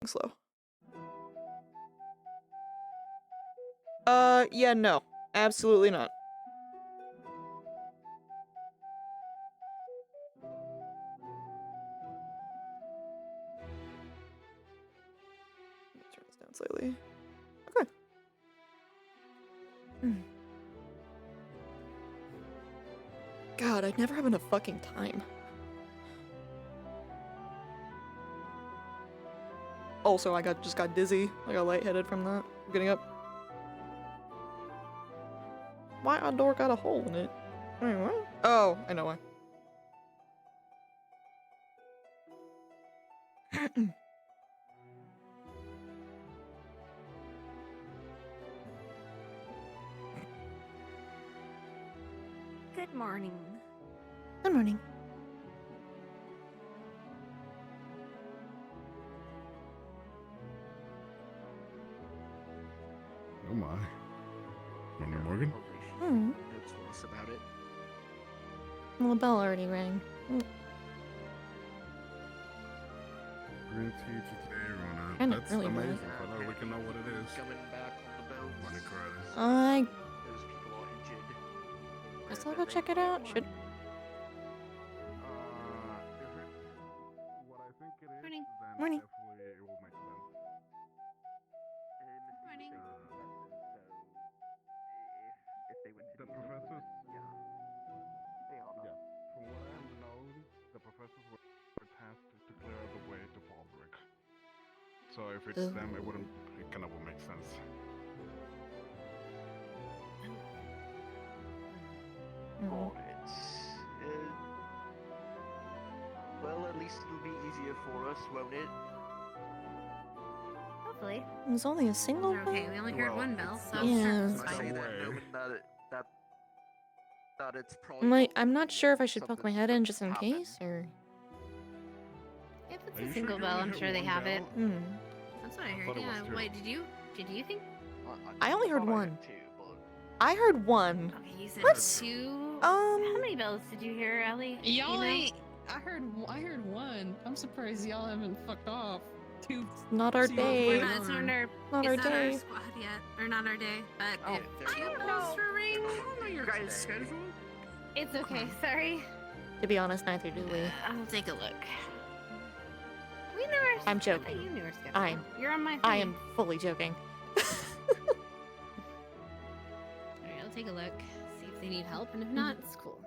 slow. Yeah, no. Absolutely not. Let me turn this down slightly. Okay. God, I'd never have enough fucking time. Also, I just got dizzy. I got lightheaded from that. Getting up. Why our door got a hole in it? Wait, what? Oh, I know why. Good morning. Good morning. Oh my. Morning, Morgan. Hmm. Notes to us about it. Well, the bell already rang. Green tea today, Rona. Kinda That's early, amazing. right? Finally, we can know what it is. Coming back on the boat. Money credits. Those people are injured. I still go check it out. Should. If it's what I think it is, Morning. then Morning. definitely it will make sense. Morning. If they went to The professors, they all know. from what I have known, the professors were tasked to clear the way to Baldrick. So if it's them, it kind of would make sense. Well, well, at least it'll be easier for us, won't it? Hopefully. It was only a single They're okay. bell? We only heard one bell, so Yeah. it's I fine. say that Way. knowing that it's probably. I'm not sure if I should poke my head in just in Something case, or. If it's Are a you single sure you bell, only I'm hit sure they one have it. bell? That's what I I heard. thought it was Yeah. two. Wait, did you think? I only heard thought I one. had two, but I heard one. Okay, you said What? two. How many bells did you hear, Ellie? Y'all You know? ain't. I heard one. I'm surprised y'all haven't fucked off. Two. Not our See day. what's We're going not. It's not on. our. Not It's our not our day. squad yet, or not our day. But Oh, if there two you go. bells for ring, I don't know your guys' schedule. it's okay. Sorry. To be honest, neither do we. I'll take a look. We knew our. I'm I thought joking. you knew our schedule. I'm- You're on my feed. I am fully joking. Alright, I'll take a look. See if they need help, and if not, it's cool.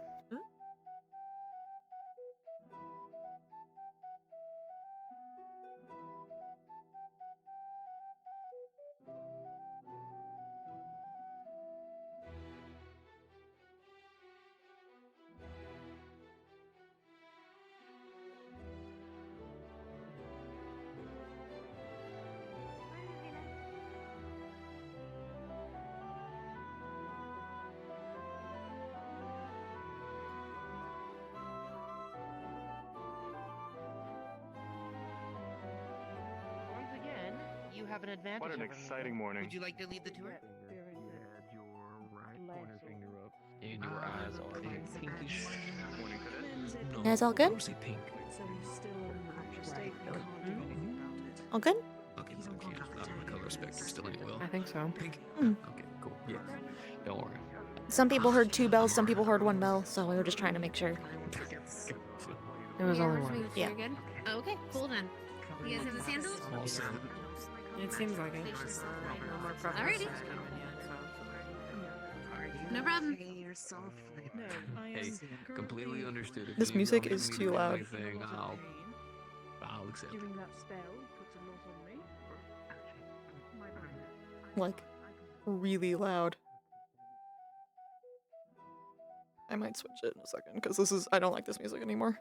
Once again, you have an advantage. What an over me. exciting morning. Would you like to lead the tour? And your eyes are pinkish. Morning, cadets. You guys all good? Pink. All good? Okay, okay. Not on the color spectrum still anyway. I think so. Pink. Hmm. Okay, cool. Yeah. Don't worry. Some people heard 2 bells, some people heard 1 bell, so we were just trying to make sure. It was Yeah, only we're just one. making sure Yeah. you're good. Oh, okay, cool then. You guys have the sandals? All set. It seems like it. Alrighty. No problem. Hey, completely understood. If This you music need is me too to do loud. anything, I'll accept it. Like, really loud. I might switch it in a second, because I don't like this music anymore.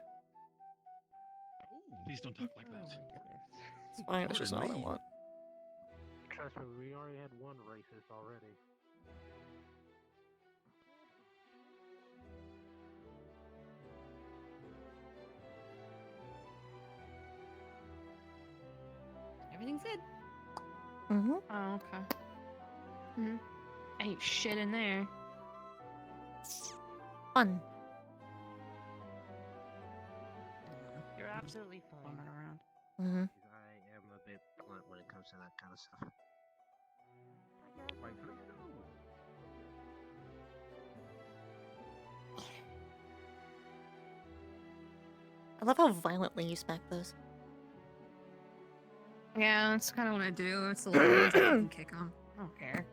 Please don't talk like that. It's fine, it's just not what I want. Trust me, we already had one racist already. Everything's good. Mm-hmm. Oh, okay. Ain't shit in there. Fun. You're absolutely fine. Bumming around. Mm-hmm. I am a bit when it comes to that kind of stuff. I love how violently you smack those. Yeah, that's kind of what I do. It's the little ones that I can kick them. I don't care.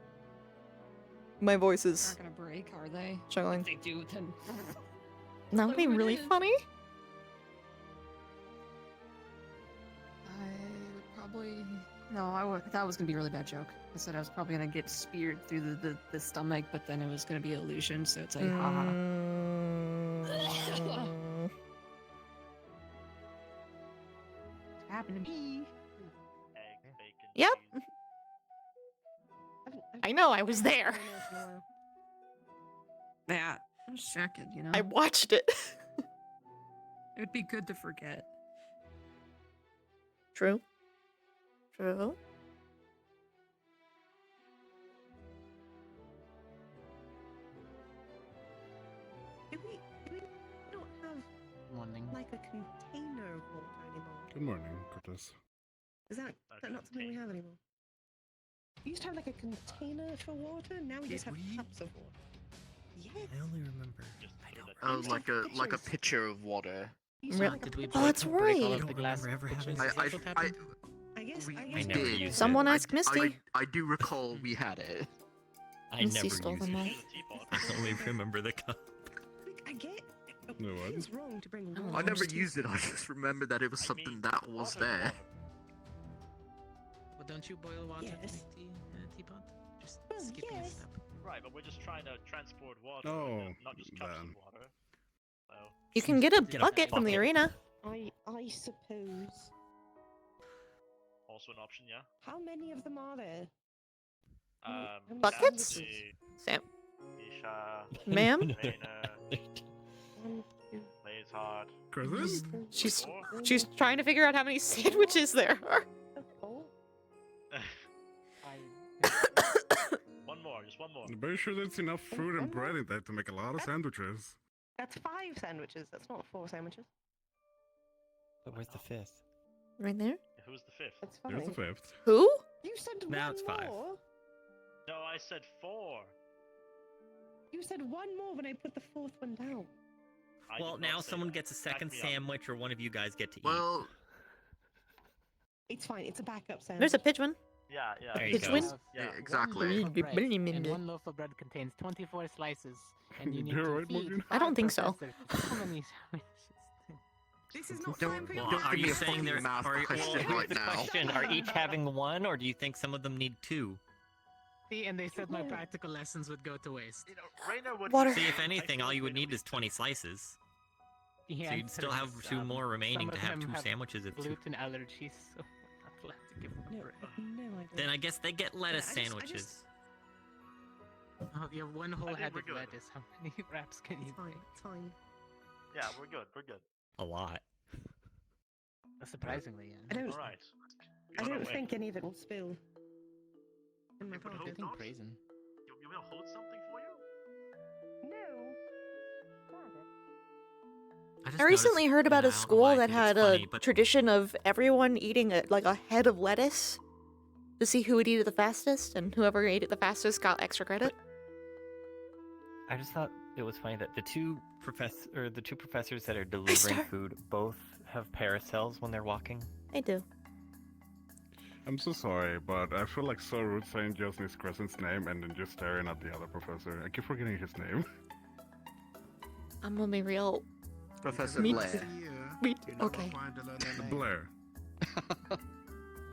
My voice They're is not gonna break, are they? struggling. If they do, then That would be Like, really it is. funny. I would probably. No, that was gonna be a really bad joke. I said I was probably gonna get speared through the stomach, but then it was gonna be illusion, so it's like, haha. Mm. It's happened to me. Egg, bacon, Yep. cheese. I know, I was there. Yeah, I was checking, you know. I watched it. It would be good to forget. True. True. Do we don't have Morning. like a container of water anymore? Good morning, Curtis. Is that not something we have anymore? We used to have like a container for water. Now we just have cups of water. Yes. I only remember. Just I throw don't that Oh, in. like a pitcher of water. We used to have, like, Did a we pitcher. Oh, that's break all right. of the glass remember ever pitchers having and I table tapping? I guess. we I I guess never did. used Someone it. ask Misty. I do recall we had it. I Misty never stole used them all. it. Use a teapot. I only remember the cup. Like, I get. No, what? It's wrong to bring I don't water. know. I never Understand. used it. I just remember that it was I something mean, that was water's there. water. But don't you boil water to Yes. make the teapot? Just Well, skipping a yes. step. Right, but we're just trying to transport water, Oh, not just cups then. of water. So, You can get a Get a bucket from the bucket. arena. I suppose. also an option, yeah. How many of them are there? How many Buckets? sandwiches? Sam, Isha, ma'am, Rainer, One, two, Blaze Hard. Curtis? she's Four? she's trying to figure out how many sandwiches there are. four. One more, just one more. I'm very sure there's enough fruit and bread in there to make a lot of sandwiches. That's 5 sandwiches. That's not 4 sandwiches. But where's the fifth? Right there. Who's the fifth? That's Here's the 5. fifth. Who? You said Now one it's 5. more. No, I said 4. You said one more when I put the 4th one down. I Well, did not now say someone that. gets a Back second me up. sandwich, or one of you guys get to eat. Well, It's fine. It's a backup sandwich. There's a pitchman. Yeah, yeah. There you It's go. win- Yeah. exactly. One loaf of bread, and one loaf of bread contains 24 slices, and you need You're to right, feed Morgan. I don't 5 think so. professors. How many sandwiches? This is not Don't- fine for Well, Don't are give me you a saying fucking they're math are, question well, right here's the now. question: Are each having one, or do you think some of them need 2? See, and they said my practical lessons would go to waste. You know, Rainer would Water. See, if anything, all you would need is 20 slices. The So you'd still have answer is, 2 more remaining some to of have them 2 have sandwiches of 2. gluten allergies, so I'm not allowed to give them No, bread. no idea. Then I guess they get lettuce I just- sandwiches. Oh, you have one whole think head we're of good. lettuce. How many wraps can you It's fine. bring? It's fine. Yeah, we're good. We're good. A lot. Surprisingly, I yeah. don't. All right. I Run don't away. think any of it will spill. In my You put pocket. hope I think not? praising. You will hold something for you? No. I recently heard about a school that had a but tradition of everyone eating a head of lettuce to see who would eat it the fastest, and whoever ate it the fastest got extra credit. I just thought it was funny that the two professors that are delivering Star. food both have paracells when they're walking. I do. I'm so sorry, but I feel like so rude saying just Miss Crescent's name and then just staring at the other professor. I keep forgetting his name. I'm gonna be real. Professor Me Blair. Me okay. Blair.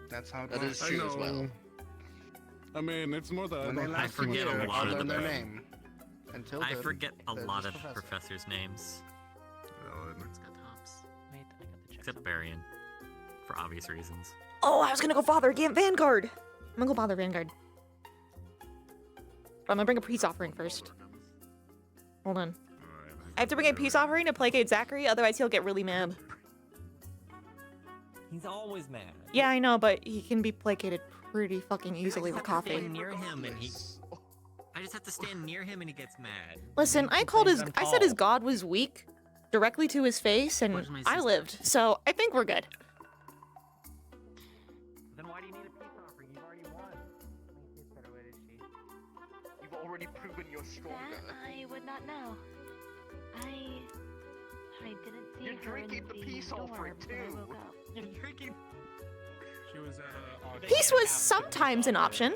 That's how it That works. is true as well. I mean, it's more that When they I don't last forget year, a lot I'll of learn their them. name. Until I then, forget a they're lot just of professors. professors' names, It's got hops. Wait, I got to check except something. Barian, for obvious reasons. Oh, I was gonna go bother Vanguard. I'm gonna go bother Vanguard. But I'm gonna bring a peace offering first. Hold on. I have to bring a peace offering to placate Zachary, otherwise he'll get really mad. He's always mad. Yeah, I know, but he can be placated pretty fucking easily with I have to coffee. stand near him, and I just have to stand near him, and he gets mad. Listen, I called his. I said his god was weak, directly to his face, and Where's my I sister? lived. So I think we're good. Then why do you need made a peace offering. You've already won. She's better. Where is she? You've already proven you're stronger. That I would not know. I didn't see You're her drinking in the peace door offering when I too. woke up. You're drinking. She was at a. Peace was sometimes an option.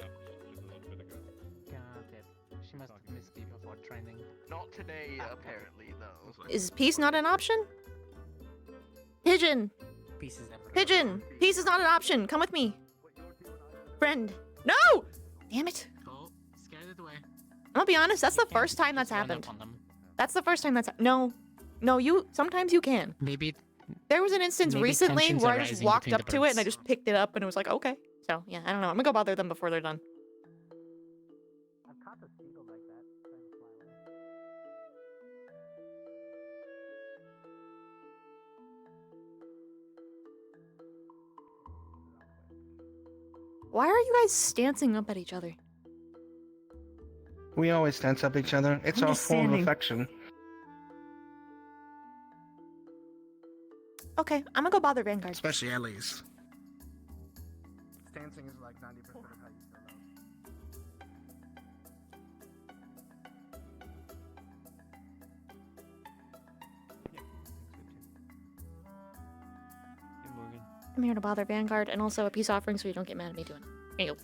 Got it. She must have missed you before training. Not today, apparently, though. Is peace not an option? Pigeon! Pieces everywhere. Pigeon! Peace is not an option. Come with me. Friend. No! Damn it. Oh, scared it away. I'm gonna be honest, that's the Can't first time just that's run up happened. on them. That's the first time that's no. No, you sometimes you can. Maybe There was an instance Maybe recently tensions where are I just rising walked between up the to it and I birds. just picked it up and it was like, okay. So yeah, I don't know. I'm gonna go bother them before they're done. I've caught a seagull like that. Trying to fly away. Why are you guys stancing up at each other? We always stance up each other. It's I'm our just form of standing. affection. Okay, I'm gonna go bother Vanguard. Especially Ellie's. Dancing is like 90% of how you feel love. Hey, Morgan. I'm here to bother Vanguard and also a peace offering so you don't get mad at me doing it. Here you go.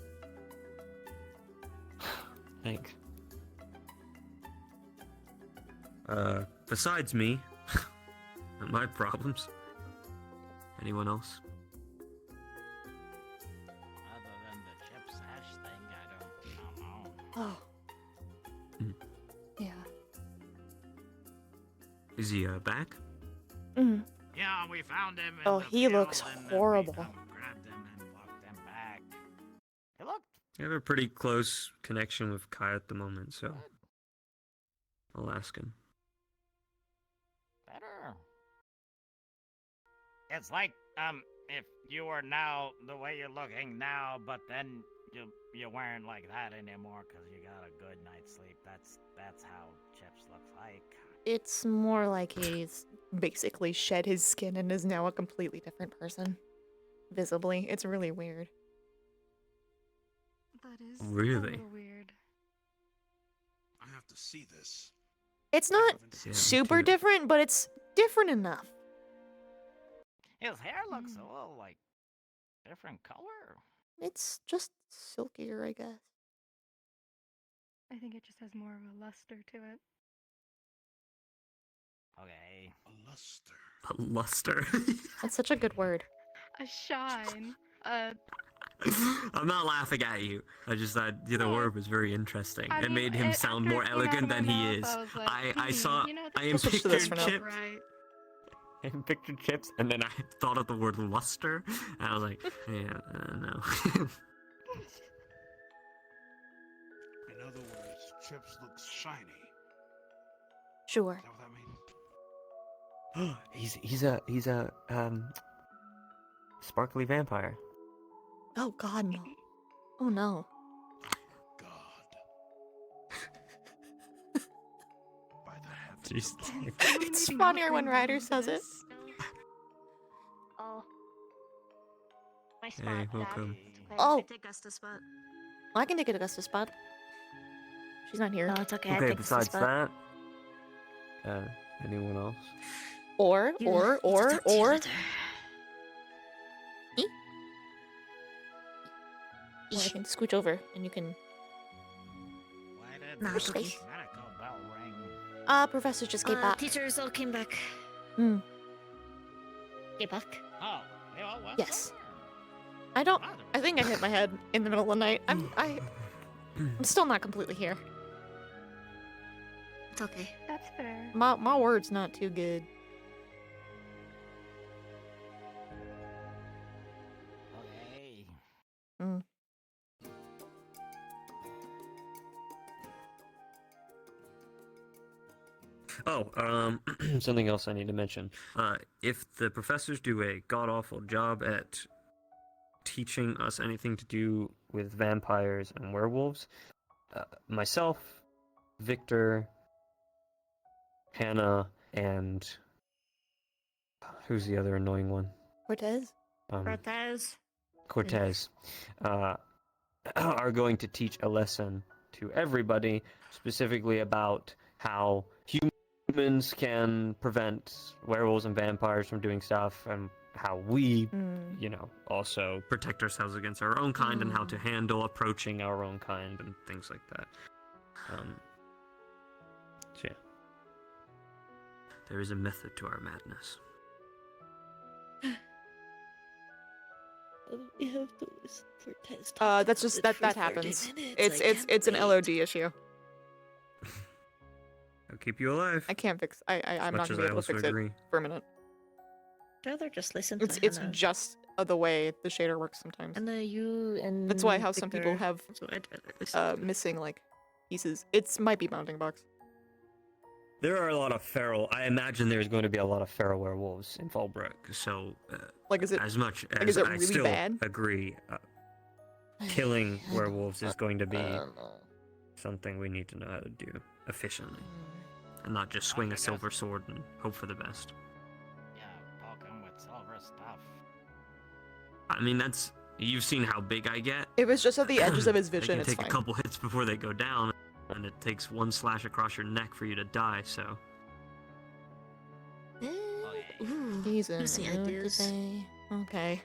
Thanks. Besides me, not my problems. Anyone else? Other than the chip sash thing, I don't know. Oh. Hmm. Yeah. Is he back? Mm. Yeah, we found him. In Oh, the he field, looks and then we horrible. grabbed him and walked him back. He looked I have a pretty close connection with Kai at the moment, so I'll ask him. better. It's like if you were now the way you're looking now, but then you weren't like that anymore because you got a good night's sleep. That's how Chips looks like. It's more like he's basically shed his skin and is now a completely different person. Visibly. It's really weird. That is Really? a little weird. I have to see this. It's not Yeah, me super too. different, but it's different enough. His hair looks a little like different color. It's just silkier, I guess. I think it just has more of a luster to it. Okay. A luster. A luster. That's such a good word. A shine. I'm not laughing at you. I just thought the word was very interesting. I It mean, made him after sound it more came out elegant of my than he mouth, is. I was like, I saw. you know, I We'll switch to this pictured for now. Chip. right. I pictured Chips, and then I thought of the word luster, and I was like, yeah, no. In other words, Chips looks shiny. Sure. Is that what that means? he's a sparkly vampire. Oh god, no. Oh no. God. By the heavens. Jesus. It's funnier when Ryder says it. Oh. My spot. Hey, Dad. welcome. Oh. I take Gusta's spot. I can take it Augusta's spot. She's not here. No, it's okay. I Okay, take Gusta's besides spot. that, anyone else? Or. You need to talk to your mother. Or I can scooch over and you can. Why did Nah, the it's okay. medical bell ring? Professor just came back. Teachers all came back. Hmm. Came back? Oh, they all went Yes. somewhere. I don't. Wow, I think I hit my head in the middle of the night. I'm still not completely here. It's okay. That's fair. My word's not too good. Okay. Mm. Oh, something else I need to mention. If the professors do a god-awful job at teaching us anything to do with vampires and werewolves, myself, Victor, Hannah, and who's the other annoying one? Cortez? Cortez. Cortez, are going to teach a lesson to everybody, specifically about how humans can prevent werewolves and vampires from doing stuff, and how we, you know, also protect ourselves against our own kind, and how to handle approaching our own kind, and things like that. So yeah. There is a method to our madness. We have to listen for test. That's just that happens. It's an LOD issue. I'll keep you alive. I can't fix. I'm not much gonna as be I able to also fix agree. it for a minute. I'd rather just listen to It's Hannah. just the way the shader works sometimes. And you and That's why how some people Victor, have so I'd rather listen to. missing like pieces. It's might be bounding box. There are a lot of feral. I imagine there's going to be a lot of feral werewolves in Fallbrook. So, Like, is it as much like, as is it I really still bad? agree, killing werewolves is going to be something we need to know how to do efficiently, and not just swing a silver sword and hope for the best. Yeah, poke him with silver stuff. I mean, that's you've seen how big I get. It was just at the edges of his They vision. can It's take fine. a couple hits before they go down, and it takes one slash across your neck for you to die. So. He's in Lucy the mood ideas. today. Okay.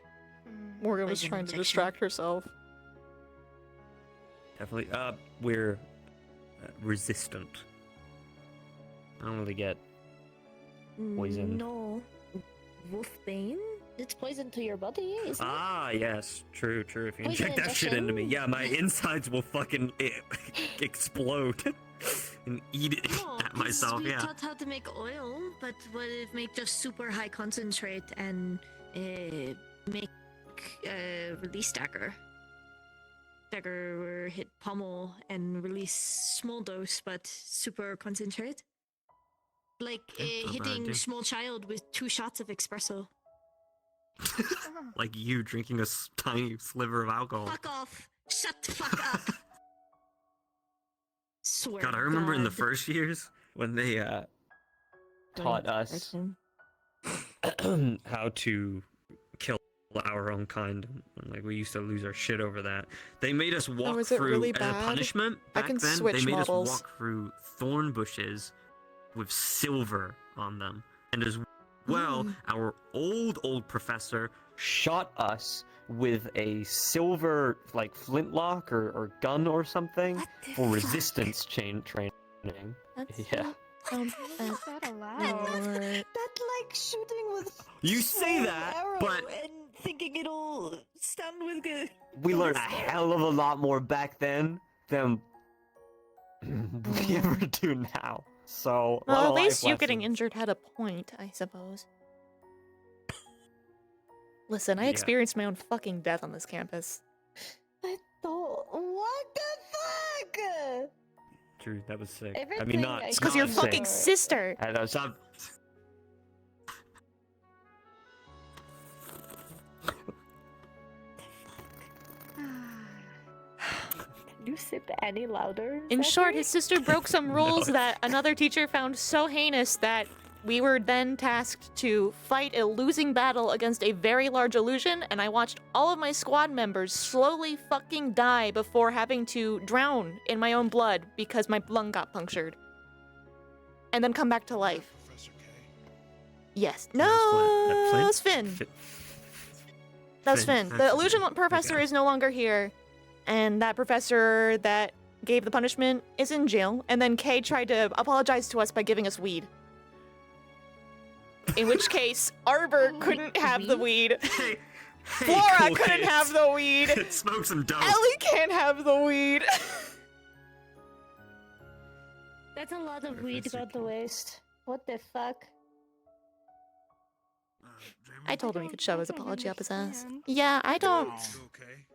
Morgan was Poison trying to injection. distract herself. Definitely. We're resistant. I don't really get poisoned. No. Wolfbane? It's poison to your body, isn't it? Ah, yes. True, true. If you Poison inject that shit into me, injection? yeah, my insides will fucking explode and eat it No, at 'cause myself, we yeah. taught how to make oil, but what if make just super high concentrate and make release dagger? Dagger where hit pommel and release small dose, but super concentrate. Like not a bad hitting idea. small child with 2 shots of espresso. Like you drinking a tiny sliver of alcohol. Fuck off! Shut the fuck up! Swear. God, I remember in the first years when they taught us how to kill our own kind, and like we used to lose our shit over that. They made us walk is it through really as a bad? punishment I back can then. switch They made models. us walk through thorn bushes with silver on them, and as well, our old professor shot us with a silver like flintlock or gun or something for resistance chain training. Yeah. Is that allowed? That's like shooting with You say small that, arrow but and thinking it'll stand with good. we learned a hell of a lot more back then than we ever do now. So, a lot Well, at of least life you getting lessons. injured had a point, I suppose. Listen, I Yeah. experienced my own fucking death on this campus. I thought, what the fuck? True, that was sick. I Everything mean, not. I It's because not your hear- sick. fucking sister. I know, stop. Can you sip any louder? In short, Zachary? his sister broke some rules No. that another teacher found so heinous that we were then tasked to fight a losing battle against a very large illusion, and I watched all of my squad members slowly fucking die before having to drown in my own blood because my lung got punctured. And then come back to life. Yes. No, that was Finn. That was Finn. The That's illusion Finn. professor Okay. is no longer here, and that professor that gave the punishment is in jail. And then Kay tried to apologize to us by giving us weed. In which case, Arbor couldn't have the weed. Hey, Flora cool couldn't kids. have the weed. Smoke some dope. Ellie can't have the weed. That's a lot of weed got to waste. What the fuck? I told him he could shove his apology up his ass. Yeah, I don't. Okay.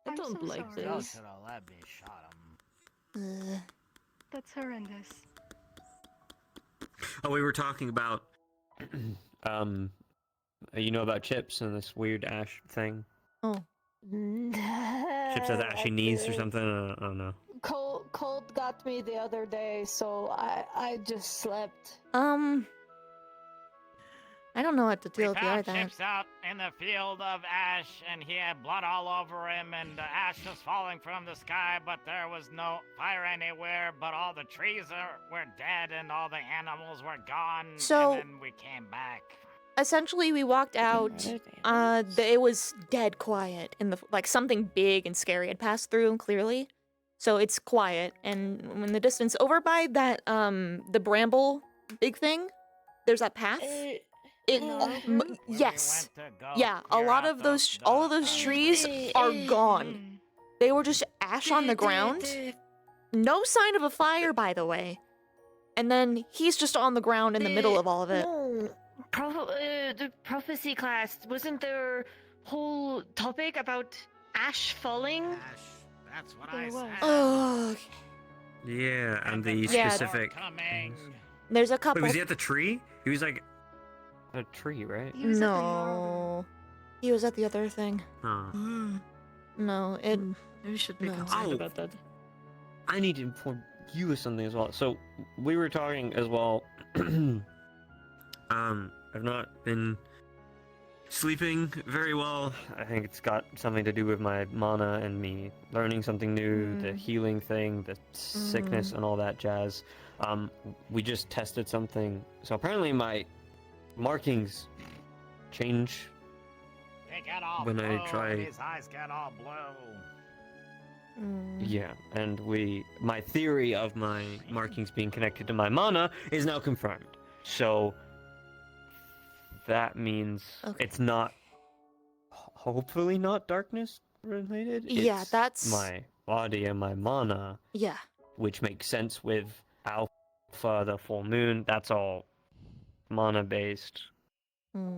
I don't like Y'all this. should have let me shot him. That's horrendous. Oh, we were talking about, you know about Chips and this weird ash thing. Oh. Chips has ashy knees or something. I don't know. Cold got me the other day, so I just slept. I I don't know what to We deal with found that. Chips out in the field of ash, and he had blood all over him, and the ash was falling from the sky, but there was no fire anywhere, but all the trees were dead, and all the animals were gone, So- and then we came back. Essentially, we walked out. It was dead quiet in the like something big and scary had passed through clearly, so it's quiet. And in the distance, over by that the bramble big thing, there's that path. Yes, yeah. A lot of those, all of those trees are gone. They were just ash on the ground. No sign of a fire, by the way. And then he's just on the ground in the middle of all of it. No. The prophecy class, wasn't there whole topic about ash falling? Ash, that's what I said. Oh, Yeah, and the Yeah. specific. there's a Wait, couple. was he at the tree? He was like. A tree, right? No, he was at the other thing. Huh. No, it. We should be No. concerned Oh. about that. I need to inform you of something as well. So we were talking as well. I've not been sleeping very well. I think it's got something to do with my mana and me learning something new, the healing thing, the sickness and all that jazz. We just tested something. So apparently my markings change They get all when I blue, try- and his eyes get all blue. Yeah, and my theory of my markings being connected to my mana is now confirmed. So that means it's not, hopefully not darkness related. Yeah, It's that's- my body and my mana, Yeah. which makes sense with Alpha, the full moon. That's all mana based.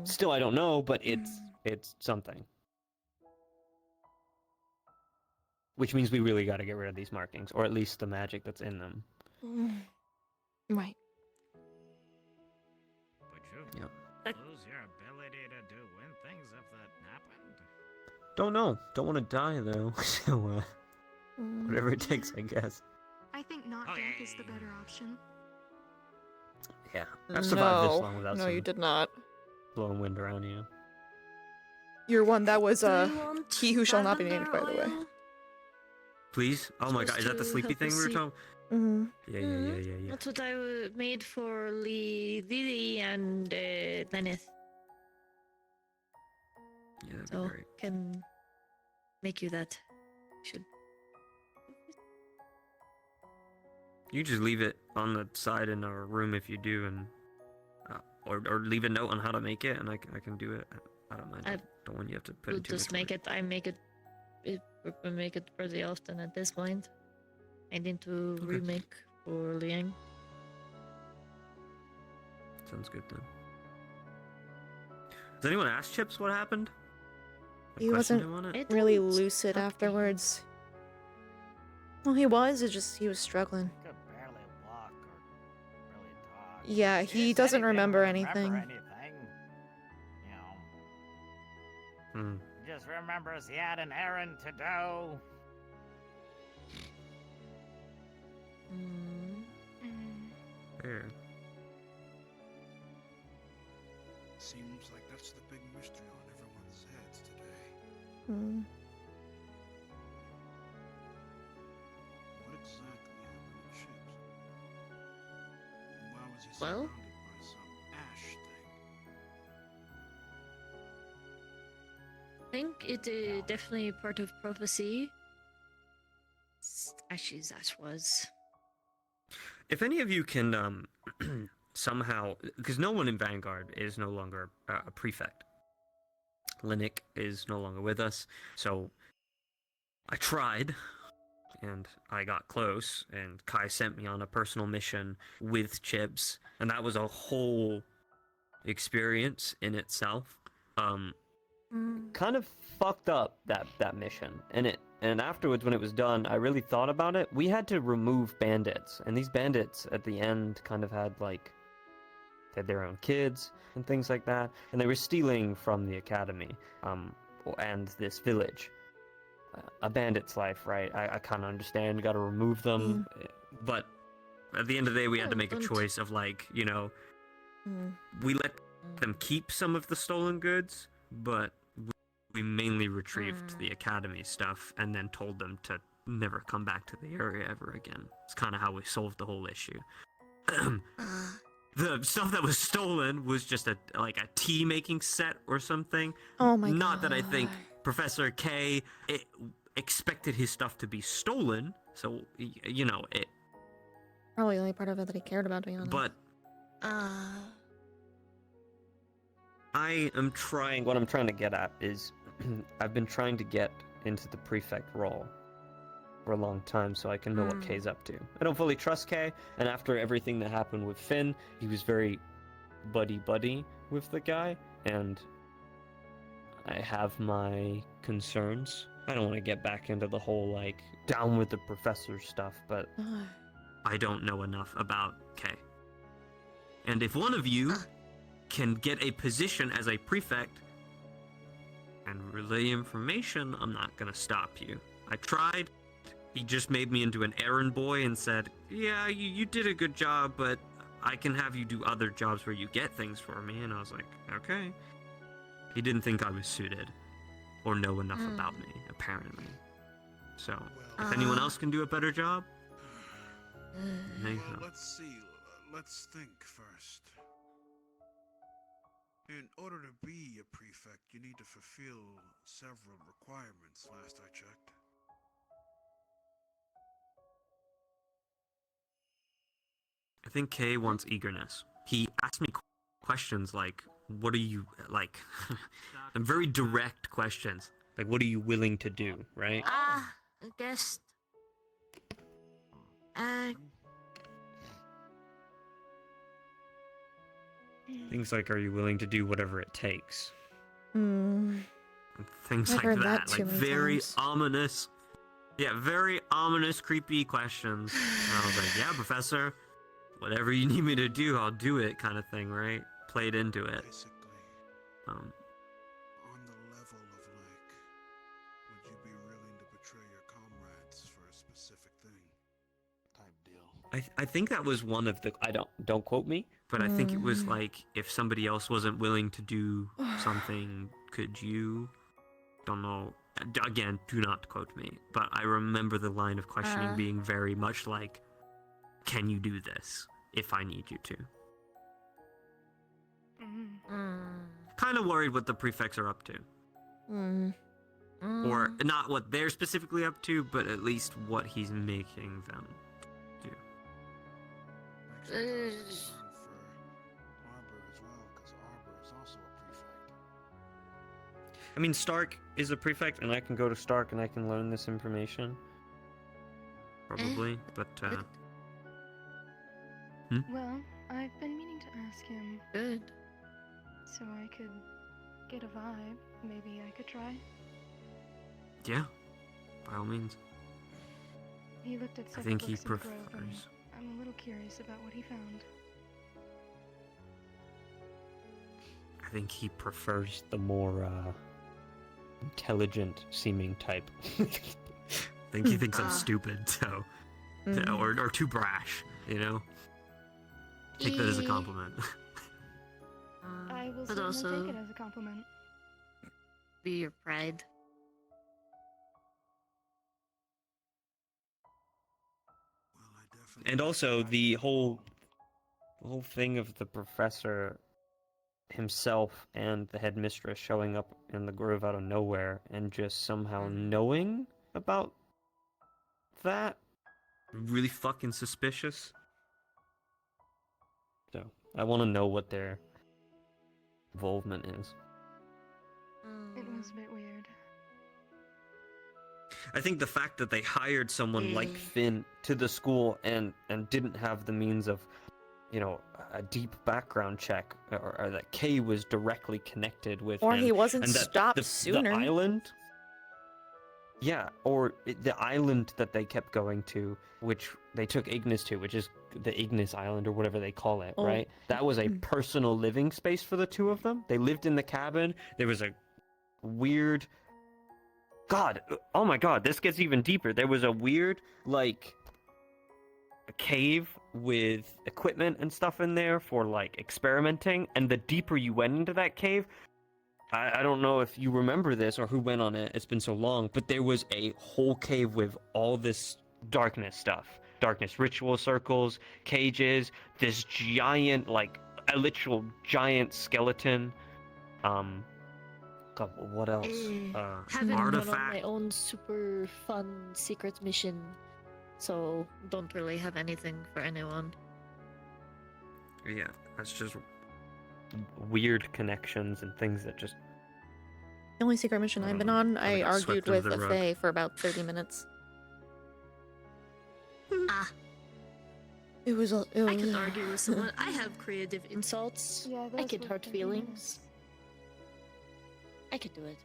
Still, I don't know, but it's something. Which means we really got to get rid of these markings, or at least the magic that's in them. Right. Would you Yep. lose your ability to do win things if that happened? Don't know. Don't want to die though. So whatever it takes, I guess. I think not death is the better option. Yeah, I've survived this No. long without No, some you did not. blowing wind around you. You're one that was Do you want he who shall not be named, by lavender the way. oil? Please? Oh my god, is that the to sleepy help thing us we were sleep. talking? Mm-hmm. Yeah. That's what I made for Lily and Lenneth. Yeah, that'd be So great. can make you that. Should You just leave it on the side in our room if you do, and or leave a note on how to make it, and I can do it. I don't mind. I don't want you to have to put we'll in too just much make it. I make it. We make it pretty often at this point. I need to remake for Liang. Sounds good then. Has anyone asked Chips what happened? Like, He questioned wasn't him on it? really lucid afterwards. Well, he was. It's just he was struggling. Could barely walk or really talk. Yeah, he doesnn't remember anything. You know, just remembers he had an errand to do. Fair. Seems like that's the big mystery on everyone's heads today. What exactly happened to Chips? And why was he Well? surrounded by some ash thing? I think it is definitely part of prophecy. Ashes as was. If any of you can somehow, because no one in Vanguard is no longer a prefect. Linnick is no longer with us, so I tried, and I got close, and Kai sent me on a personal mission with Chips, and that was a whole experience in itself. Kind of fucked up that mission, and afterwards when it was done, I really thought about it. We had to remove bandits, and these bandits at the end kind of had they had their own kids and things like that, and they were stealing from the academy and this village. A bandit's life, right? I kind of understand. Got to remove them, But at the end of the day, we had to make a choice of we let them keep some of the stolen goods, but we mainly retrieved the academy stuff and then told them to never come back to the area ever again. It's kind of how we solved the whole issue. The stuff that was stolen was just a tea making set or something. Oh my Not god. that I think Professor K expected his stuff to be stolen, so you know it. Probably the only part of it that he cared about, to be honest. But I am trying. What I'm trying to get at is, I've been trying to get into the prefect role for a long time, so I can know what Kay's up to. I don't fully trust Kay, and after everything that happened with Finn, he was very buddy with the guy, and I have my concerns. I don't want to get back into the whole like down with the professor stuff, but I don't know enough about Kay. And if one of you can get a position as a prefect and relay information, I'm not gonna stop you. I tried. He just made me into an errand boy and said, yeah, you did a good job, but I can have you do other jobs where you get things for me. And I was like, okay. He didn't think I was suited or know enough about me, apparently. So, if anyone else can do a better job, Well, let's see. Let's think first. In order to be a prefect, you need to fulfill several requirements, last I checked. I think Kay wants eagerness. He asked me questions like, what are you, like, very direct questions. Like, what are you willing to do, right? I guess. Things like, are you willing to do whatever it takes? Things I've like heard that. that too Like, many very times. ominous. Yeah, very ominous, creepy questions. And I was like, yeah, Professor, whatever you need me to do, I'll do it, kind of thing, right? Played into it. Basically, on the level of like, would you be willing to betray your comrades for a specific thing? Type deal. I think that was one of the, don't quote me, but I think it was like, if somebody else wasn't willing to do something, could you? Don't know. Again, do not quote me, but I remember the line of questioning being very much like, can you do this if I need you to? Kind of worried what the prefects are up to. Or not what they're specifically up to, but at least what he's making them do. Arbor as well, because Arbor is also a prefect. I mean, Stark is a prefect, and I can go to Stark and I can learn this information. Probably, but, Well, I've been meaning to ask him. Good. So I could get a vibe. Maybe I could try. Yeah, by all means. He looked at I several think he books in the grove, and prefers. I'm a little curious about what he found. I think he prefers the more, intelligent seeming type. I think he thinks I'm stupid, so. Or too brash, you know? Take that as a compliment. I will but certainly also take it as a compliment. be your pride. And also the whole thing of the professor himself and the headmistress showing up in the grove out of nowhere and just somehow knowing about that, really fucking suspicious. So I want to know what their involvement is. It was a bit weird. I think the fact that they hired someone like Finn to the school and didn't have the means of, you know, a deep background check, or that Kay was directly connected with Or him, he wasn't and that stopped sooner. The island, yeah, or the island that they kept going to, which they took Ignis to, which is the Ignis Island or whatever they call it, right? That was a personal living space for the two of them. They lived in the cabin. There was a weird... God, oh my god, this gets even deeper. There was a weird, like, a cave with equipment and stuff in there for like experimenting, and the deeper you went into that cave, I don't know if you remember this or who went on it, it's been so long, but there was a whole cave with all this darkness stuff. Darkness ritual circles, cages, this giant, like, a literal giant skeleton. God, what else? Haven't gone on Artifact. my own super fun secret mission, so don't really have anything for anyone. Yeah, that's just weird connections and things that just. The only secret mission I've been on, I got argued swept with under a the rug. fae for about 30 minutes. Ah. It was. I can argue with someone. I have creative insults. Yeah, I those can were hurt 30 feelings. minutes. I could do it.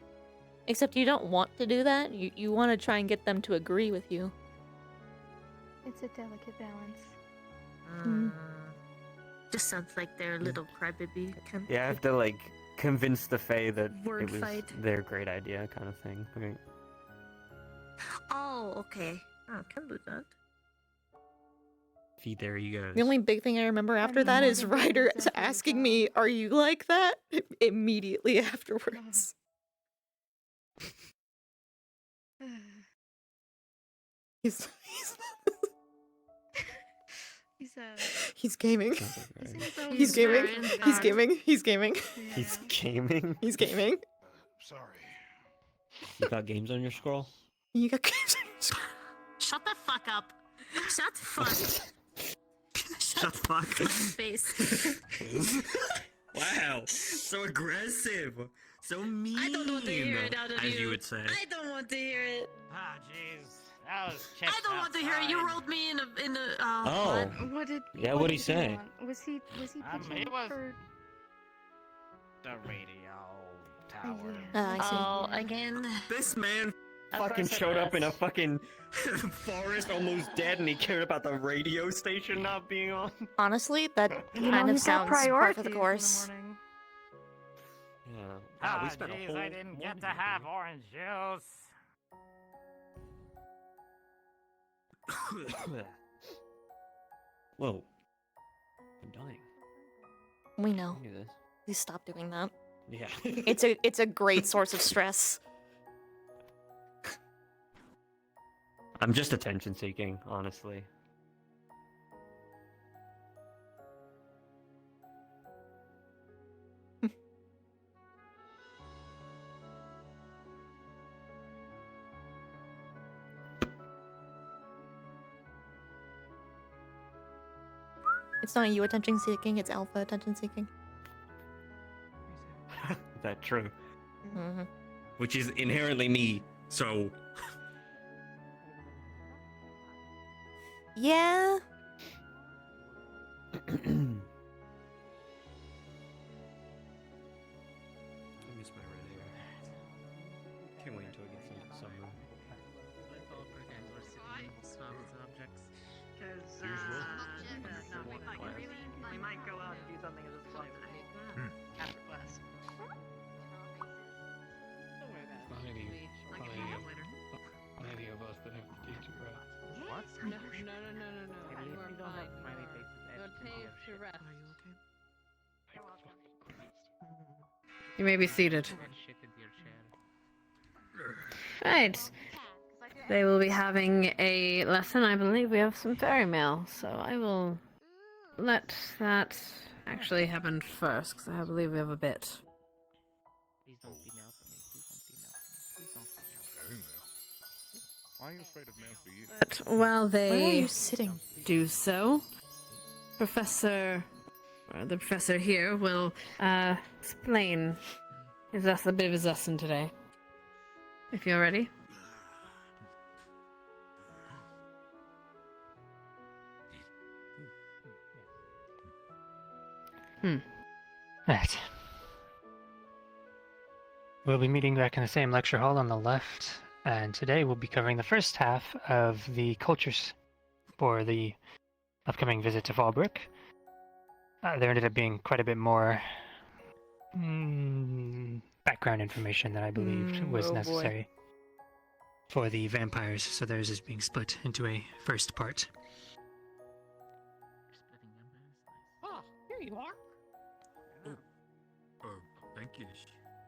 Except you don't want to do that. You want to try and get them to agree with you. It's a delicate balance. Just sounds like their little crybaby. Yeah, I have to like convince the fae that Word it was fight. their great idea, kind of thing. Right? Oh, okay. I can do that. Feed there you go. The only big thing I remember after that more is than Ryder exactly asking me, "Are you like that?" immediately afterwards. He's he's gaming. He's gaming. He's gaming. He's gaming. He's gaming. He's gaming. Sorry. You got games on your scroll? You got games on your scroll. Shut the fuck up. Shut the fuck. Shut the fuck up. Face. Wow, so aggressive, so mean. I don't want to hear it out of as you. you would say. I don't want to hear it. Ah, jeez. That was I don't want to hear it. You rolled me in a. Oh. What did? Yeah, what'd he did say? want? Was he pitching it was- for? The radio tower. I see. Oh, again. This man Of fucking course it showed up in a was. fucking forest, almost dead, and he cared about the radio station not being on. Honestly, that You kind know, of he's got sounds par for priorities the in the course. morning. Yeah. Wow, Ah, we spent a jeez, whole I didn't get to morning have here. orange juice. Whoa. I'm dying. We know. I knew this. Please stop doing that. Yeah. It's a great source of stress. I'm just attention seeking, honestly. It's not you attention seeking, it's alpha attention seeking. Is that true? Mm-hmm. Which is inherently me, so. Yeah. I miss my red hair. Can't wait until it gets into summer. Let's all pretend we're sitting in solid objects. Because, no, we might go out and do something at this club today. After class. Don't worry about it. I can hang out later. Any of us that have to teach you right. What? No. You are fine. You're paid to rest. Are you okay? You may be seated. Shit into your chair. Right. They will be having a lesson. I believe we have some fairy mail, so I will let that actually happen first, because I believe we have a bit. Please don't be nailed for me. Please don't be nailed for me. Please don't be nailed. Why are you afraid of nails for you? But while Where are they you sitting? do so, the professor here will explain a bit of his lesson today. If you're ready. Right. We'll be meeting back in the same lecture hall on the left, and today we'll be covering the first half of the cultures for the upcoming visit to Fallbrook. There ended up being quite a bit more background information that I believed was oh boy. necessary for the vampires, so theirs is being split into a first part. you are. Oh, thank you.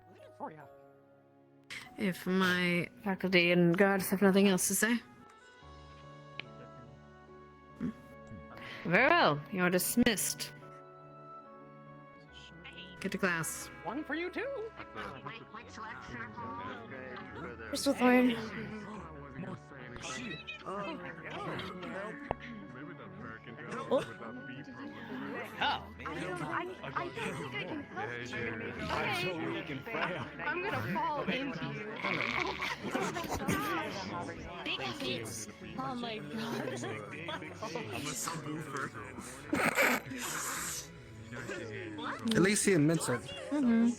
Waiting for you. If my faculty and guards have nothing else to say. Very well, you're dismissed. Get to class. One for you too. Crystal Thorn. Oh. Oh. I'm gonna fall into you. Oh my god. I'm a subwoofer. At least he admits it. Mm-hmm.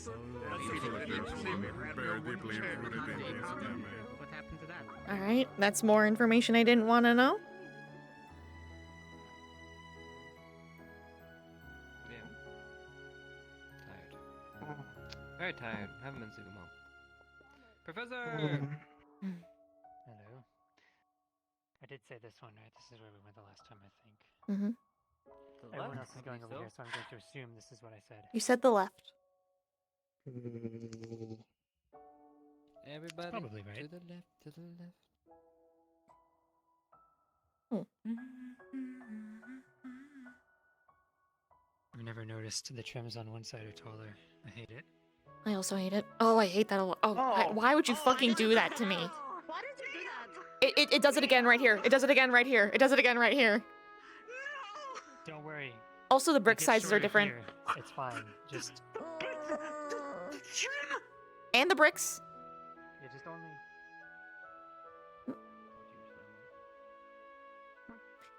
Alright, that's more information I didn't want to know. Tired. Very tired. Haven't been sleeping well. Professor! Hello. I did say this one, right? This is where we went the last time, I think. Mm-hmm. Everyone else is going over here, so I'm going to assume this is what I said. You said the left. Everybody Probably right. to the left, to the left. I've never noticed the trims on one side are taller. I hate it. I also hate it. Oh, I hate that a lot. Oh, why would you fucking do that to me? Why did you do that? It does it again right here. It does it again right here. It does it again right here. Don't worry. Also, the It brick gets sizes are shorter different. here. It's fine. Just And the bricks. yeah, just only.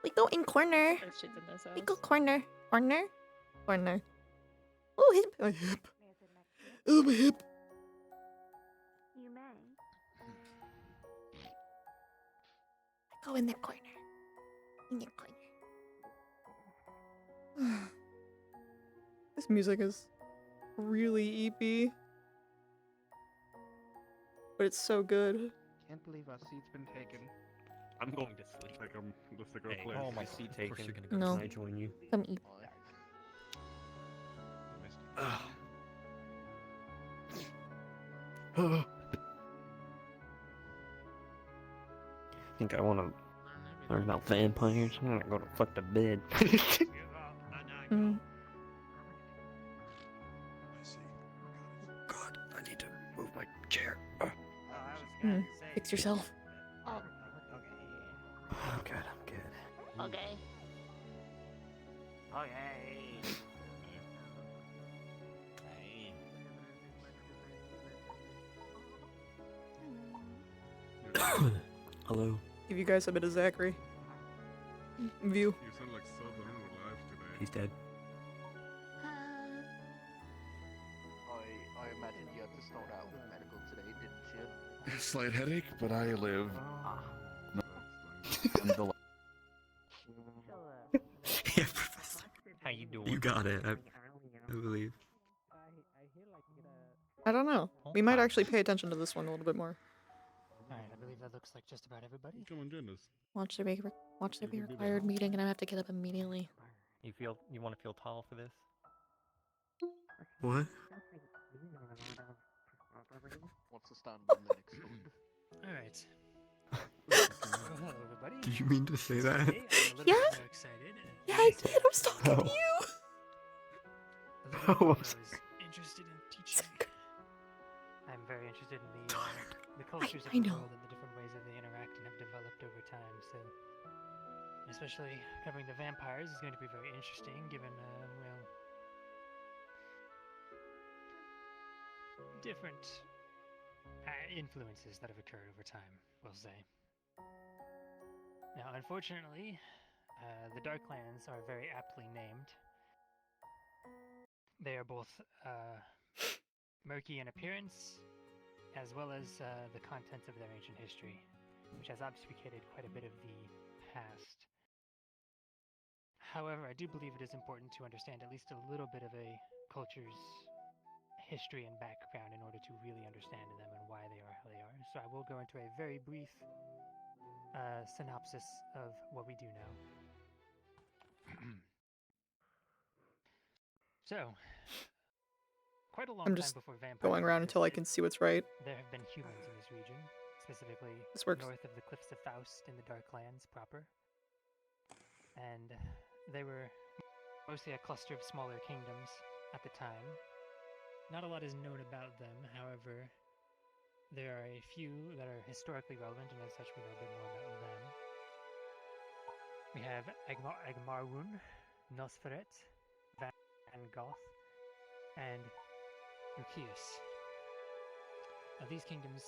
We go in corner. We go corner. Corner. Corner. Oh, hip. Oh, hip. Oh, my hip. You may. Go in that corner. In that corner. This music is really EP. But it's so good. Can't believe our seat's been taken. I'm going to sleep. Like let's take our Hey, place. oh, my seat taken. No. Can I join you? Come eat. I think I want to learn about vampires. I'm gonna go to fuck to bed. Mm. God, I need to move my chair. Fix yourself. Oh, I'm good. I'm good. okay. Hello. Give you guys a bit of Zachary. View. You sound like so done with life today. He's dead. I imagine you had to start out with medical today, didn't you? Slight headache, but I live. I'm the Yeah, Professor. How you doing? You got it. I believe. I don't know. We might actually pay attention to this one a little bit more. Alright, I believe that looks like just about everybody. Come on, join us. Watch there be required meeting, and I have to get up immediately. You want to feel tall for this? What? What's the stand on the next one? Alright. Hello, everybody. Did you mean to say that? Today, I'm a little Yeah? bit more excited. Yeah, I did. I was talking to Oh. you. A little Oh, bit more I'm I was interested in teaching. I'm very interested in the cultures of I the know. world and the different ways that they interact and have developed over time. So, especially covering the vampires is going to be very interesting, given well, different influences that have occurred over time. We'll say. Now, unfortunately, the Darklands are very aptly named. They are both murky in appearance, as well as the contents of their ancient history, which has obfuscated quite a bit of the past. However, I do believe it is important to understand at least a little bit of a culture's history and background in order to really understand them and why they are how they are. So I will go into a very brief synopsis of what we do know. So, quite a long I'm time just before vampires going around until I existed, can see what's right. there have been humans in this region, specifically This works. north of the Cliffs of Faust in the Darklands proper. And they were mostly a cluster of smaller kingdoms at the time. Not a lot is known about them, however, there are a few that are historically relevant, and as such we know a bit more about them. We have Agmarun, Nosferet, Van Goth, and Rukius. Now, these kingdoms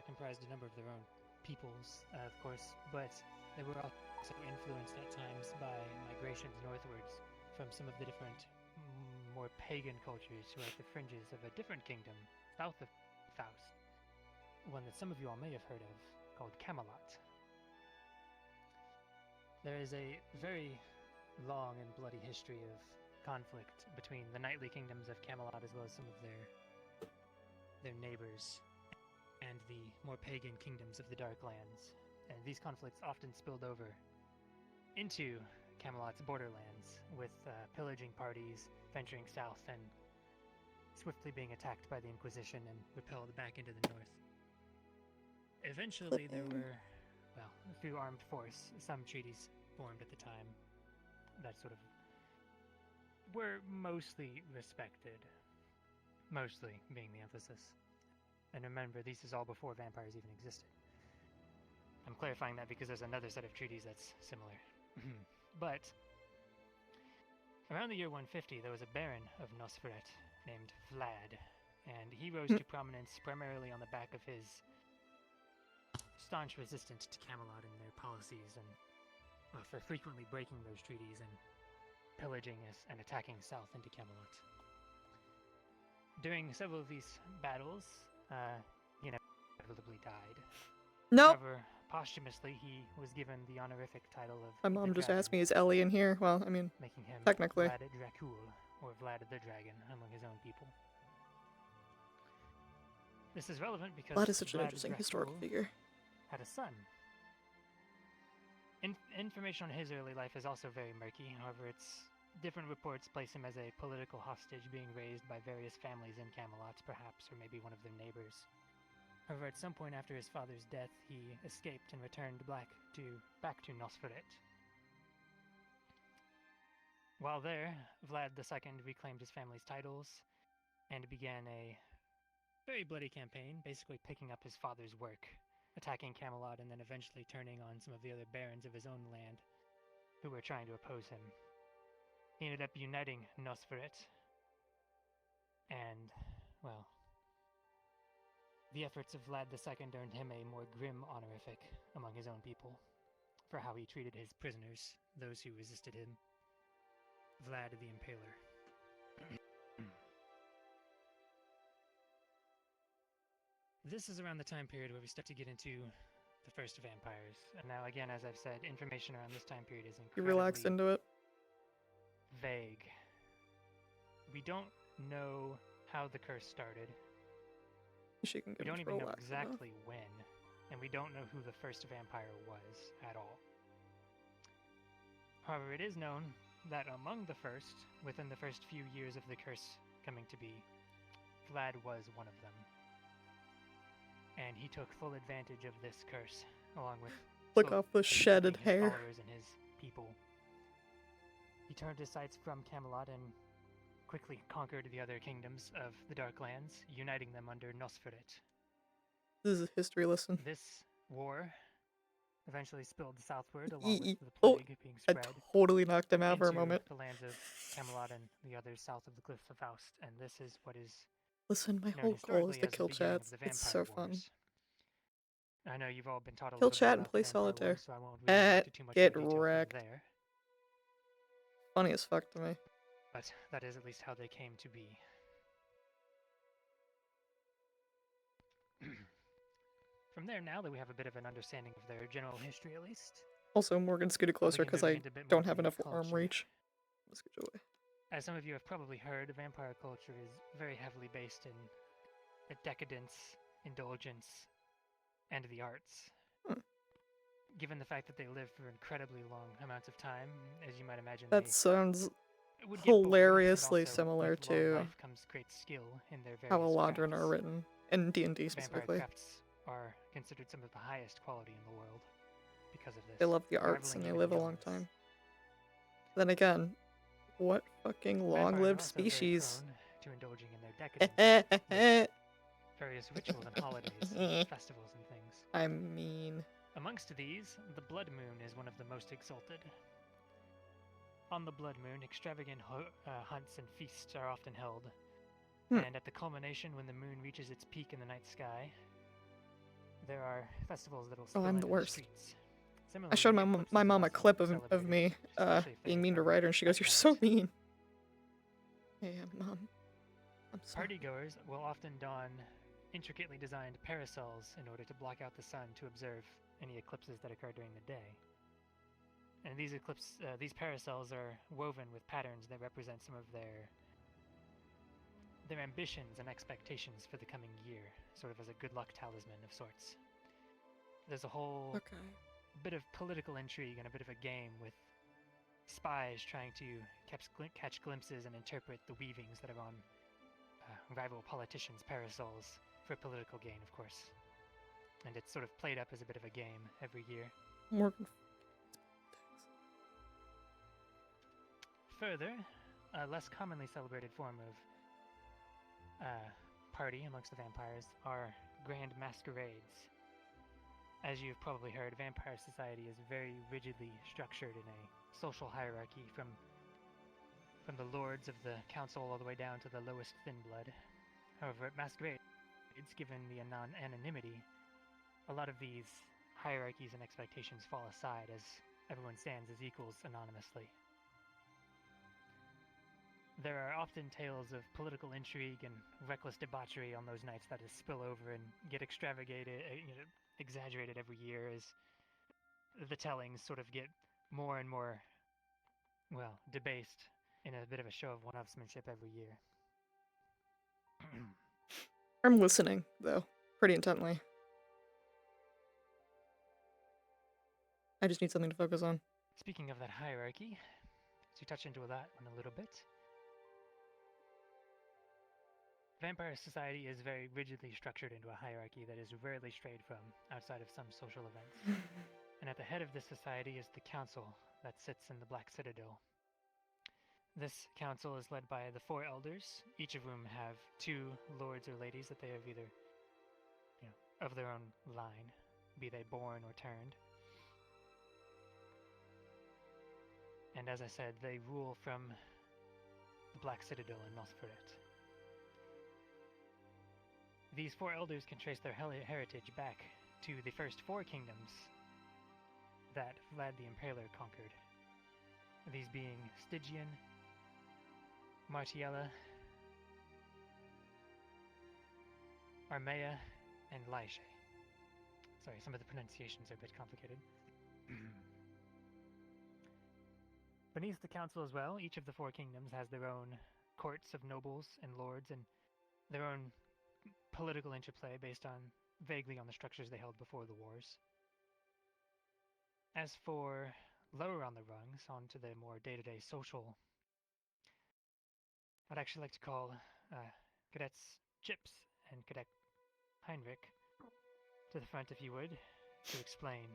comprised a number of their own peoples, of course, but they were also influenced at times by migrations northwards from some of the different, more pagan cultures who are at the fringes of a different kingdom south of Faust, one that some of you all may have heard of, called Camelot. There is a very long and bloody history of conflict between the knightly kingdoms of Camelot as well as some of their neighbors and the more pagan kingdoms of the Darklands. And these conflicts often spilled over into Camelot's borderlands, with pillaging parties venturing south and swiftly being attacked by the Inquisition and repelled back into the north. Eventually there were, well, a few armed force, some treaties formed at the time that sort of were mostly respected. Mostly being the emphasis. And remember, this is all before vampires even existed. I'm clarifying that because there's another set of treaties that's similar. But around the year 150, there was a baron of Nosferet named Vlad, and he rose to prominence primarily on the back of his staunch resistance to Camelot and their policies, and for frequently breaking those treaties and pillaging and attacking south into Camelot. During several of these battles, he inevitably died. Nope. However, posthumously, he was given the honorific title of My mom the just Dragon, asked me, is Ellie in here? Well, I mean, making him technically. Vlad Dracul, or Vlad the Dragon, among his own people. This is relevant because Vlad is such an Vlad interesting historical Dracul figure. had a son. Information on his early life is also very murky. However, different reports place him as a political hostage being raised by various families in Camelot, perhaps, or maybe one of their neighbors. However, at some point after his father's death, he escaped and returned back to Nosferet. While there, Vlad II reclaimed his family's titles and began a very bloody campaign, basically picking up his father's work, attacking Camelot and then eventually turning on some of the other barons of his own land who were trying to oppose him. He ended up uniting Nosferet, and, well, the efforts of Vlad II earned him a more grim honorific among his own people for how he treated his prisoners, those who resisted him. Vlad the Impaler. This is around the time period where we start to get into the first vampires. And now, again, as I've said, information around this time period is You incredibly relaxed into it. vague. We don't know how the curse started. She can We get him don't to even know relax exactly when, and we don't know who the first vampire was at all. However, it is known that among the first, within the first few years of the curse coming to be, Vlad was one of them. And he took full advantage of this curse, along with Look off the shedded his hair. followers and his people. He turned his sights from Camelot and quickly conquered the other kingdoms of the Darklands, uniting them under Nosferet. This is a history lesson. This war eventually spilled southward, along E- with the oh, plague being I spread totally knocked him out for a into moment. the lands of Camelot and the others south of the Cliffs of Faust, and this is what is Listen, my known whole goal is historically to as the kill beginning of chats. the It's Vampire so fun. Wars. I know you've all been taught a Kill little bit chat and about play the Vampire solitaire. Wars, so I won't really go into too much Get more detail from wrecked. there. Funny as fuck to me. But that is at least how they came to be. From there, now that we have a bit of an understanding of their general history at least, Also, Morgan scooted I'll closer begin because moving I into a bit more don't into have the enough arm culture. reach. Let's scooch away. As some of you have probably heard, vampire culture is very heavily based in decadence, indulgence, and the arts. Given the fact that they live for incredibly long amounts of time, as you might imagine, That sounds would get boring, and hilariously also similar with long to life comes great skill in their how various Eladrin are crafts. written in D&D Vampire specifically. crafts are considered some of the highest quality in the world because of this. They love the arts and rivaling they even live a the long elements. time. Then again, what fucking Vampires are long-lived also very species? prone to indulging in their decadence with various rituals and holidays, and festivals and things. I mean, Amongst these, the blood moon is one of the most exalted. On the blood moon, extravagant hunts and feasts are often held, and at the culmination, when the moon reaches its peak in the night sky, there are festivals that'll spill I'm into the worst. streets. I showed Similarly, my mom a eclipses clip are of also me celebrated, being mean to especially if Ryder, and she goes, "You're so mean." Yeah, Mom. I'm sorry. Partygoers will often don intricately designed parasols in order to block out the sun to observe any eclipses that occur during the day. And these parasols are woven with patterns that represent some of their ambitions and expectations for the coming year, sort of as a good luck talisman of sorts. There's a whole bit of political intrigue and a bit of a game with spies trying to catch glimpses and interpret the weavings that are on rival politicians' parasols for political gain, of course. And it's sort of played up as a bit of a game every year. Morgan. Further, a less commonly celebrated form of party amongst the vampires are grand masquerades. As you've probably heard, vampire society is very rigidly structured in a social hierarchy from the lords of the council all the way down to the lowest thin blood. However, at masquerades, given the anonymity, a lot of these hierarchies and expectations fall aside as everyone stands as equals anonymously. There are often tales of political intrigue and reckless debauchery on those nights that spill over and get exaggerated every year as the tellings sort of get more and more, well, debased in a bit of a show of one-upsmanship every year. I'm listening, though, pretty intently. I just need something to focus on. Speaking of that hierarchy, to touch into that one a little bit, vampire society is very rigidly structured into a hierarchy that is rarely strayed from outside of some social events. And at the head of this society is the council that sits in the Black Citadel. This council is led by the 4 elders, each of whom have 2 lords or ladies that they have either, of their own line, be they born or turned. And as I said, they rule from the Black Citadel in Nosferatu. These 4 elders can trace their heritage back to the first 4 kingdoms that Vlad the Impaler conquered. These being Stygian, Martiella, Armea, and Laishe. Sorry, some of the pronunciations are a bit complicated. Beneath the council as well, each of the 4 kingdoms has their own courts of nobles and lords and their own political interplay based on vaguely on the structures they held before the wars. As for lower on the rungs, onto the more day-to-day social, I'd actually like to call Cadets Chips and Cadet Heinrich to the front, if you would, to explain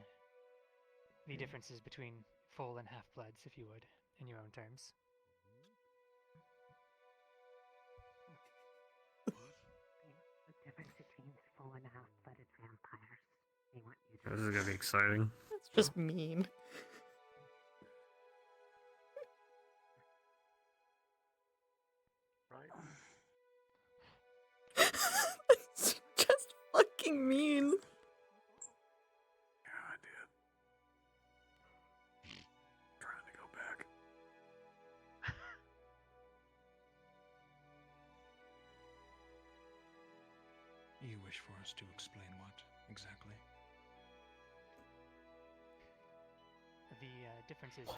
the differences between full and half-bloods, if you would, in your own terms. The difference between full and half-blooded vampires. They want you to... This is gonna be exciting. That's just mean. That's just fucking mean. Yeah, I did. Trying to go back. You wish for us to explain what, exactly? The differences in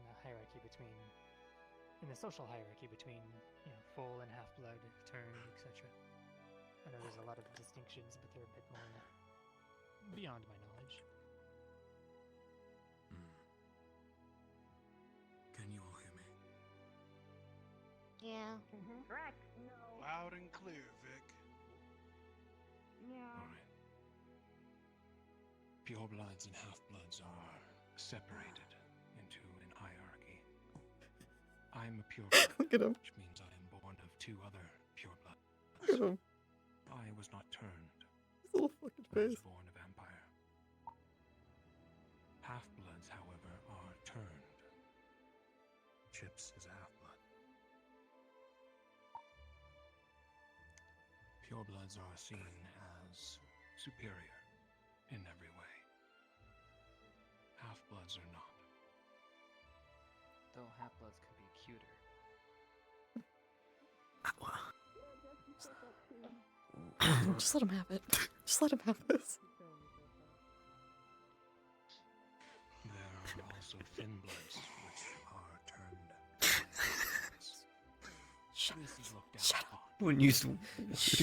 the hierarchy between, in the social hierarchy between, full and half-blood, turned, etc. I know there's a lot of distinctions, but they're a bit more beyond my knowledge. Can you all hear me? Yeah. Correct. No. Loud and clear, Vic. Yeah. Alright. Purebloods and half-bloods are separated into an hierarchy. I'm a pureblood, Look at him. which means I am born of two other purebloods. Look at him. I was not turned. His little fucking I was face. born a vampire. Half-bloods, however, are turned. Chips is a half-blood. Purebloods are seen as superior in every way. Half-bloods are not. Though half-bloods could be cuter. Just let him have it. Just let him have this. There are also thin bloods, which are turned. Shut This is looked down Shut upon. Wouldn't use the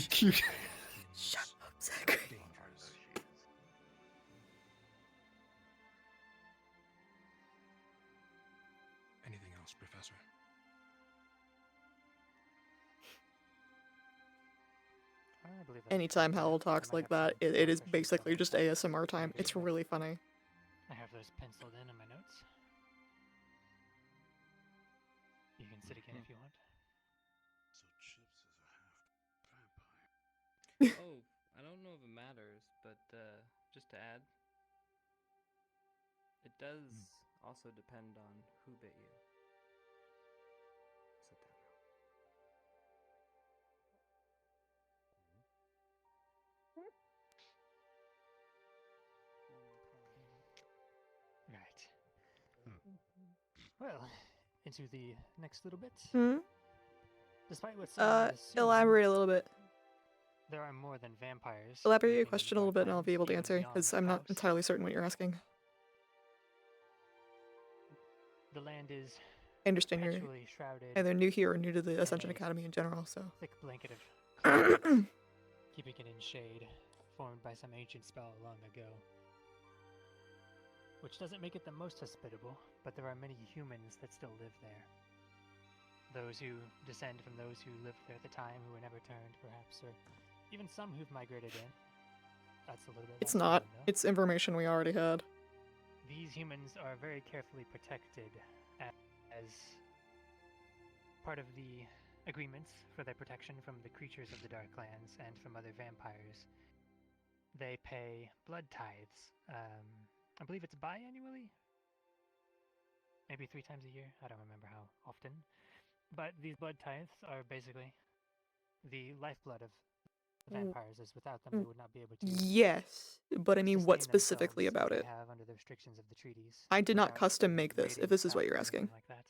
cute. Shut up, Zachary. Dangerous. Anything else, Professor? I believe that's Anytime Howell talks like that, it is basically just ASMR time. It's really funny. I have those penciled in my notes. You can sit again if you want. So Chips is a half vampire. Oh, I don't know if it matters, but just to add, it does also depend on who bit you. Set that now. Right. Well, into the next little bit. Hmm? Despite what some might assume, Elaborate a little bit. there are more than vampires. Elaborate your living in the question a little bit and I'll be able to Darklands, answer, even because beyond I'm the not house. entirely certain what you're asking. The land is I understand you're perpetually shrouded either new here or new to the in Ascension a Academy in general, so. thick blanket of clouds, keeping it in shade, formed by some ancient spell long ago. Which doesn't make it the most hospitable, but there are many humans that still live there. Those who descend from those who lived there at the time, who were never turned, perhaps, or even some who've migrated in. That's a little bit It's less not. known, though. It's information we already had. These humans are very carefully protected as part of the agreements for their protection from the creatures of the Darklands and from other vampires. They pay blood tithes. I believe it's biannually? Maybe 3 times a year? I don't remember how often. But these blood tithes are basically the lifeblood of the vampires, as without them they would not be able to Yes, but I mean, what sustain specifically themselves about as it? they have under the restrictions of the treaties. I did not without, custom make this, raiding if this is what craft you're or asking. anything like that.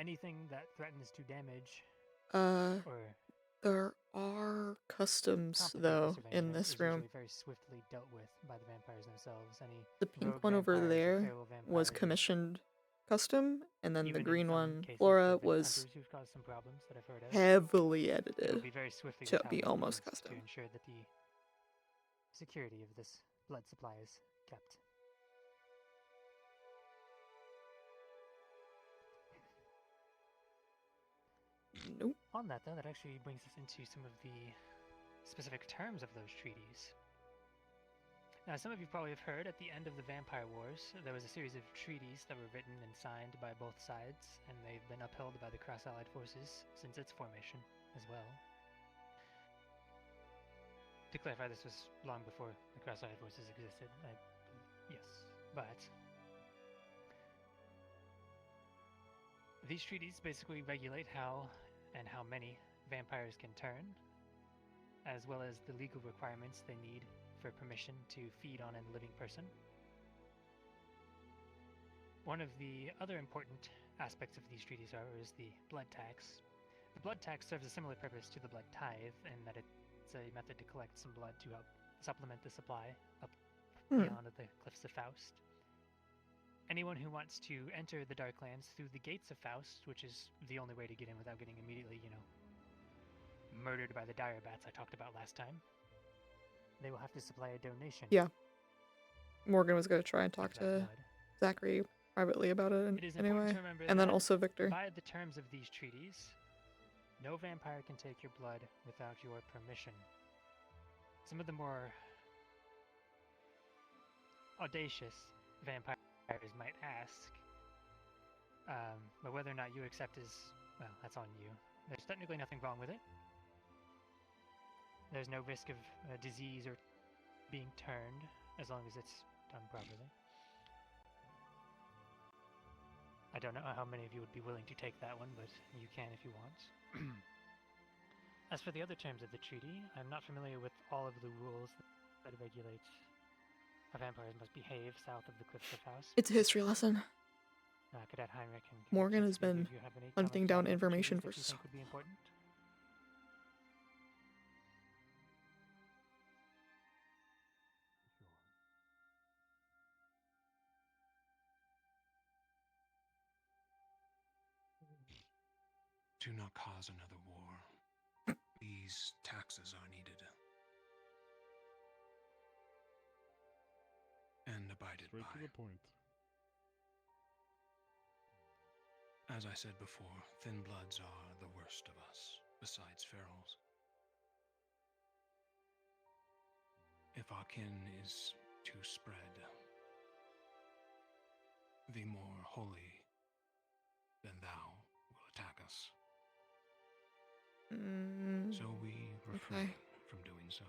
Anything that threatens to damage or There are customs, complicate though, this in arrangement this is room. usually very swiftly dealt with by the vampires themselves. Any The pink rogue one over vampires or there feral was vampires, or commissioned custom, and then the even in green some one, cases, Flora, there have been was hunters who've caused some problems that I've heard of. heavily It will edited be very swiftly to dealt be with almost to custom. ensure that the security of this blood supply is kept. Nope. On that, though, that actually brings us into some of the specific terms of those treaties. Now, some of you probably have heard at the end of the Vampire Wars, there was a series of treaties that were written and signed by both sides, and they've been upheld by the Cross-Allied Forces since its formation as well. To clarify, this was long before the Cross-Allied Forces existed. Yes, but these treaties basically regulate how and how many vampires can turn, as well as the legal requirements they need for permission to feed on a living person. One of the other important aspects of these treaties is the blood tax. The blood tax serves a similar purpose to the blood tithe in that it's a method to collect some blood to help supplement the supply up beyond the Cliffs of Faust. Anyone who wants to enter the Darklands through the gates of Faust, which is the only way to get in without getting immediately, murdered by the dire bats I talked about last time, they will have to supply a donation. Yeah. Morgan was going to try and talk to Zachary privately about it It is anyway. important to remember And then that also Victor. by the terms of these treaties, no vampire can take your blood without your permission. Some of the more audacious vampires might ask, but whether or not you accept is, well, that's on you. There's technically nothing wrong with it. There's no risk of disease or being turned, as long as it's done properly. I don't know how many of you would be willing to take that one, but you can if you want. As for the other terms of the treaty, I'm not familiar with all of the rules that regulate how vampires must behave south of the Cliffs of House. It's a history lesson. Cadet Heinrich and Morgan has Cadet Shakespeare, been do you have any hunting comments down on the information treaties for that you so think would be important? To not cause another war, these taxes are needed. And abided by. Straight to the point. As I said before, thin bloods are the worst of us, besides ferals. If our kin is to spread, the more holy than thou will attack us. So we refrain from doing so.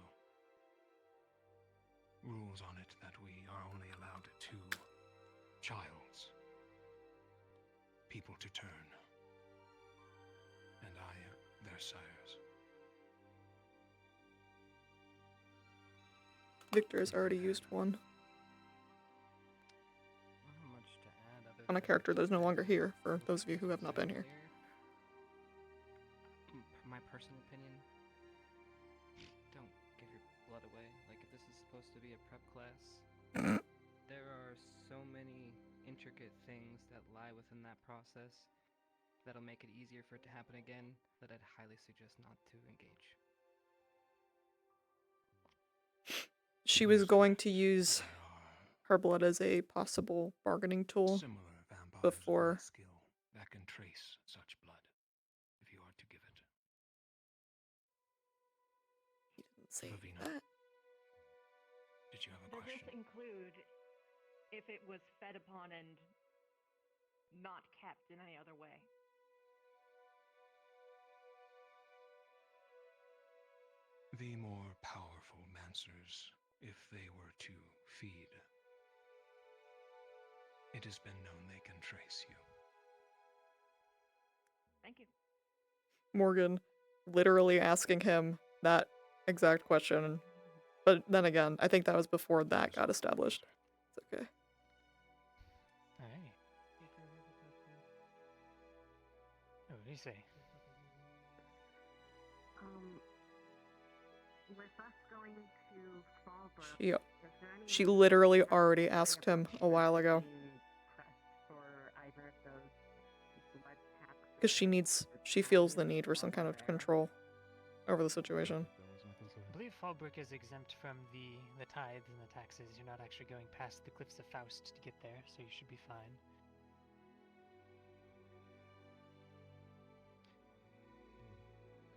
Rules on it that we are only allowed 2 childs, people to turn, and I their sires. Victor has already used one Not much to add other on a than character that is no longer here, for those of you who have not been here. My personal opinion, don't give your blood away. Like, if this is supposed to be a prep class, there are so many intricate things that lie within that process that'll make it easier for it to happen again that I'd highly suggest not to engage. She was going to use her blood as a possible bargaining tool before. Skill that can trace such blood, if you are to give it. He didn't say Lavina, that. did you have a Does question? this include if it was fed upon and not kept in any other way? The more powerful Mancers, if they were to feed, it has been known they can trace you. Thank you. Morgan literally asking him that exact question. But then again, I think that was before that got established. It's okay. Alright. Oh, what do you say? With us going to Fallbrook, She literally already asked him a while ago. for either of those blood tax Because she feels the need for some kind of control over the situation. I believe Fallbrook is exempt from the tithes and the taxes. You're not actually going past the Cliffs of Faust to get there, so you should be fine.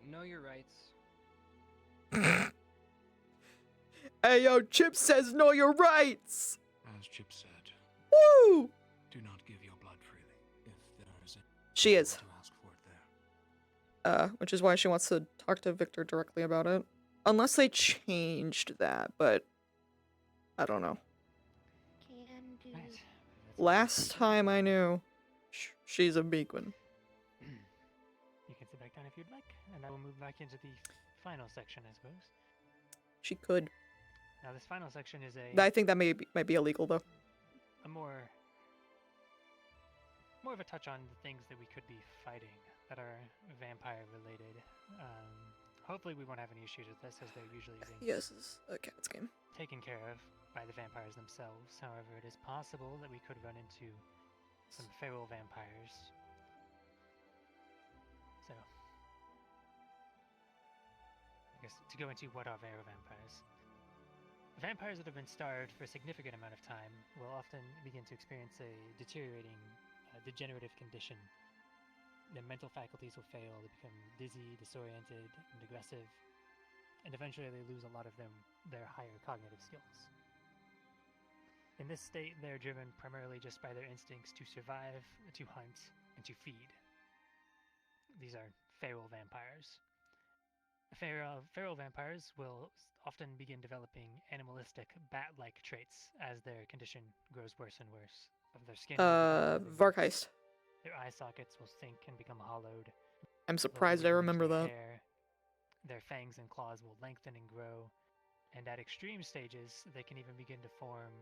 Know your rights. Hey yo, Chip says know your rights! As Chip said, woo! Do not give your blood freely if there is She is. to ask for it there. Which is why she wants to talk to Victor directly about it. Unless they changed that, but I don't know. Can do. Last time I knew, she's a beacon. You can sit back down if you'd like, and I will move back into the final section, I suppose. She could. Now, this final section is I think that might be illegal though. a more of a touch on the things that we could be fighting that are vampire related. Hopefully we won't have any issues with this, as they're usually being Yes, it's a cat's game. taken care of by the vampires themselves. However, it is possible that we could run into some feral vampires. So, I guess to go into what are feral vampires. Vampires that have been starved for a significant amount of time will often begin to experience a deteriorating, degenerative condition. Their mental faculties will fail, they become dizzy, disoriented, and aggressive, and eventually they lose a lot of their higher cognitive skills. In this state, they're driven primarily just by their instincts to survive, to hunt, and to feed. These are feral vampires. Feral vampires will often begin developing animalistic, bat-like traits as their condition grows worse and worse. Of their skin, Varkheist. their eye sockets will sink and become hollowed. I'm They'll surprised lose I most remember of their that. hair. Their fangs and claws will lengthen and grow, and at extreme stages, they can even begin to form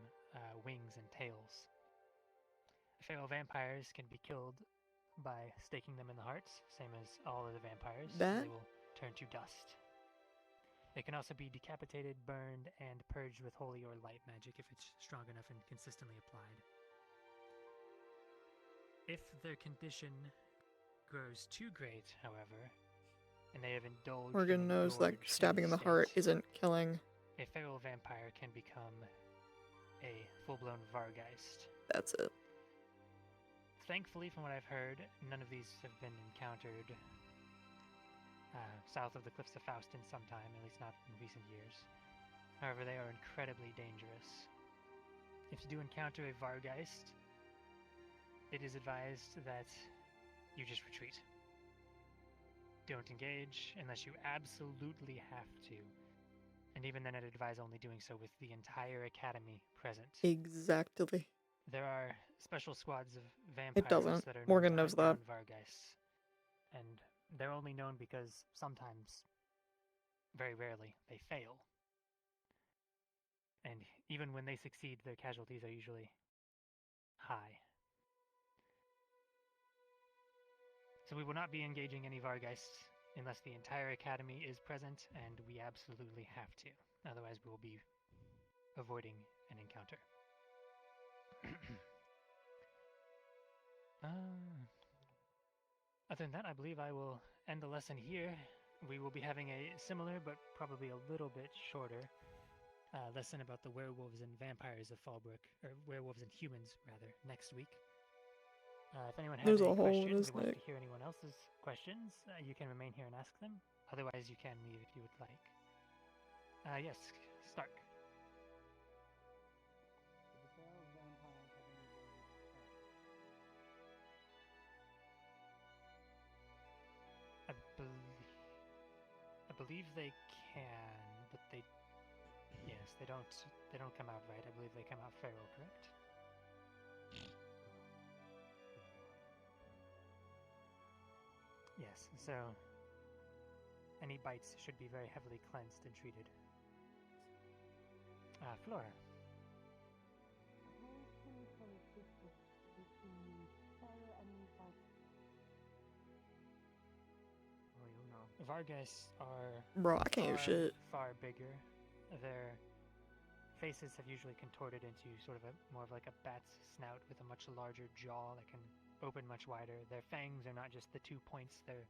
wings and tails. Feral vampires can be killed by staking them in the hearts, same as all of the vampires. That? They will turn to dust. They can also be decapitated, burned, and purged with holy or light magic if it's strong enough and consistently applied. If their condition grows too great, however, and they have indulged Morgan and knows that engorged stabbing in the heart state, isn't killing. a feral vampire can become a full-blown Vargeist. That's it. Thankfully, from what I've heard, none of these have been encountered south of the Cliffs of Faustin sometime, at least not in recent years. However, they are incredibly dangerous. If you do encounter a Vargeist, it is advised that you just retreat. Don't engage unless you absolutely have to. And even then, I'd advise only doing so with the entire academy present. Exactly. There are special squads of vampires It doesn't. that are Morgan known knows to hunt that. down Vargeists. And they're only known because sometimes, very rarely, they fail. And even when they succeed, their casualties are usually high. So we will not be engaging any Vargeists unless the entire academy is present, and we absolutely have to. Otherwise, we will be avoiding an encounter. Other than that, I believe I will end the lesson here. We will be having a similar, but probably a little bit shorter, lesson about the werewolves and vampires of Fallbrook, or werewolves and humans, rather, next week. If anyone has There's any a hole in questions his or wants neck. to hear anyone else's questions, you can remain here and ask them. Otherwise, you can leave if you would like. Yes, Stark. I believe they can, but yes, they don't come out right. I believe they come out feral, correct? Yes, so any bites should be very heavily cleansed and treated. Flora. Vargeists are Bro, I can't hear shit. far bigger. Their faces have usually contorted into sort of more of like a bat's snout with a much larger jaw that can open much wider. Their fangs are not just the 2 points; they're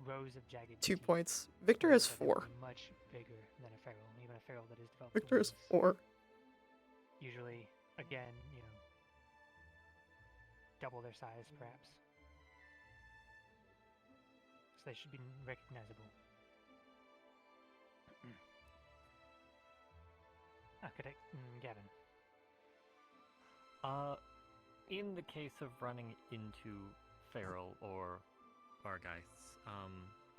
rows of jagged 2 teeth. points. Victor has So they will 4. be much bigger than a feral, even a feral that is developed. Victor has wings. 4. Usually, again, double their size, perhaps. So they should be recognizable. Gavin. In the case of running into feral or Vargeists,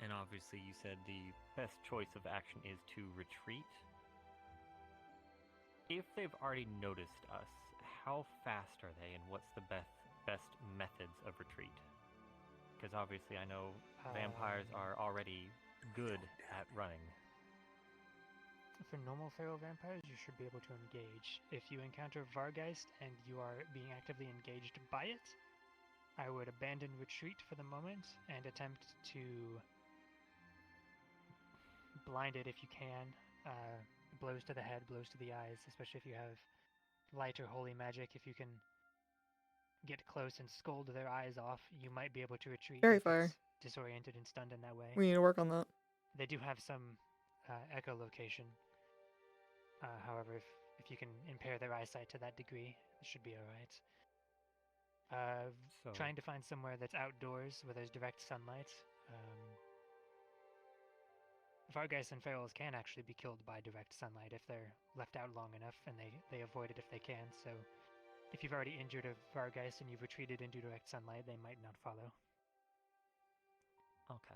and obviously you said the best choice of action is to retreat. If they've already noticed us, how fast are they, and what's the best methods of retreat? Because obviously I know vampires are already good at running. For normal feral vampires, you should be able to engage. If you encounter Vargeist and you are being actively engaged by it, I would abandon retreat for the moment and attempt to blind it if you can. Blows to the head, blows to the eyes, especially if you have light or holy magic. If you can get close and scold their eyes off, you might be able to retreat. Very if fire. it's disoriented and stunned in that way. We need to work on that. They do have some echolocation, However, if you can impair their eyesight to that degree, it should be alright. So- Trying to find somewhere that's outdoors where there's direct sunlight. Vargeist and ferals can actually be killed by direct sunlight if they're left out long enough, and they avoid it if they can. So, if you've already injured a Vargeist and you've retreated into direct sunlight, they might not follow. Okay.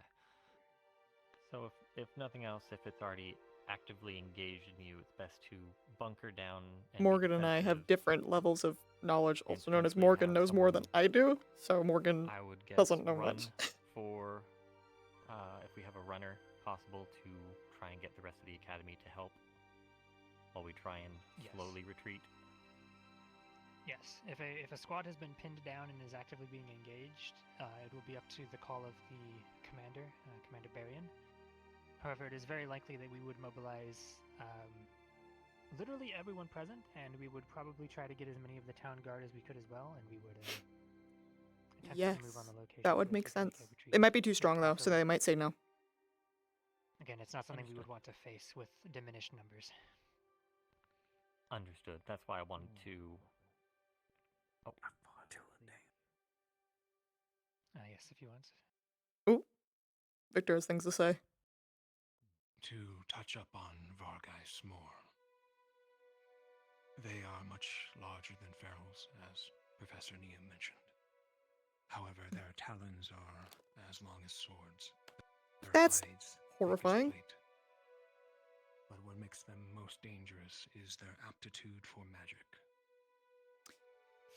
So if nothing else, if it's already actively engaged in you, it's best to bunker down and be Morgan and I defensive. have different levels of knowledge, also known as potentially Morgan have knows more than I do, so Morgan I would guess doesn't know run much. for if we have a runner possible to try and get the rest of the academy to help while we try and Yes. slowly retreat. Yes, if a squad has been pinned down and is actively being engaged, it will be up to the call of the commander, Commander Barian. However, it is very likely that we would mobilize literally everyone present, and we would probably try to get as many of the town guard as we could as well, and we would attempt Yes, to move on the location. that would make sense. It might be too strong though, so they might say no. Again, it's not something we would want to face with diminished numbers. Understood. That's why I wanted to. Oh. Yes, if you want. Ooh, Victor has things to say. To touch up on Vargeist more. They are much larger than ferals, as Professor Nia mentioned. However, their talons are as long as swords. Their That's hides horrifying. thick as plate. But what makes them most dangerous is their aptitude for magic.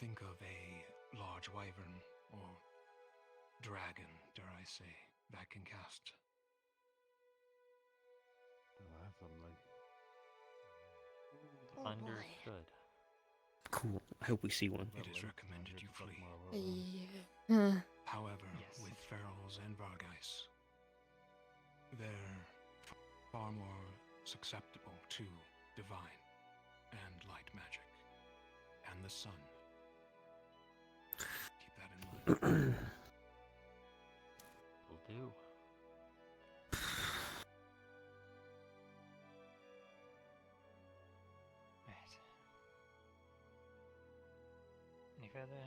Think of a large wyvern or dragon, dare I say, that can cast. Understood. Cool. I hope we see one. It is recommended you flee. Yeah. However, with ferals and Vargeist, they're far more susceptible to divine and light magic, and the sun. Keep that in mind. Will do. Right. Any further?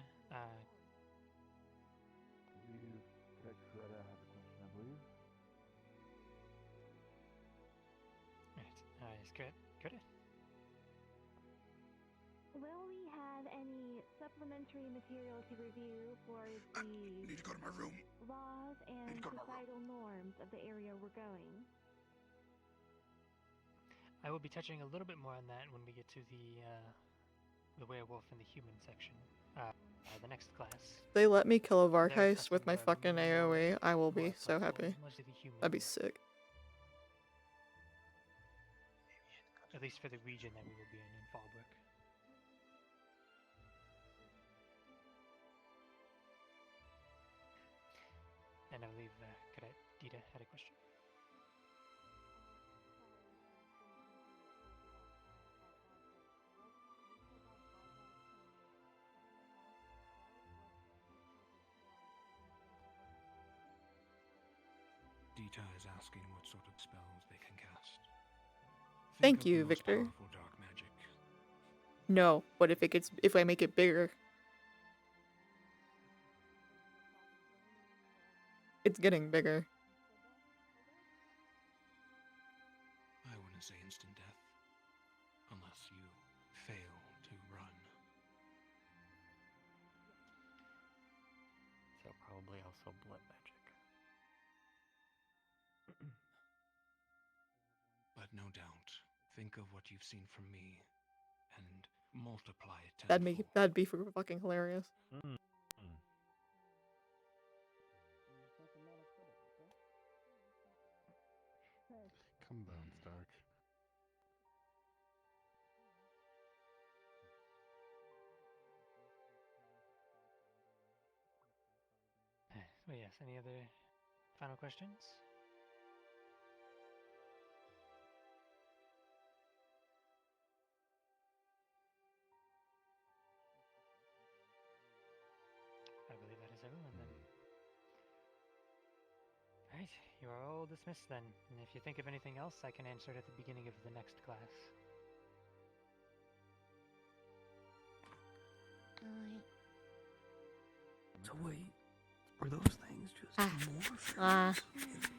Right. Is good. Good. Will we have any supplementary material to review for the Need to go to my room. laws and societal norms of the area we're going? I will be touching a little bit more on that when we get to the werewolf and the human section. The next class. They let me kill a They're Vargeist with assessing my the fucking AoE, I will be so happy. mostly the human, That'd be sick. at least for the region that we will be in Fallbrook. And I believe Cadet Dita had a question. Dita is asking what sort of spells they can cast. Thank Think of the you, most Victor. powerful dark magic. No, but if I make it bigger. It's getting bigger. I wouldn't say instant death, unless you fail to run. So probably also blood magic. But no doubt, think of what you've seen from me, and multiply it tenfold. That'd be fucking hilarious. Come down, Stark. So yes, any other final questions? I believe that is everyone then. Right, you are all dismissed then. And if you think of anything else, I can answer it at the beginning of the next class. So wait, were those things just more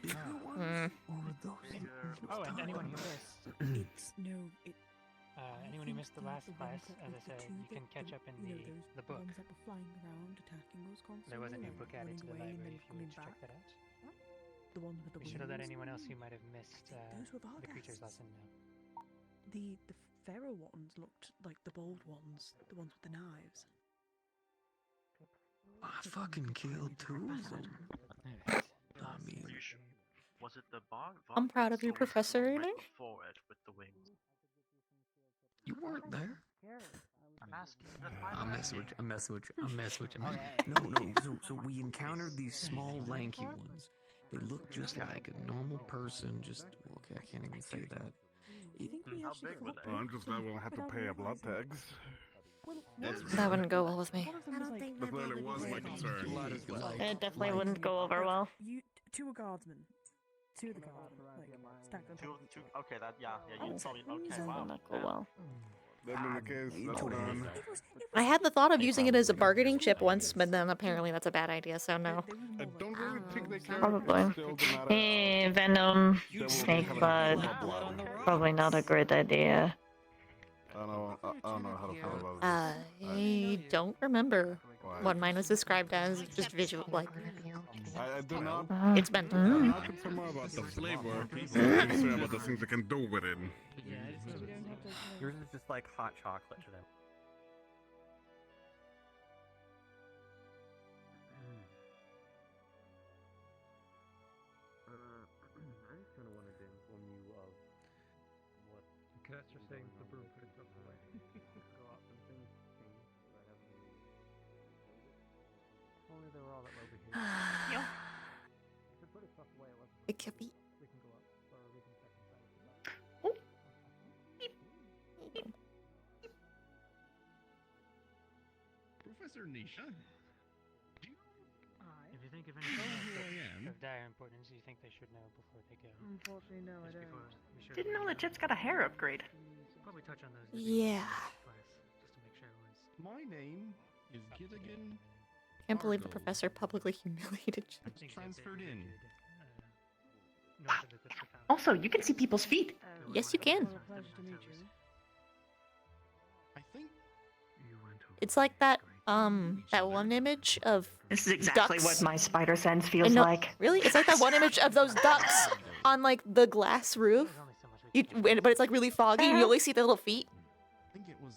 bigger ones, or were those? Oh, and anyone who missed, It's no. It. anyone who missed the last class, as I said, you can catch up in the book. Ones that were flying around, attacking us constantly. There was a new and book added to the running away and library then if you wish coming to check back. that out. The ones with the We should have let balloons. anyone else who might have missed Those were the creature's Varghasts. lesson know. The pharaoh ones looked like the bold ones, the ones with the knives. I fucking killed two of them. I mean, Was it the bog? I'm proud of you, Professor Ernie. Forward with the wings. you weren't there. I'm asking. I'm messing with you. I'm messing with you. I'm messing with you. No. So we encountered these small, lanky ones. They look just like a normal person. Just okay. I can't even say that. How big were they? Well, I'm just glad we don't have to pay a blood tax. That wouldn't go well with me. That clearly was my concern. It definitely wouldn't go over well. Two are guardsmen. Two of the guardsmen. Like, stacked on top of each other. Okay, you probably. Okay, That wow. would not go well. That being the case, that's done. I had the thought of using it as a bargaining chip once, but then apparently that's a bad idea, so no. I don't really think they care. Probably. Still do not have- Venom, They will snake have a blood. blood. Probably not a great idea. I don't know how to feel about this. I don't remember what mine was described as. Just visual, like. I do not. It's been. I'm not concerned more about the flavor. I'm concerned about the things they can do with it. Yours is just like hot chocolate to them. I just kind of wanted to inform you of what. Cats are saying the broom could go away. Go out and things change, but I haven't really told it. If only they were all that well behaved. If it put stuff away, it wasn't. It could be. We can go up, or we can check inside. Professor Nisha. If you think of Who I anything am? of dire importance you think they should know before they go. Unfortunately, no, I Just don't. before we should Didn't know that Jet's got a hair upgrade. probably touch on those. Yeah. Class, just to make sure it was. My name is Gilligan. Can't believe the Argo. professor publicly humiliated you. Transferred in. Also, you can see people's feet. Yes, you can. Well, pleasure to meet you. I think It's like that one image of This is exactly ducks. what my spider sense I feels know- like. Really? It's like that one image of those ducks on like the glass roof. But it's like really foggy and you only see the little feet. I think it was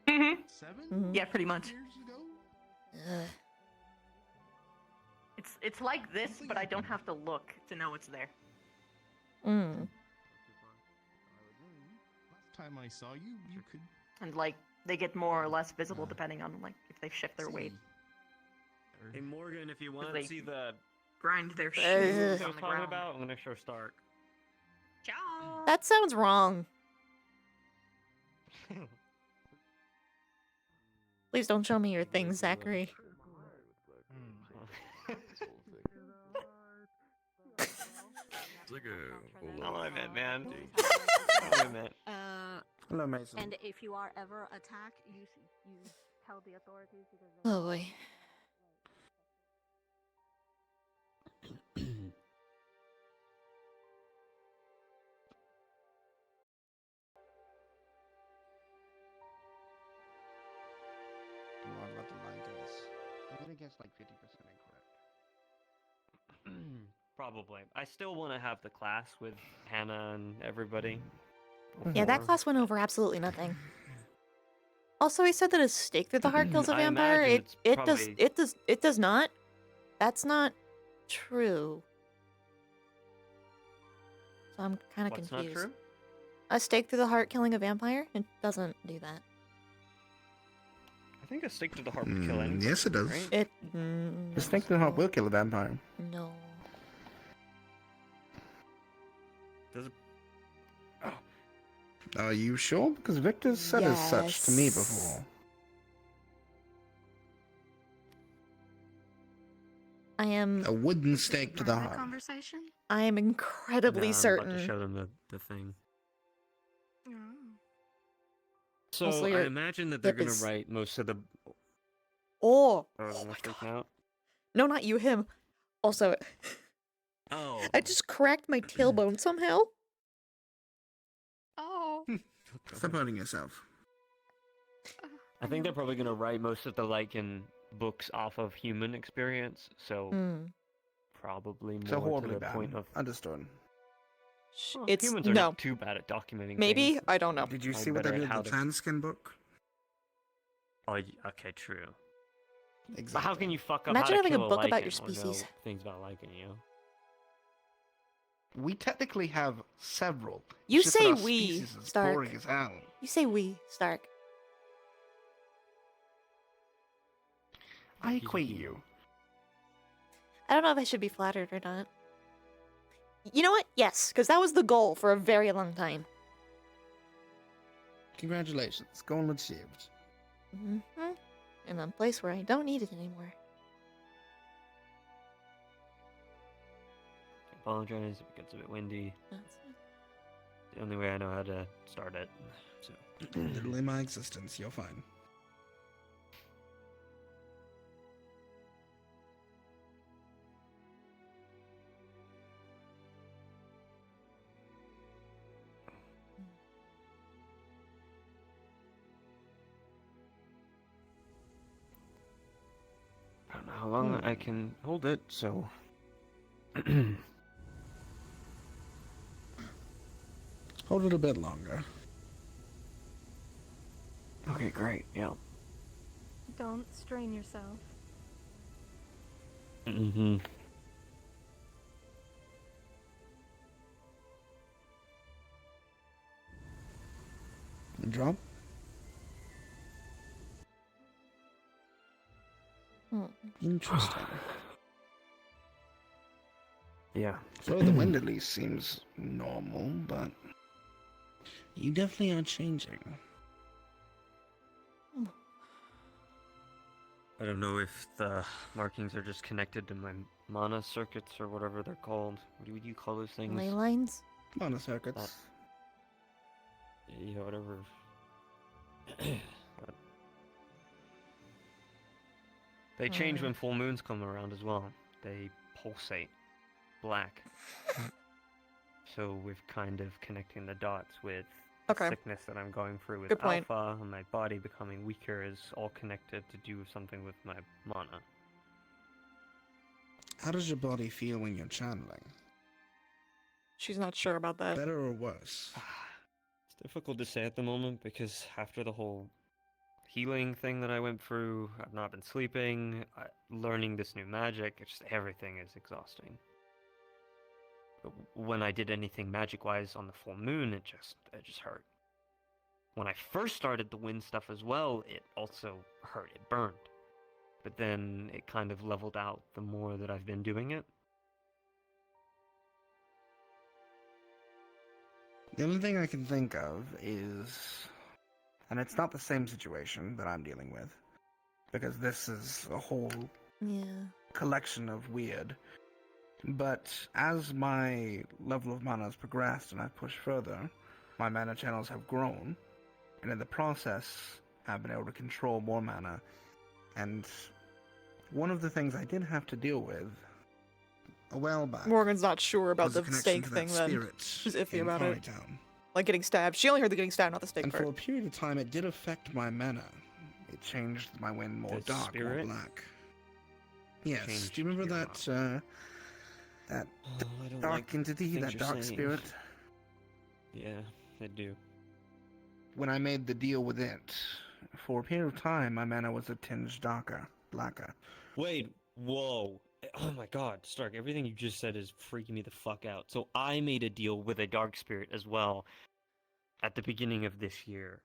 Mm-hmm. 7 Yeah, pretty much. years ago. Ugh. It's like this, but I don't have to look to know it's there. Mm. Last time I saw you, you could And like they get more or less visible depending on like if they shift their weight. Hey Morgan, if you want They to see the grind their Ugh. shoes I on was the talking ground. about, I'm gonna show Stark. Ciao. That sounds wrong. Please don't show me your things, Zachary. Not what I meant, man. Not what I meant. Hello, Mason. And if you are ever attacked, you tell the authorities because. Oh boy. Don't worry about the line, guys. I'm gonna guess like 50% incorrect. Probably. I still want to have the class with Hannah and everybody. Yeah, that before. class went over absolutely nothing. Also, he said that a stake through the heart kills a I vampire. imagine It it's it does not. That's not true. So I'm kind of What's confused. not true? A stake through the heart killing a vampire? It doesn't do that. I think a stake to the heart would kill anyone. Yes, it does. Right? It. The stake to the heart will kill a vampire. No. Does it? Are you sure? Because Victor said as such to me Yes. before. I am. A wooden stake to the That heart. conversation? I am incredibly No, I'm certain. about to show them the thing. Oh. So Also, I your imagine that they're hip gonna is- write most of the. Oh. Oh, am I freaking out? No, not you, him. Also, Oh. I just cracked my tailbone somehow. Oh. Stop hurting yourself. I think they're probably gonna write most of the Lycan books off of human experience, so probably So more to horribly the bad. point of. Understood. Well, It's humans are no. not too bad at documenting Maybe things. I don't know. Did you Probably see what they better did at with the how to- Transkin book? Oh, okay, true. Exactly. But how can you fuck up Imagine how to having a kill book about Lycan your or know species. things about Lycan, you know? We technically have several. You It's just that say our we, species is Stark. boring as hell. You say we, Stark. I equate you. I don't know if I should be flattered or not. You know what? Yes, because that was the goal for a very long time. Congratulations. Goal achieved. Mm-hmm. In a place where I don't need it anymore. Apologize if it gets a bit windy. That's The only way I know how to start it. So. Literally my existence. You're fine. I don't know how long I can hold it, so. Hold it a bit longer. Okay, great. Yeah. Don't strain yourself. Mm-hmm. Drop. Interesting. Yeah. So the wind at least seems normal, but you definitely are changing. I don't know if the markings are just connected to my mana circuits or whatever they're called. What do you call those things? Ley lines? Mana circuits. Yeah, whatever. They change when full moons come around as well. They pulsate black. So we're kind of connecting the dots with the Okay. sickness that I'm going through with Good point. alpha, and my body becoming weaker is all connected to do something with my mana. How does your body feel when you're channeling? She's not sure about that. Better or worse? It's difficult to say at the moment because after the whole healing thing that I went through, I've not been sleeping, learning this new magic, it's just everything is exhausting. But when I did anything magic-wise on the full moon, it just hurt. When I first started the wind stuff as well, it also hurt, it burned. But then it kind of leveled out the more that I've been doing it. The only thing I can think of is, and it's not the same situation that I'm dealing with, because this is a whole collection of weird. But as my level of mana has progressed and I've pushed further, my mana channels have grown, and in the process, I've been able to control more mana. And one of the things I did have to deal with a while back. Morgan's not sure about was a the connection stake to that thing then. spirit She's iffy in about it. Quarrytown. Like getting stabbed. She only heard the getting stabbed, not the stake And part. for a period of time, it did affect my mana. It changed my wind more The dark, spirit? more black. Yes. Changed Do you remember your that I don't dark like entity, things that you're dark saying. spirit? Yeah, I do. When I made the deal with it, for a period of time, my mana was a tinge darker, blacker. Wait, whoa. Oh my god, Stark, everything you just said is freaking me the fuck out. So I made a deal with a dark spirit as well at the beginning of this year.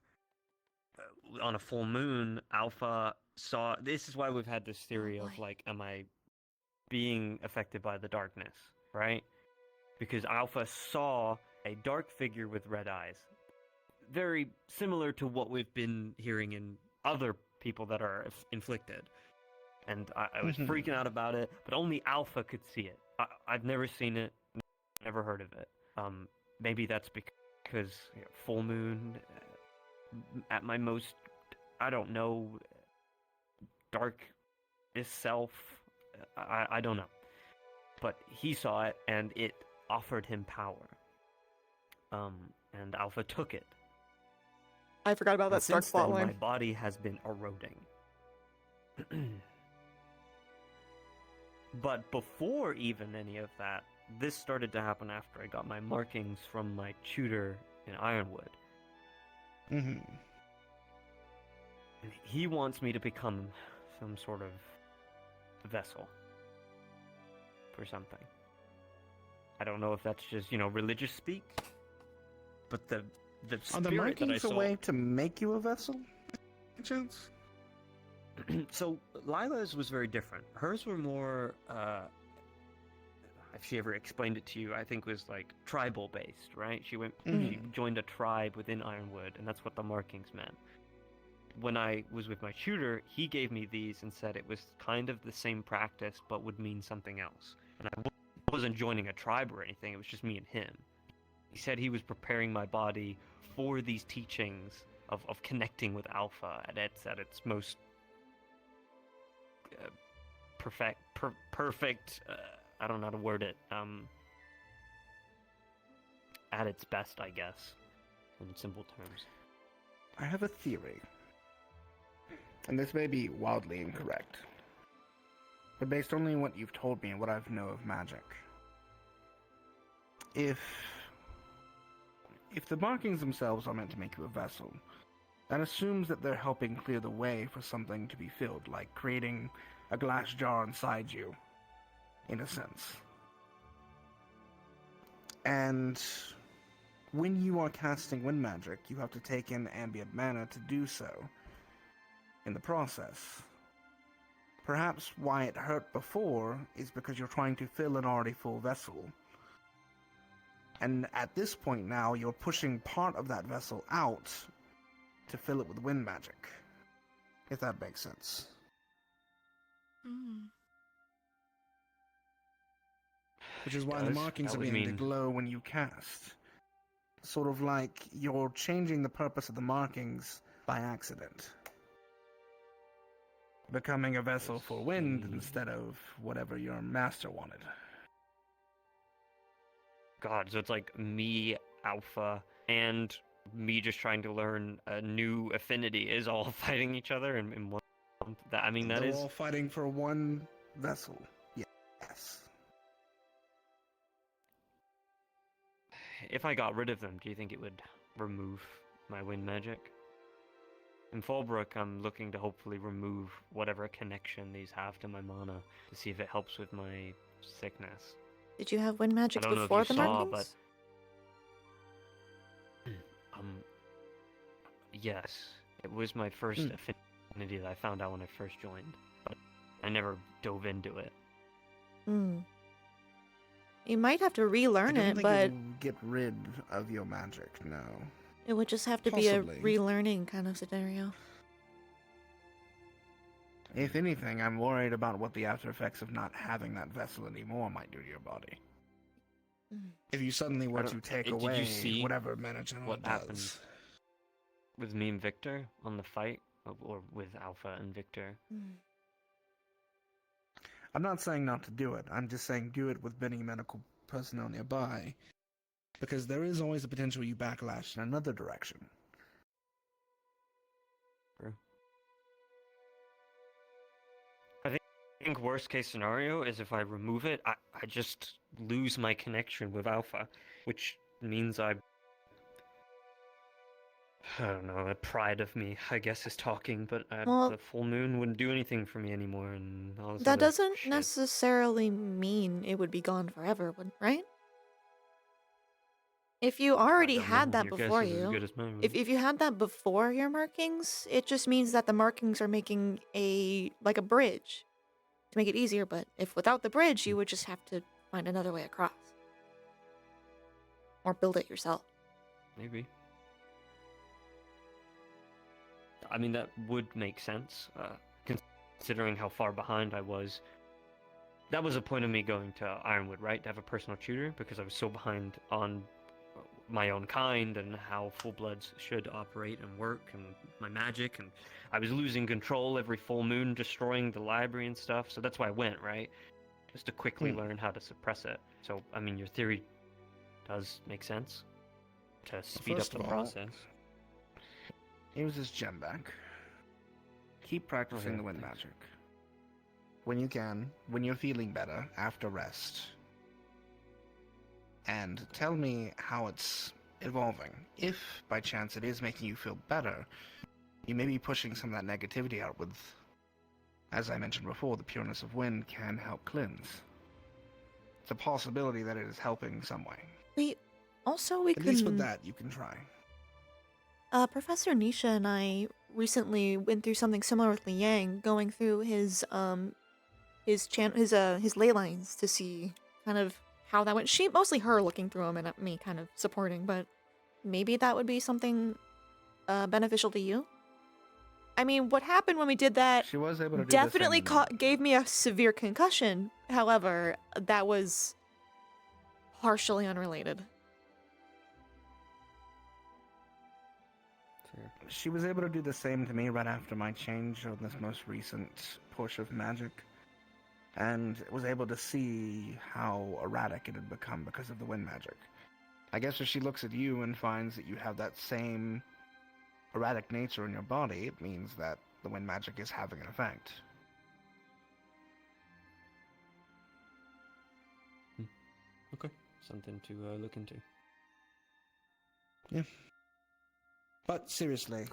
On a full moon, Alpha saw... This is why we've had this theory of, like, am I being affected by the darkness, right? Because Alpha saw a dark figure with red eyes. Very similar to what we've been hearing in other people that are inflicted. And I was freaking out about it, but only Alpha could see it. I've never seen it, never heard of it. Maybe that's because full moon, at my most, I don't know, dark self, I don't know. But he saw it, and it offered him power. And Alpha took it. I forgot about And that Stark since then, plotline. my body has been eroding. But before even any of that, this started to happen after I got my markings from my tutor in Ironwood. Mm-hmm. And he wants me to become some sort of vessel for something. I don't know if that's just, religious speak, but the Are spirit the that I markings a saw... way to make you a vessel? By chance? So Lila's was very different. Hers were more, if she ever explained it to you, I think was like tribal based, right? She joined a tribe within Ironwood, and that's what the markings meant. When I was with my tutor, he gave me these and said it was kind of the same practice, but would mean something else. And I wasn't joining a tribe or anything, it was just me and him. He said he was preparing my body for these teachings of connecting with Alpha at its most perfect, I don't know how to word it, at its best, I guess, in simple terms. I have a theory, and this may be wildly incorrect, but based only on what you've told me and what I know of magic, if the markings themselves are meant to make you a vessel, that assumes that they're helping clear the way for something to be filled, like creating a glass jar inside you, in a sense. And when you are casting wind magic, you have to take in ambient mana to do so in the process. Perhaps why it hurt before is because you're trying to fill an already full vessel. And at this point now, you're pushing part of that vessel out to fill it with wind magic. If that makes sense. Which is why the markings are beginning to glow when you cast. Sort of like you're changing the purpose of the markings by accident. Becoming a vessel for wind instead of whatever your master wanted. God, so it's like me, Alpha, and me just trying to learn a new affinity is all fighting each other in one... They're all fighting for one vessel. Yes. If I got rid of them, do you think it would remove my wind magic? In Fallbrook, I'm looking to hopefully remove whatever connection these have to my mana to see if it helps with my sickness. Did you have wind I magic don't know if before you the saw, markings? but yes, it was my first affinity that I found out when I first joined, but I never dove into it. You might have to relearn I don't it, think but it will get rid of your magic, no. it would just have to Possibly. be a relearning kind of scenario. If anything, I'm worried about what the after effects of not having that vessel anymore might do to your body. If you suddenly were to take away Did you see whatever mana channel what it happened does. with me and Victor on the fight, or with Alpha and Victor? I'm not saying not to do it. I'm just saying do it with many medical personnel nearby. Because there is always the potential you backlash in another direction. True. I think worst case scenario is if I remove it, I just lose my connection with Alpha, which means I don't know, the pride of me, I guess, is talking, but Well- the full moon wouldn't do anything for me anymore, and all this That other doesn't shit. necessarily mean it would be gone forever, right? If you already don't had know. that Your guess before is as you, good as mine, if you had that before your markings, it just means that the markings are making a bridge to make it easier. But if without the bridge, you would just have to find another way across or build it yourself. Maybe. I mean, that would make sense, considering how far behind I was. That was a point of me going to Ironwood, right? To have a personal tutor, because I was so behind on my own kind and how full bloods should operate and work and my magic, and I was losing control every full moon, destroying the library and stuff. So that's why I went, right? Just to quickly learn how to suppress it. So I mean, your theory does make sense to speed up First the of all, process. Use his gem back. Keep practicing Okay, the wind thanks. magic. When you can, when you're feeling better, after rest. And tell me how it's evolving. If, by chance, it is making you feel better, you may be pushing some of that negativity out with, as I mentioned before, the pureness of wind can help cleanse. It's a possibility that it is helping some way. We At least with that, you can try. Professor Nisha and I recently went through something similar with Liang, going through his ley lines to see kind of how that went. She, mostly her, looking through them and me kind of supporting, but maybe that would be something beneficial to you. I mean, what happened when we did that She was able to do definitely the same. gave me a severe concussion. However, that was partially unrelated. She was able to do the same to me right after my change on this most recent push of magic, and was able to see how erratic it had become because of the wind magic. I guess if she looks at you and finds that you have that same erratic nature in your body, it means that the wind magic is having an effect. Okay, something to look into. Yeah. But seriously,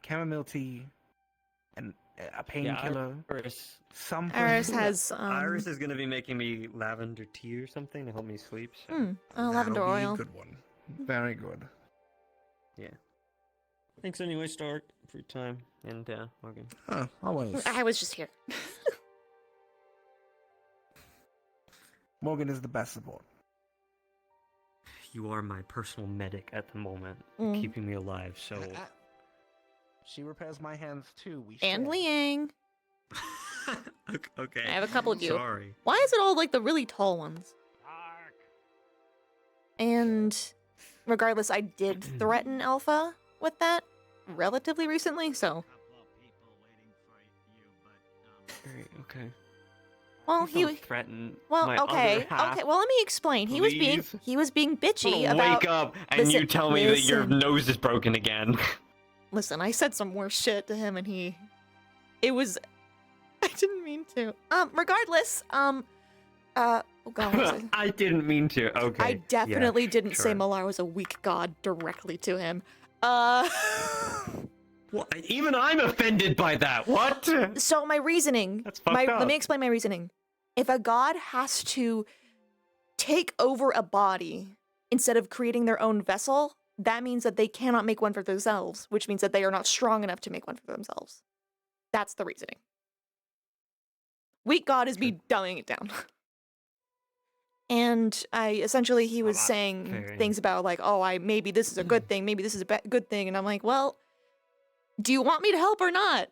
chamomile tea and a painkiller. Iris. Something. Iris has Iris is gonna be making me lavender tea or something to help me sleep. So. lavender That'll be a oil. good one. Very good. Yeah. Thanks anyway, Stark, for your time, and Morgan. Oh, always. I was just here. Morgan is the best support. You are my personal medic at the moment, Mm. keeping me alive. So. She repairs my hands too. We And share. Liang. Okay. I have a couple of you. Sorry. Why is it all like the really tall ones? And regardless, I did threaten Alpha with that relatively recently, so. Great. Okay. Well, Please don't threaten. Well, my okay, other half. okay. Well, let me explain. He was being please. bitchy Don't about. wake up and you Listen, tell me that your listen. nose is broken again. Listen, I said some worse shit to him, and it was. I didn't mean to. Regardless, oh god, what was it? I didn't mean to. Okay. I definitely yeah, didn't say sure. Malar was a weak god directly to him. Well, even I'm offended by that. What? So my reasoning. That's fucked up. Let me explain my reasoning. If a god has to take over a body instead of creating their own vessel, that means that they cannot make one for themselves, which means that they are not strong enough to make one for themselves. That's the reasoning. Weak god is me dumbing it down. And he was saying fair things about like, oh, maybe this is a good thing, maybe this is a good thing, and I'm like, well, do you want me to help or not?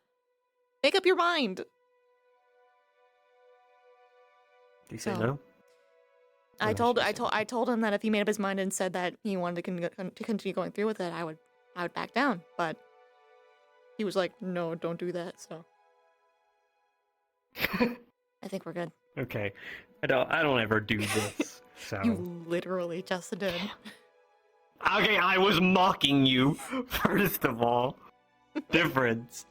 Make up your mind. Do you say So- no? I told him that if he made up his mind and said that he wanted to continue going through with it, I would back down. But he was like, no, don't do that. So I think we're good. Okay. I don't ever do this. So. You literally just did. Okay, I was mocking you, first of all. Difference.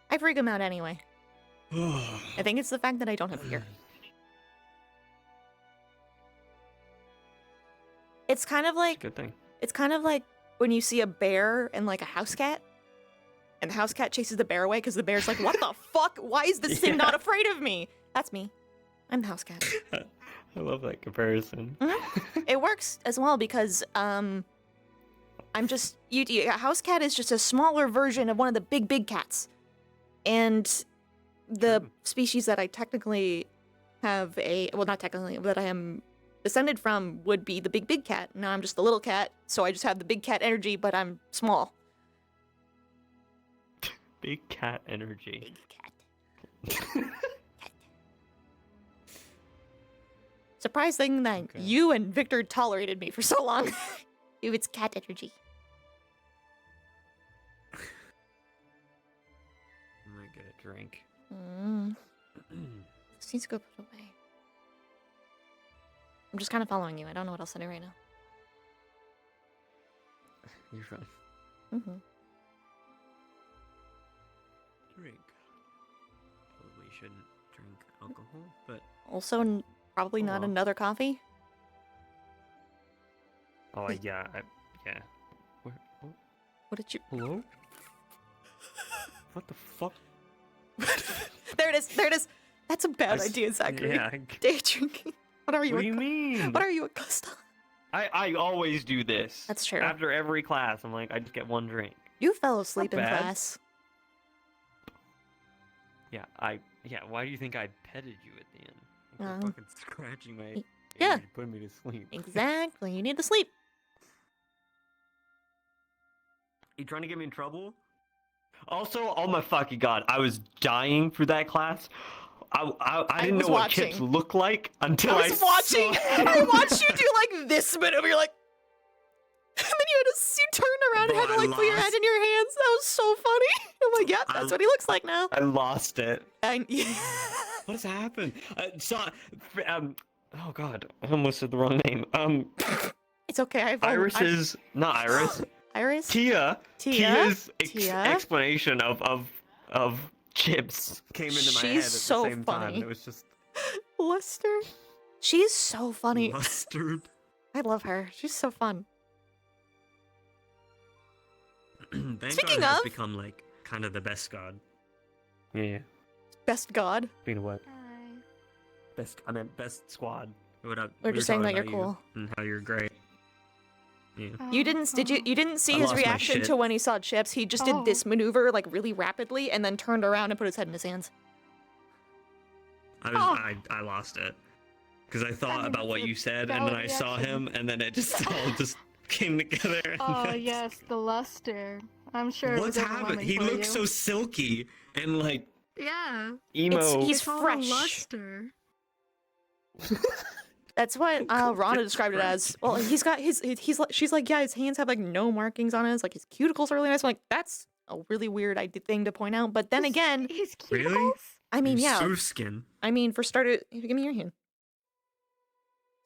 I freak him out anyway. I think it's the fact that I don't have fear. It's kind of like Good thing. It's kind of like when you see a bear and like a house cat, and the house cat chases the bear away because the bear's like, "What the fuck? Why is this thing not afraid of me?" That's me. I'm the house cat. I love that comparison. It works as well because I'm just a house cat is just a smaller version of one of the big cats, and the species that I technically have not technically, but I am descended from would be the big cat. Now I'm just the little cat, so I just have the big cat energy, but I'm small. Big cat energy. Big cat. Surprising that you and Victor tolerated me for so long. Ew, it's cat energy. I might get a drink. This needs to go put away. I'm just kind of following you. I don't know what else to do right now. You're fine. Drink. Probably shouldn't drink alcohol, but Also, probably not another coffee. oh yeah, yeah. What did you? Hello? What the fuck? There it is. There it is. That's a bad idea, Zachary. Yeah. Day drinking. What are you? What do you mean? What are you, Augusta? I always do this. That's true. After every class, I'm like, I just get one drink. You fell asleep in bad. class. Yeah, why do you think I petted you at the end? Like, fucking scratching my yeah. ears, putting me to sleep. Exactly. You need to sleep. You trying to get me in trouble? Also, oh my fucking god, I was dying for that class. I didn't know what chips look like until I was watching. I watched you do like this maneuver. You're like, and then you turned around and had to like put your head in your hands. That was so funny. I'm like, yeah, that's what he looks like now. I lost it. Yeah. What has happened? Oh god, I almost said the wrong name. It's okay. Not Iris. Iris. Tia's explanation of chips came into my head at the same time. It was just Lester. She's so funny. mustard. I love her. She's so fun. Vanguard Speaking has of- become like kind of the best god. Yeah. Best god. Speaking of what? I meant best squad. What up? We're we just were saying talking that you're about you cool. and how you're great. Yeah. You didn't see I his lost my reaction shit. to when he saw chips. He just did this maneuver like really rapidly and then turned around and put his head in his hands. I lost it because I thought about what you said and then I saw him and then it just all just came together. And Oh yes, the luster. I'm sure. it What's was happened? overwhelming He for looks you. so silky and like Yeah. emo. He's It's all fresh. luster. That's what Rhonda described it as. Well, he's got she's like, yeah, his hands have like no markings on it. It's like his cuticles are really nice. I'm like, that's a really weird thing to point out. But then again, his cuticles. Really? I mean, yeah. Surf skin. I mean, for starters, give me your hand.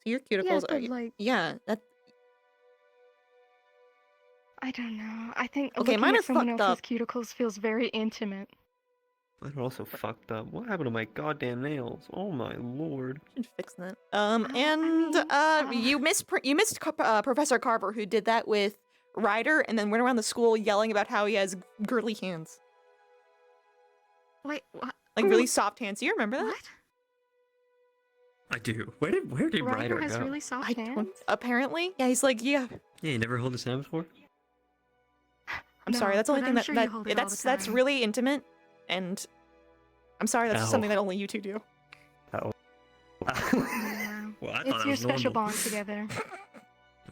So your cuticles but, are like- yeah. That I don't know. I think Okay, looking mine at are someone fucked else's up. cuticles feels very intimate. Mine are also fucked up. What happened to my goddamn nails? Oh my lord. should fix that. You missed Professor Carver, who did that with Ryder, and then went around the school yelling about how he has girly hands, Wait, what? like really soft hands. Do you remember that? What? I do. Where did Ryder has go? really soft hands. Apparently, yeah. He's like, yeah. Yeah, you never hold his hand before? I'm sorry. No, That's the only but I'm thing sure you hold it all the that's time. really intimate, and I'm sorry. That's just Ow. something that only you two do. Oh. Yeah. Well, I thought It's that your was special normal. bond together.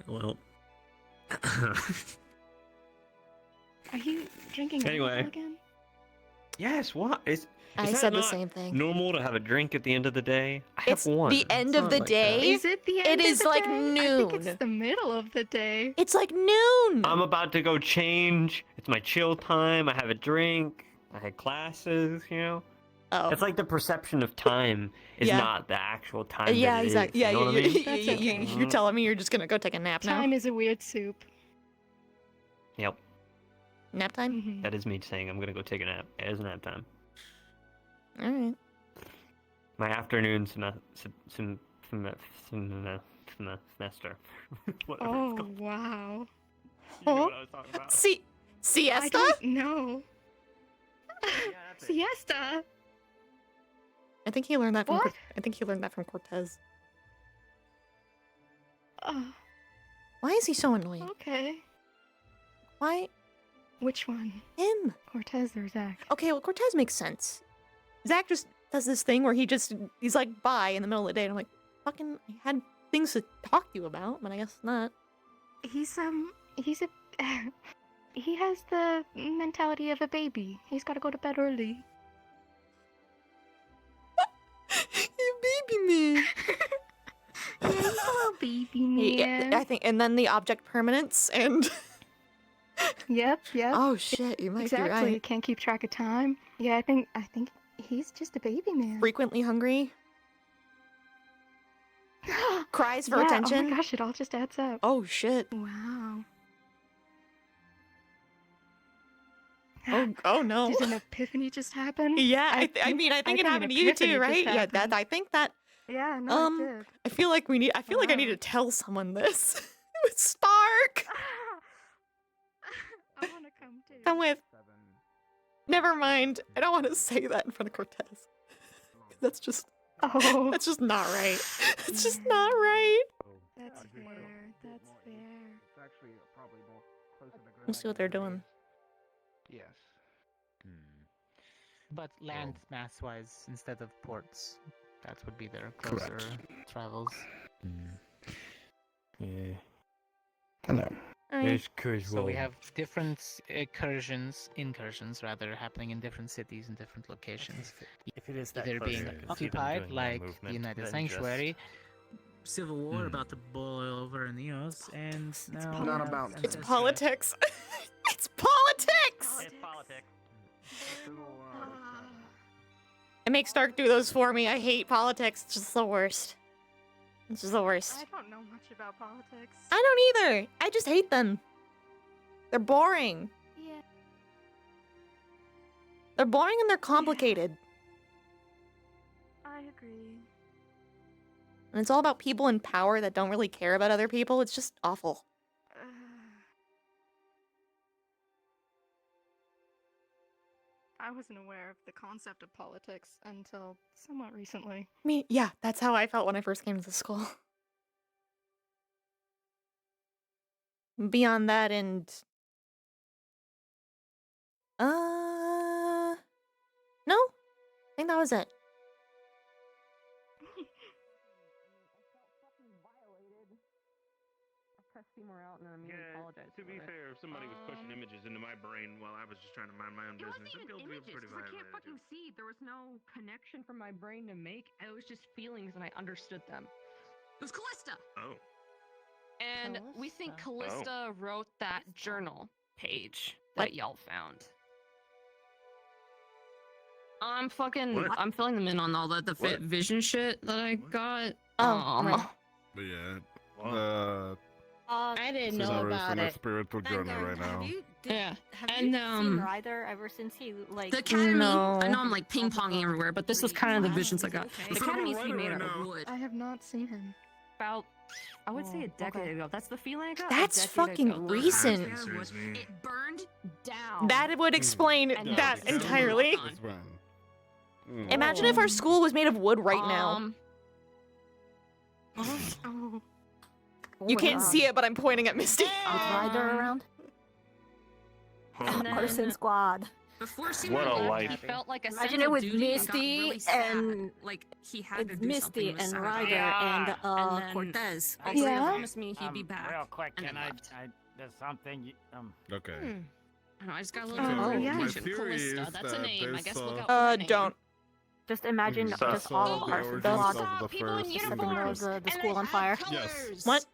Well. Are you drinking Anyway. alcohol again? Yes, what? Is I that said the not same thing. normal to have a drink at the end of the day? I It's have one. the end It's of not the like day. that. Is it the end? It of is the like day? I noon. think it's the middle of the day. It's like noon. I'm about to go change. It's my chill time. I have a drink. I had classes, you know? Oh. It's like the perception of time is Yeah. not the actual time. Yeah, that it exactly. is, Yeah, you know what I mean? That's okay. you're telling me you're just gonna go take a nap now? Time is a weird soup. Yep. Nap time? Mhm. That is me saying I'm gonna go take a nap. It is nap time. All right. My afternoon semester. Whatever Oh it's called. wow. You know what I was talking about. See, I siesta? don't know. Siesta. I think he learned that from. What? I think he learned that from Cortez. Oh, Why is he so annoying? okay. Why Which one? him? Cortez or Zach? Okay, well Cortez makes sense. Zach just does this thing where he's like bye in the middle of the day, and I'm like, fucking, I had things to talk to you about, but I guess not. He's a he has the mentality of a baby. He's got to go to bed early. baby man. Oh, baby man. Yeah, I think, and then the object permanence and. Yep. Oh shit, you might Exactly. be right. Can't keep track of time. Yeah, I think he's just a baby man. Frequently hungry. Cries for Yeah, attention. Oh my gosh, it all just adds up. Oh shit. Wow. Oh no. Did an epiphany just happen? Yeah, I think it happened to you too, right? Yeah, that I think that. Yeah, no, it did. I feel like like I need to tell someone this. With Stark. I want to come too. Come with. Never mind. I don't want to say that in front of Cortez. That's just. Oh. That's just not right. It's just not right. That's fair. That's fair. It's actually probably more closer to We'll see what they're doing. Yes. But land mass-wise instead of ports, that would be their closer travels. Yeah. Hello. So we have different incursions rather, happening in different cities and different locations. If it is that either close, being I can see them occupied, doing more like the movement United than Sanctuary, Civil war about to boil over in the Eos, and now not about It's politics. It's politics. It's politics. I make Stark do those for me. I hate politics. It's just the worst. It's just the worst. I don't know much about politics. I don't either. I just hate them. They're boring. Yeah. They're boring and they're complicated. I agree. And it's all about people in power that don't really care about other people. It's just awful. I wasn't aware of the concept of politics until somewhat recently. I mean, yeah, that's how I felt when I first came to the school. Beyond that and... No? I think that was it. Seymour out and then immediately apologize. To be fair, if somebody was pushing images into my brain while I was just trying to mind my own business, I'd feel pretty I can't violated. fucking see. There was no connection from my brain to make. It was just feelings, and I understood them. It was Callista. Oh. And we think Callista? Callista wrote that journal page that y'all found. I'm filling them in on all the vision shit that I got. But yeah, I didn't know about it. Spiritual journey right now. Yeah, Have and you seen Ryder ever since he like the academy. I know I'm like ping ponging everywhere, but this was kind of the visions I got. The academy used to be made out of wood. I have not seen him. About, I would say a decade ago. That's the feeling I got. That's fucking recent. It burned down. That would explain that entirely. Imagine if our school was made of wood right now. You can't see it, but I'm pointing at Misty. Is Ryder around? Arson Squad. Before What a life. He felt like a Imagine sense it of with duty and got Misty really sad. and like he had to it's do Misty something and with Ryder Sarah. and then Cortez. Also, Yeah. he promised me he'd be back. Real quick, and can then I, left. there's something, Okay. I don't know, I just got a little Oh, bit yeah. of My information. theory Callista, is that's a that name. I guess there's, look out for that name. Don't. Just imagine just all of Arson Squad setting the school on fire. Yes. What?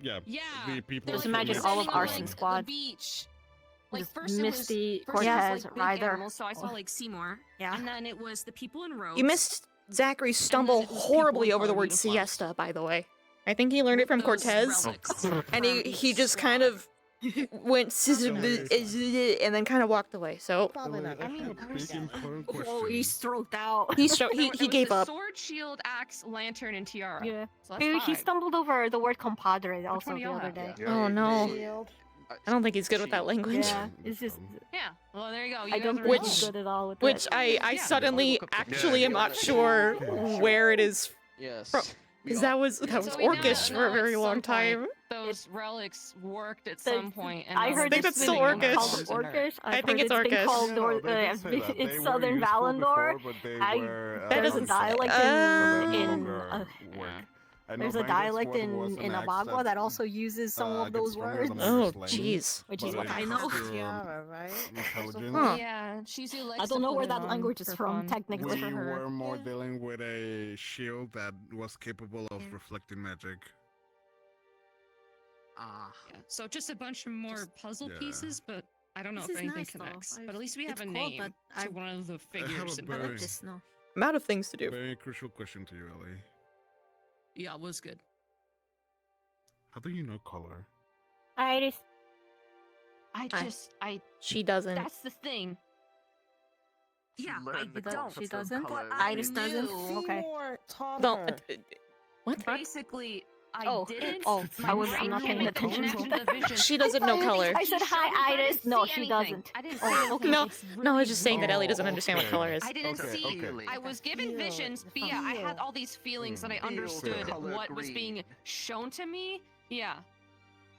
Yeah. Yeah. The people. Just imagine all of Arson Squad. Beach. Like Just first Misty, it was, Cortez, big Ryder. animals, so I saw like Seymour. Yeah. And then it was the people in ropes. You missed Zachary stumble horribly over the word uniforms. siesta, by the way. I think he learned it from Cortez. And he just kind of went and then kind of walked away. So Probably not. I mean, Oh, he stroked out. he There he was gave the up. Sword, shield, axe, lantern, and tiara. Yeah. So that's He five. stumbled over the word compadre also one the do y'all other have? day. Oh no. I don't think he's good with that language. Yeah, it's just. Yeah. Well, there you go. You I guys don't are think wrong. he's good at all with Which it. I suddenly actually am not sure where it is Yes. from. Because that was So we know Orcish for a at very some long point time. Those relics worked at some point. And I now heard they're it's that's been still Orcish. called Orcish. I think heard it's been Orcish. called No, they did say that. They it's were Southern useful Valandor. before, but they I were, That doesn't die like so they're in no longer work. There's a dialect in Abagua that also uses some of those words. Oh, jeez. Which is what I know. Yeah, Shizu likes I don't to know put where it that on language is for from, fun. technically. We For her. were more dealing with a shield that was capable of reflecting magic. Yeah, so just a bunch of more puzzle pieces, but I don't know This if is anything nice, though. connects. But at least we have It's a cool, name but to one of the figures. I like this now. I'm out of things to do. Very crucial question to you, Ellie. Yeah, it was good. How do you know color? Iris. She doesn't. That's the thing. Yeah, I don't. She doesn't. But Iris doesn't. knew- Okay. Don't. What? Basically, I didn't. I was. I'm not paying attention. She doesn't know color. I said hi, Iris. No, she doesn't. I didn't Oh, okay. No, I was just saying that Ellie doesn't understand what color is. I didn't see. I was given visions, but yeah, I had all these feelings and I understood what was being shown to me. Yeah.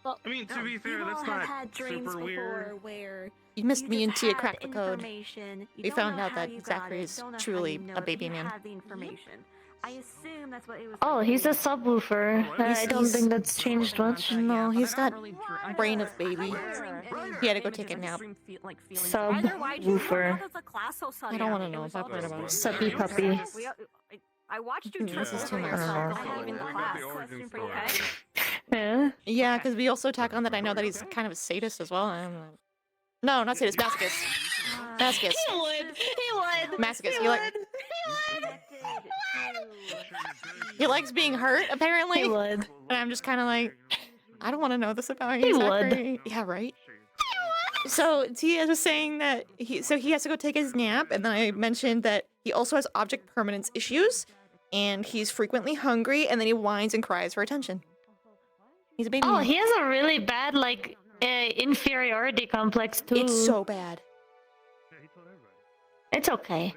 Well, I mean, to be fair, that's not super weird. Where You missed me and Tia had cracked the code. information, you We don't found know out how that you got Zachary it, is don't know how truly you know a it, baby you man. had the information. I assume that's what it was. Oh, he's a subwoofer. I don't He's- think that's changed much. No, he's got brain of baby. He had to go take a nap. Subwoofer. I don't want to know if I've heard about it. Subby puppy. I watched you This is two too much. yourself. I'm leaving the class. Okay? Yeah. Yeah, because we also tack on that I know that he's kind of a sadist as well. No, not sadist, masochist. Masochist. He would. He would. Masochist. He likes being hurt, apparently. He would. And I'm just kind of like, I don't want to know this about you, He would. Zachary. Yeah, right? So Tia was saying that he has to go take his nap, and then I mentioned that he also has object permanence issues, and he's frequently hungry, and then he whines and cries for attention. He's a baby. Oh, man. he has a really bad, like, inferiority complex, too. It's so bad. It's okay.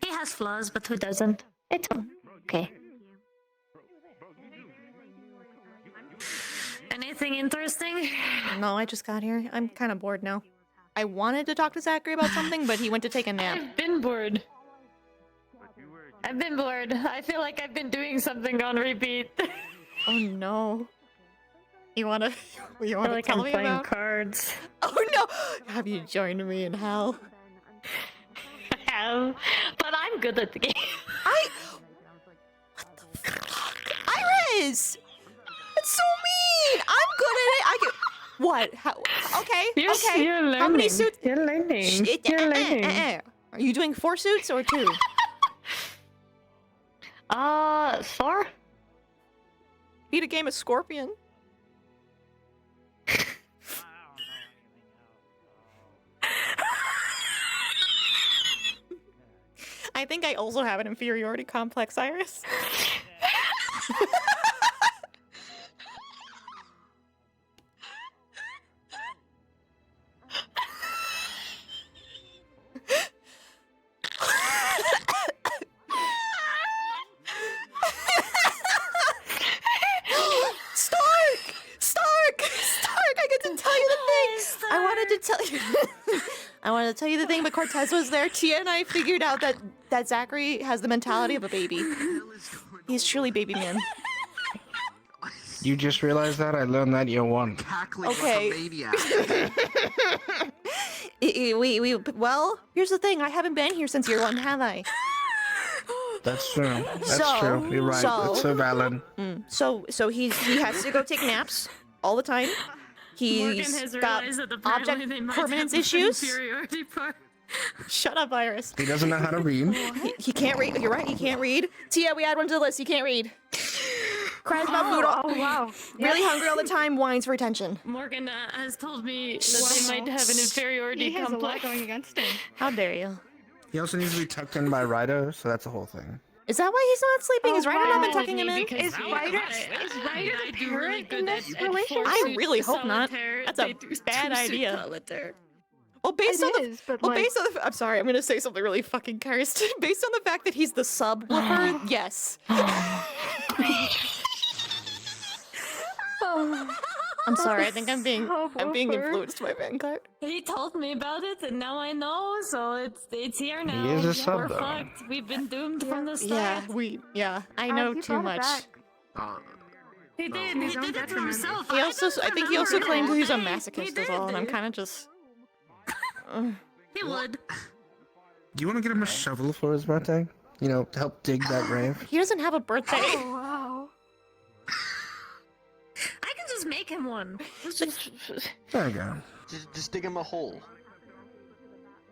He has flaws, but who doesn't? It's okay. Anything interesting? No, I just got here. I'm kind of bored now. I wanted to talk to Zachary about something, but he went to take a nap. I've been bored. I've been bored. I feel like I've been doing something on repeat. Oh no. You wanna tell me playing about? cards. Oh no! Have you joined me in hell? I have, but I'm good at the game. What the fuck? Iris! That's so mean! I'm good at it! I can... What? Okay, You're okay. How many learning. suits? You're learning. You're learning. Are you doing 4 suits or 2? 4? Beat a game of Scorpion. I think I also have an inferiority complex, Iris. Stark! I get to tell you the thing! I wanted to tell you... I wanted to tell you the thing, but Cortez was there. Tia and I figured out that Zachary has the mentality of a baby. He's truly baby man. You just realized that? I learned that year 1. Okay. Well, here's the thing. I haven't been here since year 1, have I? That's true. That's true. You're right. That's so valid. So he has to go take naps all the time. He's got object permanence issues. Shut up, Iris. He doesn't know how to read. He can't read. You're right. He can't read. Tia, we add one to the list. He can't read. Cries about food. Wow. Really hungry all the time. Whines for attention. Morgan has told me that they might have an inferiority He has a lot complex. going against him. How dare you? He also needs to be tucked in by Rido, so that's a whole thing. Is that why he's not sleeping? Is Ryder not been tucking him in? Is Ryder the parent in this relationship? I really hope not. That's a bad idea. Well, based on the I'm sorry, I'm gonna say something really fucking cursed. Based on the fact that he's the subwoofer, yes. I'm sorry. I think I'm being influenced by Vanguard. He told me about it, and now I know. So it's here now. He is a sub, We're though. fucked. We've been doomed from the start. I know too much. He did. He did it to himself. He also, I think he also claimed he's a masochist as well, and I'm kind of just. He would. Do you want to get him a shovel for his birthday? You know, to help dig that grave? He doesn't have a birthday. Oh wow. I can just make him one. There you go. Just dig him a hole.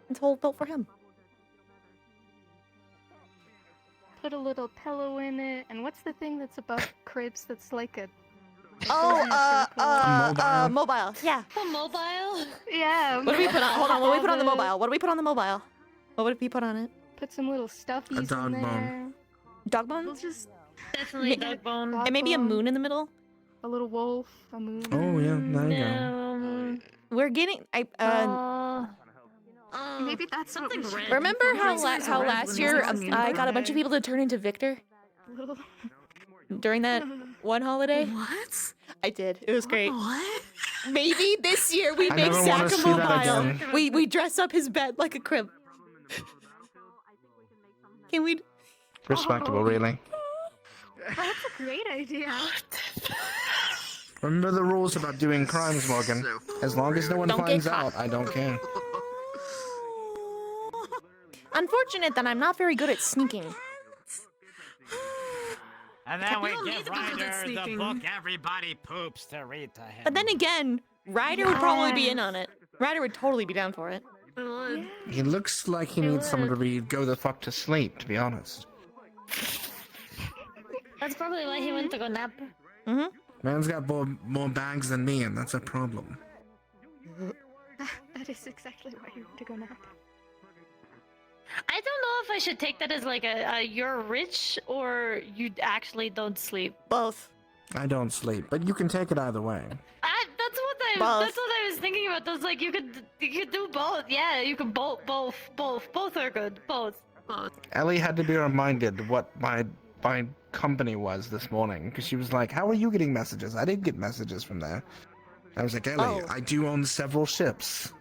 It's a hole built for him. Put a little pillow in it, and what's the thing that's above cribs that's like a... Mobile. Yeah. A mobile? Yeah. What do we put on? Hold on. What do we put on the mobile? What do we put on the mobile? What would we put on it? Put some little stuffies A dog in there. bone. Dog bone? We'll just Definitely dog bone. And maybe a moon in the middle. a little wolf, a moon. Oh, yeah, there you go. We're getting. Maybe that's something red. Remember how last year I got a bunch of people to turn into Victor Little... during that one holiday? What? I did. It was great. What? Maybe this year we I make never wanna Zach a see that mobile. again. We dress up his bed like a crib. Can we? Respectable, really. That's a great idea. Remember the rules about doing crimes, Morgan. As long as no one Don't get finds caught. out, I don't care. Unfortunate that I'm not very good at sneaking. And then we don't need give to be good at Ryder the sneaking. book everybody poops to read to him. But then again, Ryder would probably be in on it. Ryder would totally be down for it. He looks like he needs someone to read Go the Fuck to Sleep, to be honest. That's probably why he went to go nap. Mm-hmm. Man's got more bags than me, and that's a problem. That is exactly why you want to go nap. I don't know if I should take that as like a you're rich or you actually don't sleep. Both. I don't sleep, but you can take it either way. That's what I was thinking about. That's like you could do both. Yeah, you could both are good. Both. Ellie had to be reminded what my company was this morning, because she was like, how are you getting messages? I didn't get messages from there. I was like, Ellie, I do own several ships.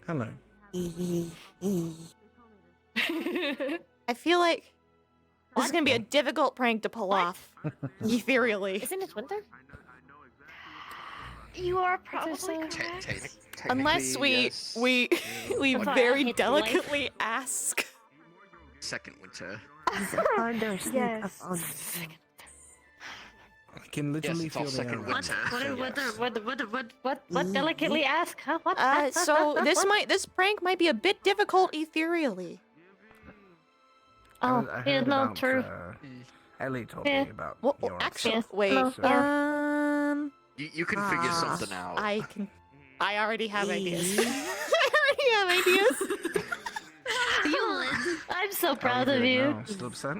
Hello. I feel like this is gonna be a difficult prank to pull off. Ethereally. Isn't it winter? You are probably correct. Unless we very delicately ask. Second winter. Yes. I can literally feel the air. What delicately ask? Huh? What? So this prank might be a bit difficult ethereally. Oh, I yeah, heard no, about, true. Ellie told Yeah. me about Well, your actually, stuff. wait. No, You can figure something out. I already have ideas. I already have ideas. I'm so How proud you of doing you. now? Still upset?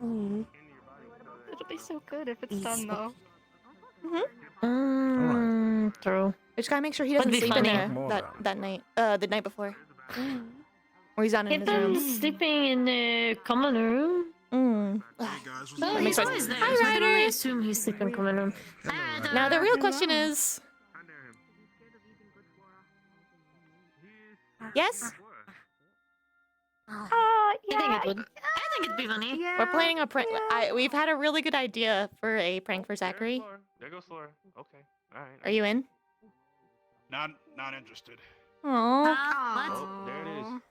It'll be so good if it's done though. True. We just gotta make sure he doesn't Would be sleep in funny. there that night. The night before. Or he's not in Get his them room. sleeping in the common room. Mm. No, That makes he's sense. always there. Hi, So I can Ryder. only assume he's sleeping in common room. Now the real question is. Yes? I think it would. I think it'd be funny. We're planning a prank. We've had a really good idea for a prank for Zachary. There goes Laura. Okay. All right. Are you in? Not interested. Aww. Oh, there it is.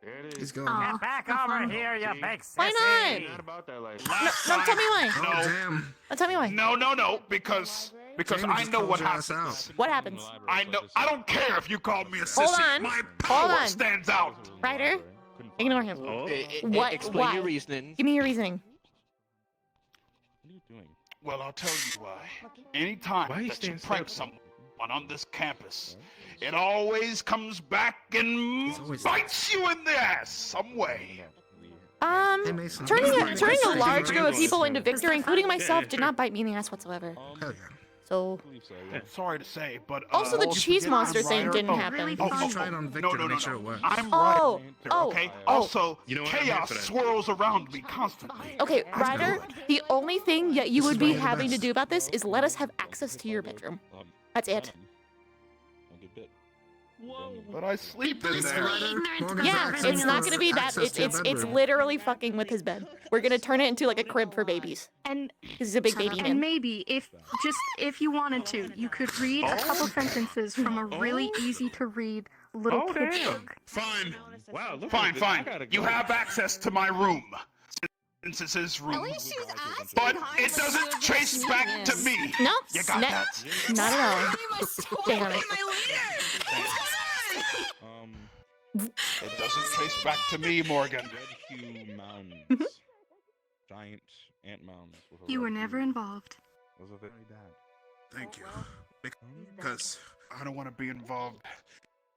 There it is. He's going. Get back over here, you big sissy. Why not? Not about that life. No, tell me why. No. Damn. Tell me why. No, because Jamie I just know called what your ass happens. What happens? I know. I don't care if you call me a sissy. Hold on. My Hold power on. stands out. Ryder, ignore him. What? Explain Why? your reasoning. Give me your reasoning. What are you doing? Well, I'll tell you why. Anytime Why are you that you staying prank still? someone on this campus, it always comes back and bites you in the ass some way. Hey, Mason. Turning Mason, a Mason, large group of Mason. people into Victor, including myself, did not bite me in the ass whatsoever. Hell So. Sorry to say, but Also, the you cheese forget monster I'm thing right. didn't Oh, happen. Try it on Victor to make sure it works. I'm Oh, right. oh, Okay. oh. Also, You know what? I'm here chaos for that. swirls around me constantly. Okay, Ryder, the only thing that you This would is be one of the having to best. do about this is let us have access to your bedroom. That's it. But I sleep in there. Yeah, it's not gonna be that. It's literally fucking with his bed. We're gonna turn it into like a crib for babies. And because he's a big baby man. And maybe if you wanted to, you could read a couple sentences from a really easy to read little kid's book. Fine. Wow, look Fine, at this. fine. I gotta You go. have access to my room. Since it's his room. But it doesn't trace back to me. No, You got that? Not at all. Hang on. It doesn't trace back to me, Morgan. Red hue mounds. Giant ant mounds. with a You were red never hue. involved. Those are very bad. Thank you. Because I don't want to be involved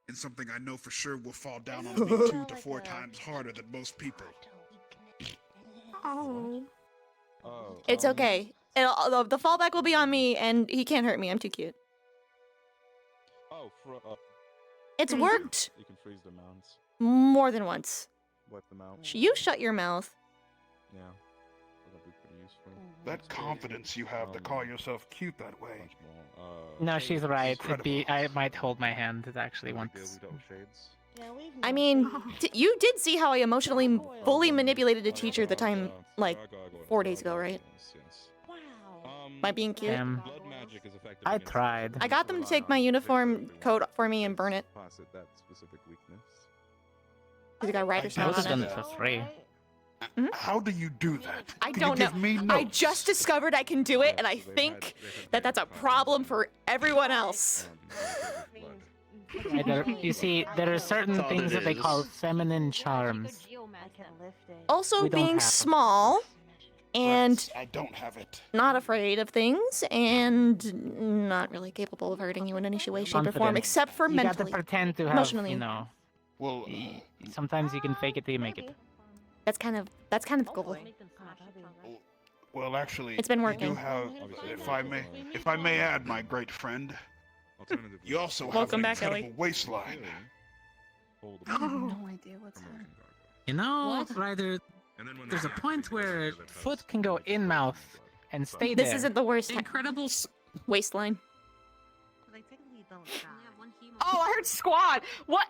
in something I know for sure will fall down on me 2 to 4 times harder than most people. Oh. It's okay. The fallback will be on me, and he can't hurt me. I'm too cute. Oh, It's worked You can freeze the mounds. more than once. Wipe them out. You shut your mouth. Yeah. That'll be pretty useful. That confidence you have to call yourself cute that way. No, she's right. I might hold my hand. It actually once. I mean, you did see how I emotionally fully manipulated a teacher the time, like, 4 days ago, right? By being cute. Blood magic is effective I against tried. I got them to take my uniform coat for me and burn it. deposit that specific weakness. Because you got writer's I note would have on done it. it for free. How do you do that? I Can don't you know. give me I notes? just discovered I can do it, and I think that that's a problem for everyone else. You see, there are certain That's all things it that they is. call feminine charms. Also, We don't being have- small and I don't have it. not afraid of things and not really capable of hurting you in any way, shape, or form, Confident. except for You mentally. gotta pretend to have, emotionally. you know. Well, sometimes you can fake it till you make it. That's kind of the goal. Well, actually, It's been You working. do have, if I may add, my great friend, you also have Welcome an back, incredible Ellie. waistline. No idea what's that. You know, Ryder, there's a point where foot can go in mouth and stay there. This isn't the worst. Incredible. Waistline. Oh, I heard squad. What?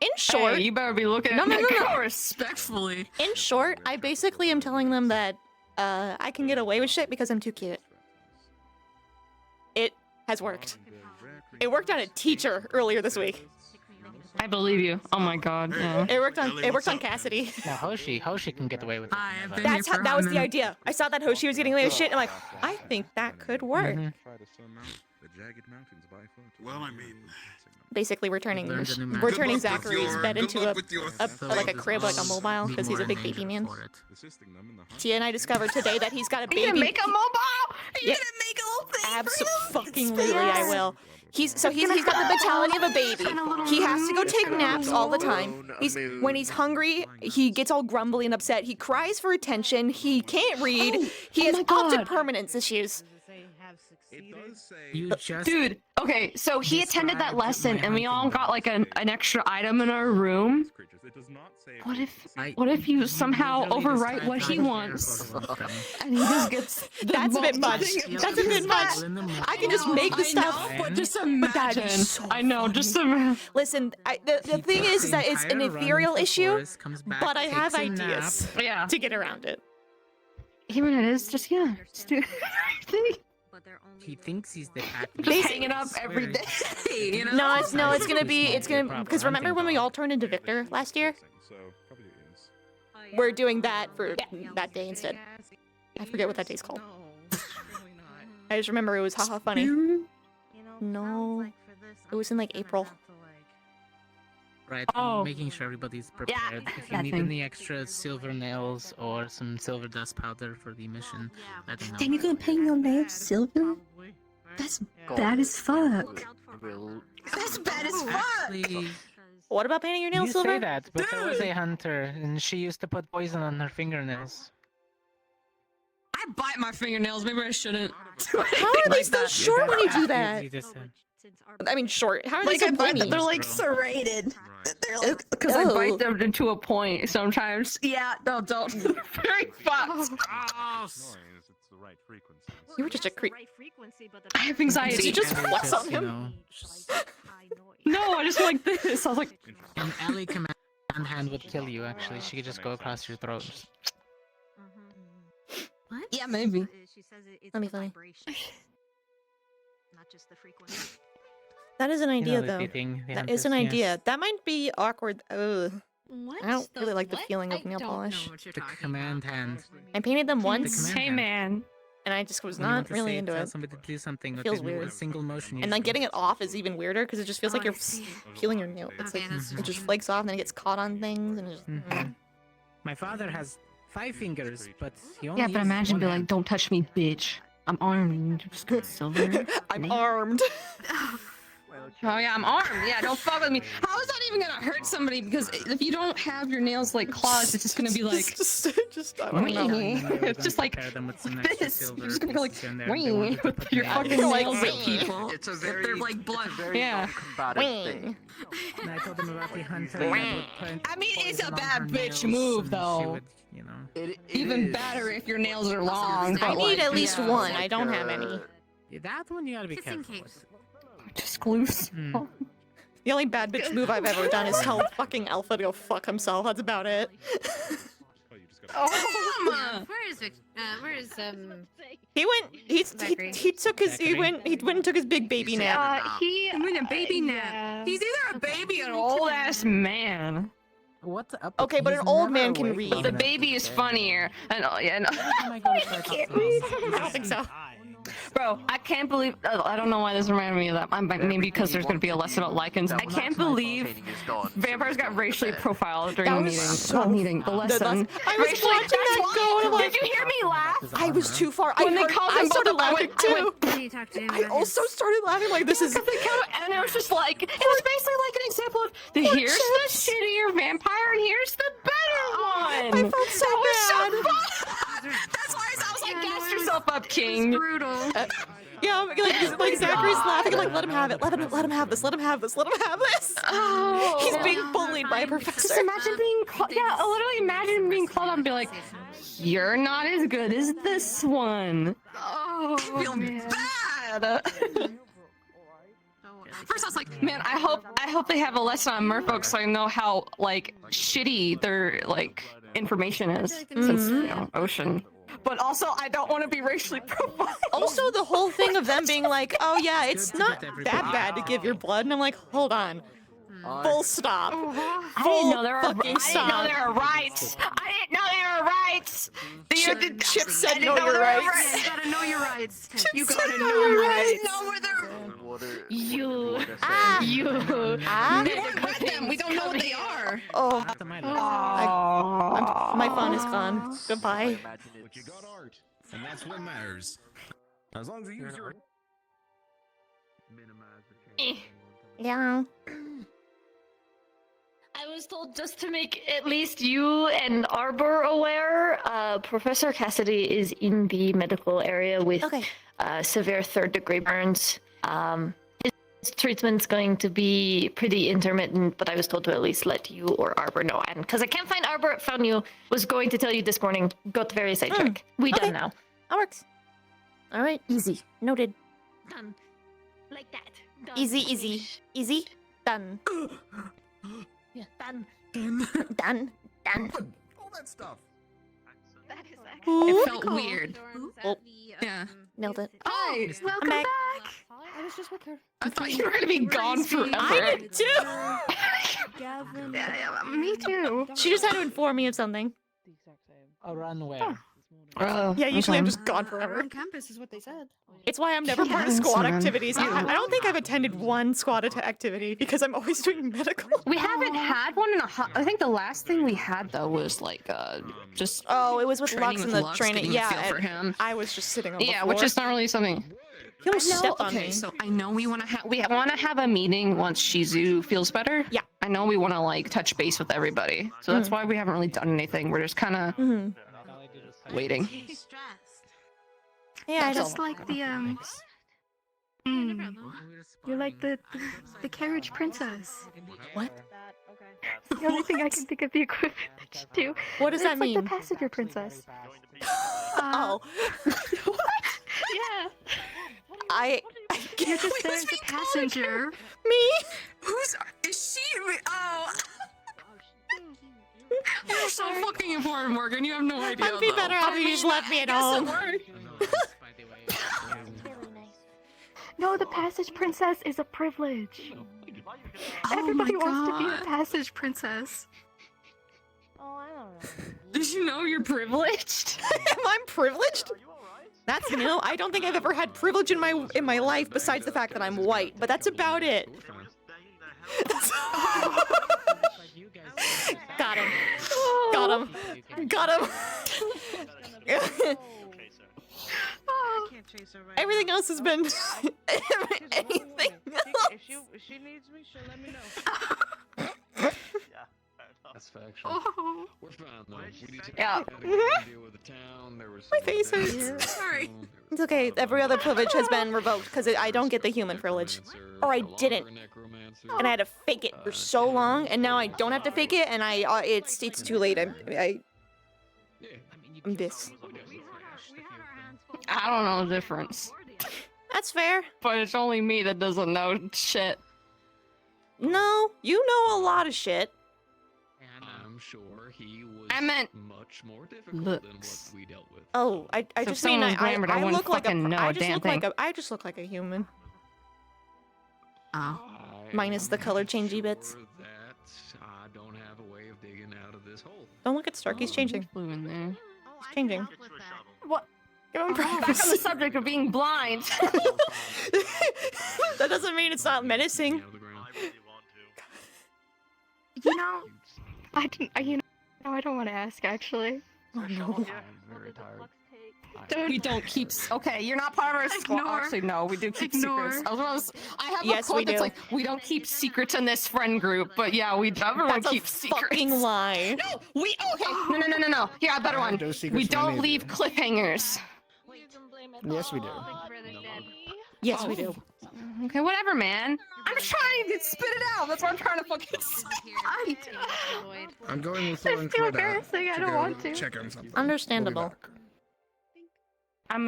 In short, Hey, you better be looking at no, that no. car respectfully. In short, I basically am telling them that I can get away with shit because I'm too cute. It has worked. It worked on a teacher earlier this week. I believe you. Oh my god. Yeah. It worked on Cassidy. Now Hoshi can get away with it. That was the idea. I saw that Hoshi was getting away with shit, and I'm like, I think that could work. Mhm. Well, I mean, Basically, we're turning Zachary's bed into like a crib, like a mobile, because he's a big baby man. Tia and I discovered today that he's got a baby. You're gonna make a mobile? You're Yeah. gonna make a little thing? Absolutely, I will. He's got the mentality of a baby. He has to go take naps all the time. When he's hungry, he gets all grumbly and upset. He cries for attention. He can't read. He has optic permanence issues. You just Dude, okay, so he attended that lesson and we all got like an extra item in our room. What if you somehow overwrite what he wants? And he just gets the That's a bit much. thing. That's a bit much. I can just make the stuff. But just But that'd be imagine. so I know, just imagine. Listen, the thing is that it's an ethereal issue, but I have takes a nap. ideas Yeah. to get around it. Even it is just, yeah, just do everything. He thinks he's the actor. Just hanging up every day, you know? No, it's gonna because remember when we all turned into Victor last year? We're doing that for that day instead. I forget what that day's called. I just remember it was haha funny. No, it was in like April. Right, Oh. making sure everybody's prepared. If you that need thing. any extra silver nails or some silver dust powder for the mission, let me know. Damn, you're gonna paint your nails silver? That's bad as fuck. That's bad as fuck. Actually, What about painting your nails you silver? say that, but there was a hunter, and she used to put poison on her fingernails. I bite my fingernails, maybe I shouldn't. How are they still short when you do You that? just said. I mean, short. How are Like they I so bite bony? them, they're like serrated. They're like because I bite them into a point sometimes. Yeah, no, don't. They're very fucked. It's the right frequency. You were just a creep. I have anxiety. Did you just And they flex just, on you him? know, No, I just went like this. I was like, an Ellie command hand would kill you. Actually, she could just go across your throat. What? yeah, maybe. She says it's That'd be the funny. vibration, not just the frequency. That is an idea, the though. beating, the That is an emphasis, idea. That might be awkward. Ugh. What? I don't really like the feeling of nail don't polish. know what you're The talking command hand. I painted them once, command Hey hand. man. and I just was When you want not to really say, into tell it. somebody to do something with Feels a weird. single motion. And then getting it off is even weirder because it just feels Oh, like you're I see. peeling your nail. It's Okay, like that's it just fine. flakes off and then it gets caught on things and it just. My father has 5 fingers, but he only Yeah, but uses imagine one be like, hand. don't touch me, bitch. I'm armed. Just got silver. I'm armed. Oh yeah, I'm armed. Yeah, don't fuck with me. How is that even gonna hurt somebody? Because if you don't have your nails like claws, it's just gonna be like. just I don't know. It's just like them with some this. extra silver You're just gonna go like pieces in there, and they wanted wing to with put your nails. fucking Like, nails at wing. people. It's a If very, they're like blunt. very Yeah. non-combative thing. Wing. And I told them about the hunter. that would put I mean, it's a poison on bad her bitch nails, move, and she though. would, you know. It Even is. better if your nails are long. I But need like, at least yeah. one. I don't have any. Yeah, that one you gotta be Kissing careful case. with. Just loose. The only bad bitch move I've ever done is tell fucking Alpha to go fuck himself. That's about it. Where is where is He went. Zachary. He took his. He went and took his big baby nap. He went a baby nap. He's either a baby or an old ass man. What's up? Okay, but an old man can read. The baby is funnier. And yeah, no. I don't think so. Bro, I can't believe. I don't know why this reminded me of that. Maybe because there's gonna be a lesson about lichens. I can't believe vampires got racially profiled during the meeting. Not meeting, the lesson. I was Racially- watching that that's go, and I'm why- like, Did you hear me laugh? I was too far. When they called I them both started up, I laughing went- too. I also started laughing like this is. Because they kept, and it was just like, it was basically like an example of here's the shittier vampire and here's the better one. I felt so that bad. was so fun. That's why I was like, gas yourself up, King. brutal. Yeah, like Zachary's laughing. I'm like, let him have it. Let him have this. Let him have this. Let him have this. Oh. He's being bullied by a professor. Just imagine being called, yeah, literally imagine being called up and be like, you're not as good as this one. Oh, I feel bad. First I was like, man, I hope they have a lesson on merfolk so I know how like shitty their like information is since you know ocean. But also I don't want to be racially profiled. Also, the whole thing of them being like, oh yeah, it's not that bad to give your blood, and I'm like, hold on. Full stop. I didn't know there were rights. I didn't know there were rights. Chip said know know your there were rights. rights. You gotta know your rights. You gotta know your rights. Know where they're. You. We weren't with them. We don't know what they are. Oh. My fun is gone. Goodbye. But you got art, and that's what matters. As long as you use your. Yeah. I was told just to make at least you and Arbor aware, Professor Cassidy is in the medical area with severe third-degree burns. His treatment's going to be pretty intermittent, but I was told to at least let you or Arbor know. And because I can't find Arbor, found you, was going to tell you this morning, got very sidetracked. We done now. That works. All right, easy. Noted. Done. Like that. Done. Easy. Done. Yeah, done. Done. All that stuff. That is It felt weird. Oh. Yeah. Nailed it. Hi. Welcome back. I was just with her. I thought you were gonna be gone forever. I did too. Yeah, me too. She just had to inform me of something. A run where? Yeah, usually I'm okay. just gone forever. On campus is what they said. It's why I'm never part of Yeah, squad that's activities. I don't think I've attended one squad activity because I'm always doing medical. We haven't had one in a I think the last thing we had though was like just it was with training Lux and with the Lux, training. getting a Yeah, feel for and him. I was just sitting on the Yeah, floor. which is not really something. He almost stepped on Okay, me. so I know we want to have a meeting once Shizu feels better. Yeah. I know we want to like touch base with everybody. So that's why we haven't really done anything. We're just kind of waiting. Yeah, I Just don't. like the you're like the carriage princess. What? The only thing I can think of the equivalent to. What does that It's like mean? the passenger princess. Oh. Yeah. You're just there as a passenger. Me? Is she? Oh. You're so fucking important, Morgan. You have no idea. I'd be better off if you just left me at home. No, the passage princess is a privilege. Everybody wants to be a passage princess. Oh, I don't know. Did you know you're privileged? Am I privileged? That's new. I don't think I've ever had privilege in my life besides the fact that I'm white, but that's about it. Got him. Got him. Got him. Everything else has been anything else. If she needs me, she'll let me know. That's factual. Oh. We're fine though. We need to Yeah. deal with the town. There was My some face deaths. hurts. Sorry. It's okay. Every other privilege has been revoked because I don't get the human privilege. Or I didn't. And I had to fake it for so long, and now I don't have to fake it, and it's too late. I'm this. I don't know the difference. That's fair. But it's only me that doesn't know shit. No, you know a lot of shit. I'm sure he was I meant much more difficult than what we dealt with. Oh, I So just if mean someone was glamored, I wouldn't look like a fucking know I a just damn look thing. like I just look like a human. Oh. Minus the color changey bits. That I don't have a way of digging out of this hole. Don't look at Stark. He's changing. Blue in there. He's changing. What? Give him Back on the privacy. subject of being blind. That doesn't mean it's not menacing. You know, I don't want to ask actually. Oh no. I'm very tired. We don't keep. Okay, you're not part of our squad. Ignore. Actually, no, we do keep Ignore. secrets. I have Yes, a quote we that's do. like, "We don't keep secrets in this friend group," but yeah, everyone That's a keeps secrets. fucking lie. No, no. Here, a better I one. have no secrets We from don't any of leave you. cliffhangers. Yes, we do. Yes, we do. Okay, whatever, man. I'm trying to spit it out. That's what I'm trying to fucking say. I'm going with It's Lauren too Twitter embarrassing, I don't go want to. check on something. Understandable. We'll be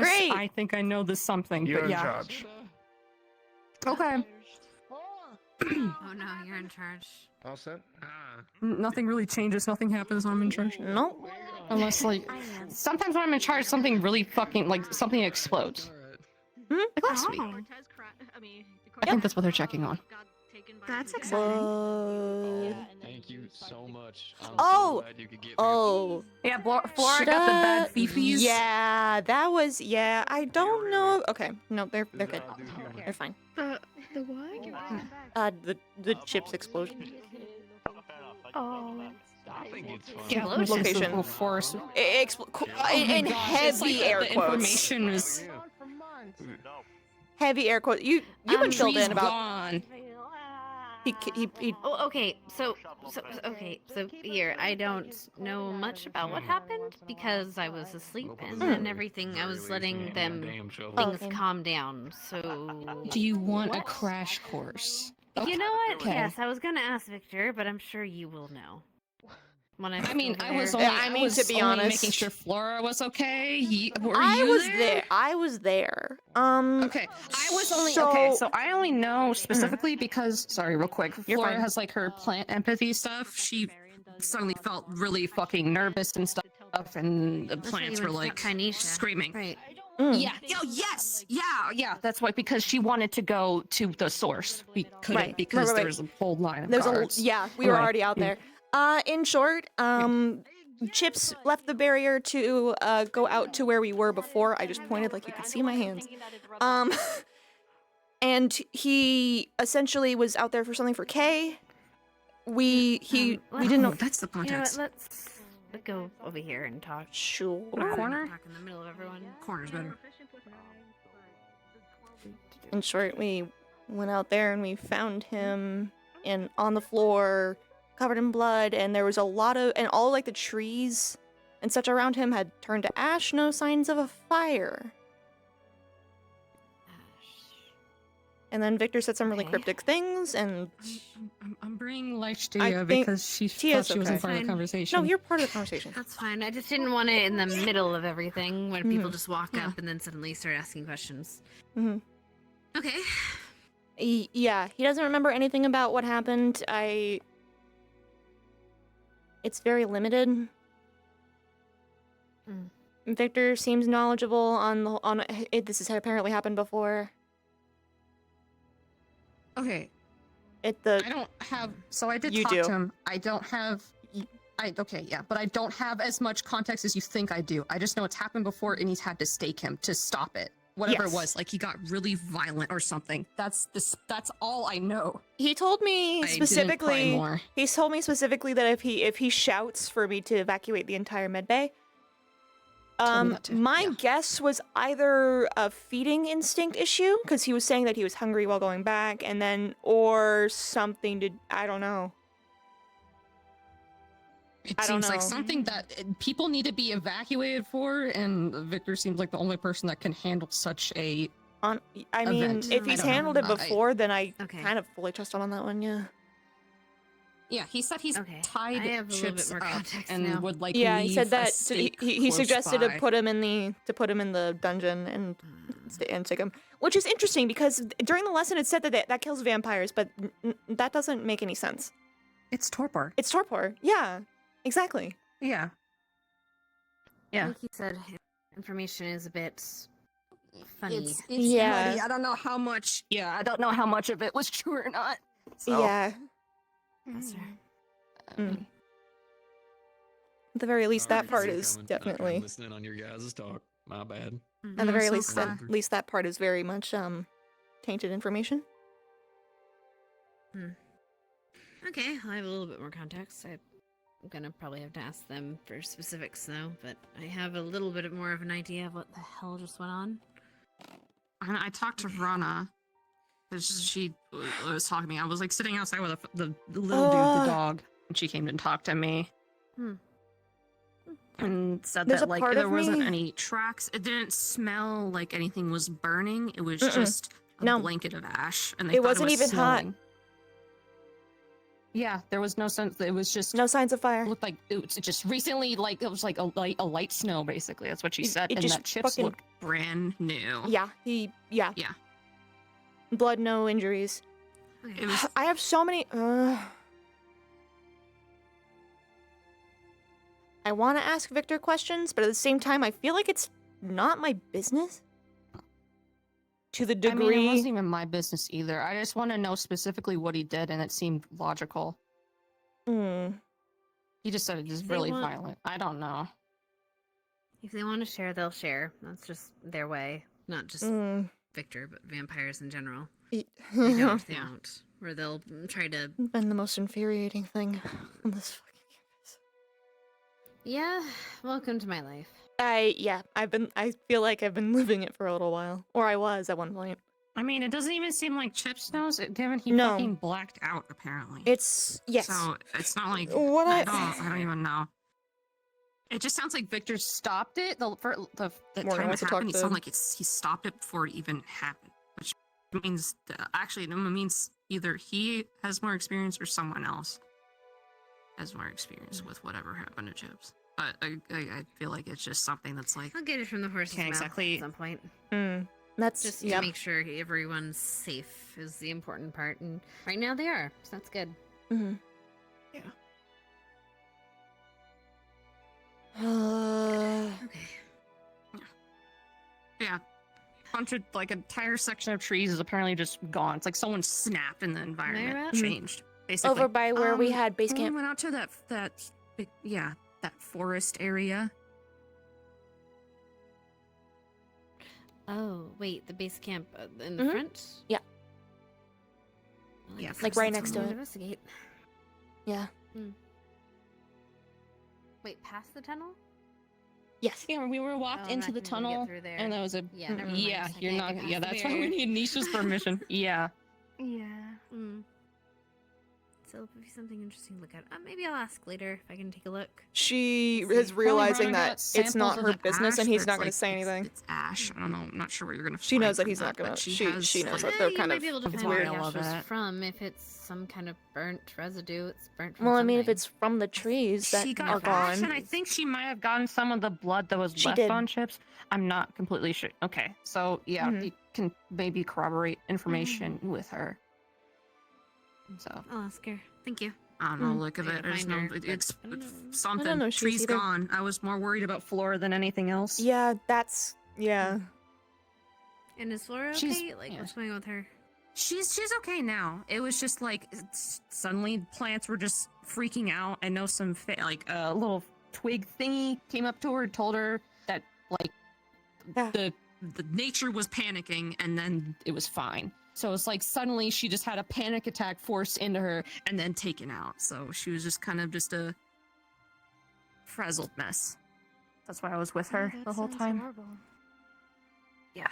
back. Great. I think I know this something, You're but in yeah. charge. Okay. Oh no, you're in charge. All set? Nothing really changes. Nothing happens when I'm in charge. No. Unless, like, sometimes when I'm in charge, something really fucking, like, something explodes. Like last week. I think that's what they're checking on. That's exciting. Thank you so much. I'm Oh. so glad you could get me. Oh. Yeah, Flora Should got the bad I- fifis. Yeah, that was. Yeah, I don't know. Okay, no, they're good. They're fine. The what? The chips explosion. Oh. I think it's fun. Yeah, Location. Force. In It's heavy like air the quotes. information is Heavy air quotes. You've been filled trees in about. gone. He Oh, okay. So here, I don't know much about what happened because I was asleep and everything. I was letting them things Okay. calm down. So Do you want a crash course? you know what? Okay. Yes, I was gonna ask Victor, but I'm sure you will know. When I mean, over I was there. only, to be honest, making sure Flora was okay. Were I you was there? there. I was there. Okay, I was only okay. So I only know specifically because sorry, real quick. You're Flora fine. has like her plant empathy stuff. She suddenly felt really fucking nervous and stuff, and the That's why plants you were went to like Kinesha. screaming. Right. Yeah. Oh yes. Yeah. That's why because she wanted to go to the source. We couldn't Right. because Right. there was a whole line of There's guards. we were Right. already out there. In short, Chips left the barrier to go out to where we were before. I just pointed like you could see my hands. And he essentially was out there for something for Kay. We didn't know. That's the You know what? context. Let's go over here and talk. Sure. Corner? Talk in the middle of everyone. Corner's better. In short, we went out there and we found him on the floor, covered in blood, and there was a lot of all like the trees and such around him had turned to ash. No signs of a fire. And then Victor said some really cryptic things, and I'm bringing life to I you think because she Tia's thought she wasn't okay. part of the Fine. conversation. No, you're part of the conversation. That's fine. I just didn't want it in the middle of everything when people Mhm. just walk Yeah. up and then suddenly start asking questions. Hmm. Okay. Yeah, he doesn't remember anything about what happened. It's very limited. Mm. Victor seems knowledgeable on it. This has apparently happened before. Okay. I don't have. So I did You talk do. to him. I don't have. Okay, yeah, but I don't have as much context as you think I do. I just know it's happened before, and he's had to stake him to stop it. Whatever Yes. it was, like he got really violent or something. That's all I know. He told me I didn't pry specifically. more. He told me specifically that if he shouts for me to evacuate the entire medbay. My guess was either a feeding instinct issue because he was saying that he was hungry while going back, and then or something to I don't know. It seems like something that people need to be evacuated for, and Victor seems like the only person that can handle such a. I mean, event. if he's I don't handled know. it before, then I kind of fully trust him on that one. Yeah. Yeah, he said he's tied I have a little chips bit more up context and now. would like Yeah, he leave said a that stake he close suggested by. to put him in the dungeon and stick him, which is interesting because during the lesson it said that kills vampires, but that doesn't make any sense. It's torpor. It's torpor. Yeah, exactly. Yeah. Yeah. Like you said, information is a bit funny. It's muddy. I don't know how much. Yeah, I don't know how much of it was true or not. So. Yeah. At the very least, that part is definitely. Listening on your guys' talk. My bad. At the very least, that part is very much tainted information. Okay, I have a little bit more context. I'm gonna probably have to ask them for specifics though, but I have a little bit more of an idea of what the hell just went on. I talked to Rana because she was talking to me. I was like sitting outside with the little dude, the dog, and she came and talked to me. And said There's that a like part there of wasn't me- any tracks. It didn't smell like anything was burning. It was Mm-mm. just a No. blanket of ash, and they It thought wasn't was even hot. snowing. Yeah, there was no sense. It was just no signs of fire. Looked like it was just recently, like it was like a light snow. Basically, that's what she said. it And just that chips fucking- looked brand new. Yeah, yeah. Blood, no injuries. It was. I have so many. I want to ask Victor questions, but at the same time, I feel like it's not my business. To the degree. I mean, it wasn't even my business either. I just want to know specifically what he did, and it seemed logical. He just said it is If they really want- violent. I don't know. If they want to share, they'll share. That's just their way. Not just Victor, but vampires in general. They don't, they won't. Or they'll try to... Been the most infuriating thing on this fucking campus. Yeah, welcome to my life. I feel like I've been living it for a little while. Or I was at one point. I mean, it doesn't even seem like Chips knows. Given he No. fucking blacked out, apparently. Yes. So it's not like What I don't even know. It just sounds like Victor stopped it. The Morgan time wants it to talk happened, it to- sounded like he stopped it before it even happened, which means actually it means either he has more experience or someone else has more experience with whatever happened to Chips. But I feel like it's just something that's like I'll get it from the horse's can't mouth exactly at some point. That's Just to make sure everyone's safe is the important part, and right now they are, so that's good. Yeah. Okay. Yeah. Bunch of like entire section of trees is apparently just gone. It's like someone snapped and the environment at? changed. Basically. Over by where we had base when we camp. went out to that big, that forest area. Oh, wait, the base camp in the front? Yeah. Well, I Yeah, guess like there's right something next to to it. investigate. Yeah. Wait, past the tunnel? Yes. Yeah, we were walked Oh, into the not gonna get tunnel, through there. and that was a Yeah, never mind. yeah. I You're can't not. get Yeah, past the that's why we barrier. need Nisha's permission. Yeah. Yeah. it'll be something interesting to look at. Maybe I'll ask later if I can take a look. She We'll is see. realizing Probably that it's not her business, and he's not going to say anything. It's ash. I don't know. I'm not sure what you're gonna. She knows that find he's from not going but to. has, She knows like, that they're You kind might of be able to find weird. where the ash was from. If it's some kind of burnt residue, it's burnt from Well, I something. mean, if it's from the trees that She got are ash, gone. and I think she might have gotten some of the blood that was She left did. on Chips. I'm not completely sure. Okay, so yeah, you can maybe corroborate information with her. So I'll ask her. Thank you. I don't know. Look at it. I just know it's something. know she's Tree's either. gone. I was more worried about Flora than anything else. Yeah, that's yeah. And is Flora okay? She's- What's going on with her? She's okay now. It was just like suddenly plants were just freaking out. I know some a little twig thingy came up to her, told her that like the nature was panicking, and then it was fine. So it's like suddenly she just had a panic attack forced into her and then taken out. So she was just kind of just a frazzled mess. That's why I was with her the whole time. Yeah.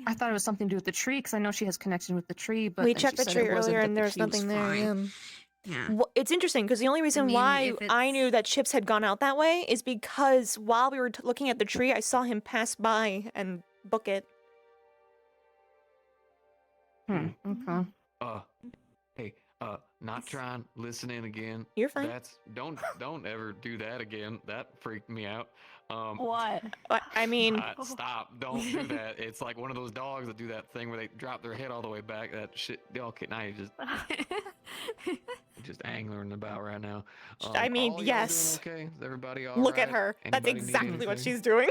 I thought it was something to do with the tree because I know she has connection with the tree, but We then checked she the said it tree wasn't, earlier that and the there was tree nothing there. fine. Yeah. Well, it's interesting because the only reason mean, why if I it's- knew that Chips had gone out that way is because while we were looking at the tree, I saw him pass by and book it. Okay. Hey, not trying, listen in again. You're fine. Don't ever do that again. That freaked me out. What? I mean, stop! Don't do that. It's like one of those dogs that do that thing where they drop their head all the way back. That shit. Okay, now you just angling about right now. I mean, all y'all yes. doing okay? Is everybody all Look at right? her. That's Anybody need exactly what anything? she's doing.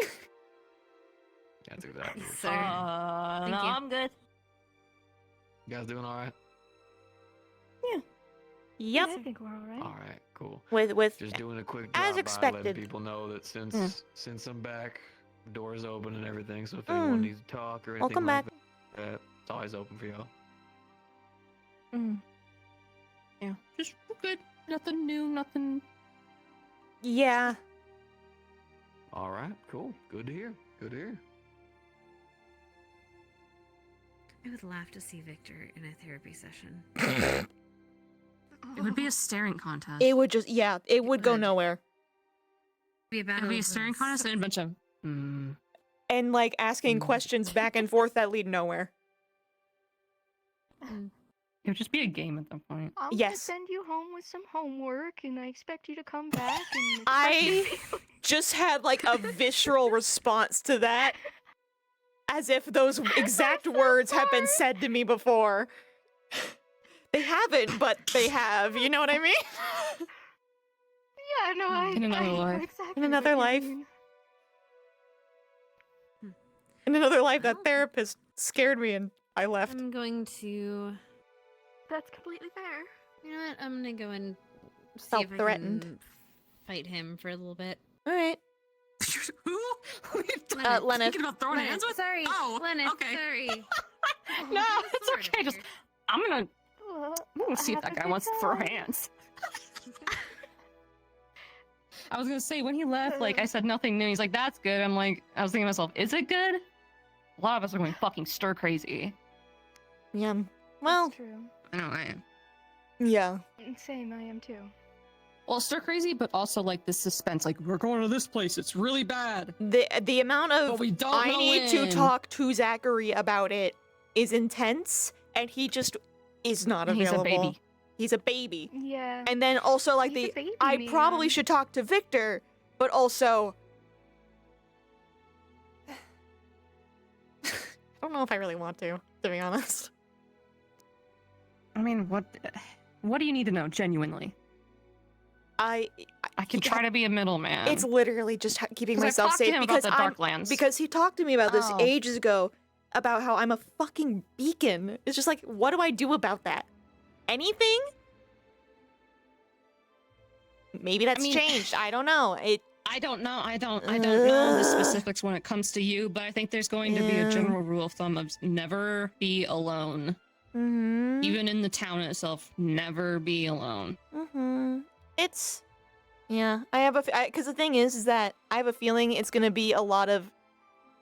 Yeah, do that. Sir. No, Thank you. I'm good. You guys doing all right? Yep. I think we're all right. All right, cool. With Just doing a quick as drop by, expected. letting people know that since I'm back, the door's open and everything. So if anyone needs to talk or anything Welcome like back. that, it's always open for y'all. Yeah, just good. Nothing new. Nothing. Yeah. All right, cool. Good to hear. Good to hear. I would laugh to see Victor in a therapy session. It would be a staring contest. It would just, yeah, it would go nowhere. Be a It would be a staring contest and a bunch of. And like asking questions back and forth that lead nowhere. It would just be a game at that point. I'm gonna Yes. send you home with some homework, and I expect you to come back. And I just had like a visceral response to that. As if those exact words have been said to me before. They haven't, but they have. You know what I mean? yeah, no, In another I know life. exactly In another what you life. mean. In another life, that therapist scared me and I left. I'm going to. That's completely fair. You know what? I'm gonna go and see if I Self-threatened. can fight him for a little bit. All right. Who? Lenneth. Thinking about throwing Lenneth, hands with? sorry. Oh, Lenneth, okay. sorry. No, it's okay. Just I'm gonna see if that guy wants to throw hands. I was gonna say when he left, like I said nothing new. He's like, "That's good." I was thinking to myself, "Is it good?" A lot of us are going fucking stir crazy. Yeah. Well, That's true. I know I am. yeah. Same, I am too. Well, stir crazy, but also like the suspense. Like we're going to this place. It's really bad. The amount of But we don't I know need to when. talk to Zachary about it is intense, and he just is not He's a available. baby. He's a baby. Yeah. And then also like He's a baby, I probably man. should talk to Victor, but also I don't know if I really want to be honest. I mean, what do you need to know genuinely? I can try to be a middleman. It's literally just keeping 'Cause I've myself talked to safe him about because the I'm Darklands. because he talked to me about this Oh. ages ago about how I'm a fucking beacon. It's just like, what do I do about that? Anything? Maybe that's changed. I don't know. I don't know. I don't know the specifics when it comes to you, but I think there's going to be a general rule of thumb of never be alone. Mm-hmm. Even in the town itself, never be alone. Mm-hmm. It's yeah. I have because the thing is that I have a feeling it's gonna be a lot of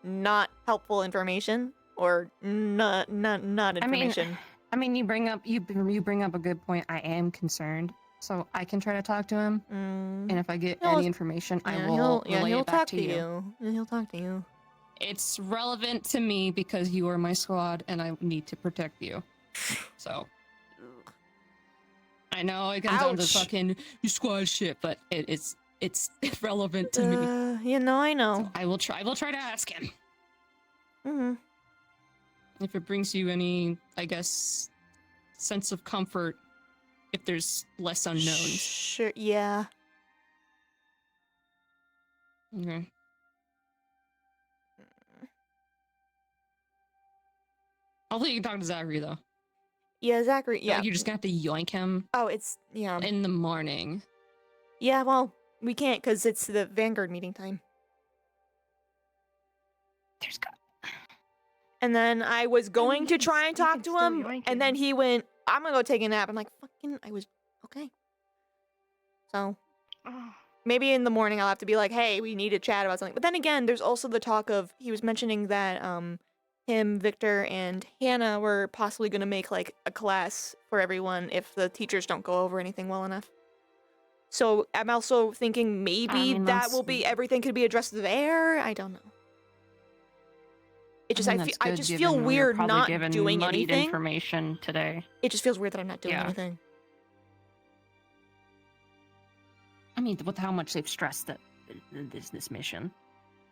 not helpful information or not information. I mean, you bring up a good point. I am concerned, so I can try to talk to him. And if I get any information, I will relay it back to you. Yeah, he'll talk to you. It's relevant to me because you are my squad, and I need to protect you. So. I know it comes down to fucking squad shit, but it's relevant to me. You know, I know. So I will try to ask him. Mm-hmm. If it brings you any, I guess, sense of comfort, if there's less unknowns. Sure. Yeah. Okay. Hopefully you can talk to Zachary though. Yeah, Zachary. Yeah. Like you're just gonna have to yoink him. Oh, it's in the morning. Yeah, well, we can't because it's the Vanguard meeting time. There's got. And then I was going to try and talk to him, and then he went, "I'm gonna go take a nap." I'm like, "Fucking," I was okay. So maybe in the morning I'll have to be like, "Hey, we need to chat about something." But then again, there's also the talk of he was mentioning that him, Victor, and Hannah were possibly gonna make like a class for everyone if the teachers don't go over anything well enough. So I'm also thinking maybe that will be everything could be addressed there. I don't know. It just I just feel weird not doing anything. Information today. It just feels weird that I'm not doing anything. I mean, with how much they've stressed this mission,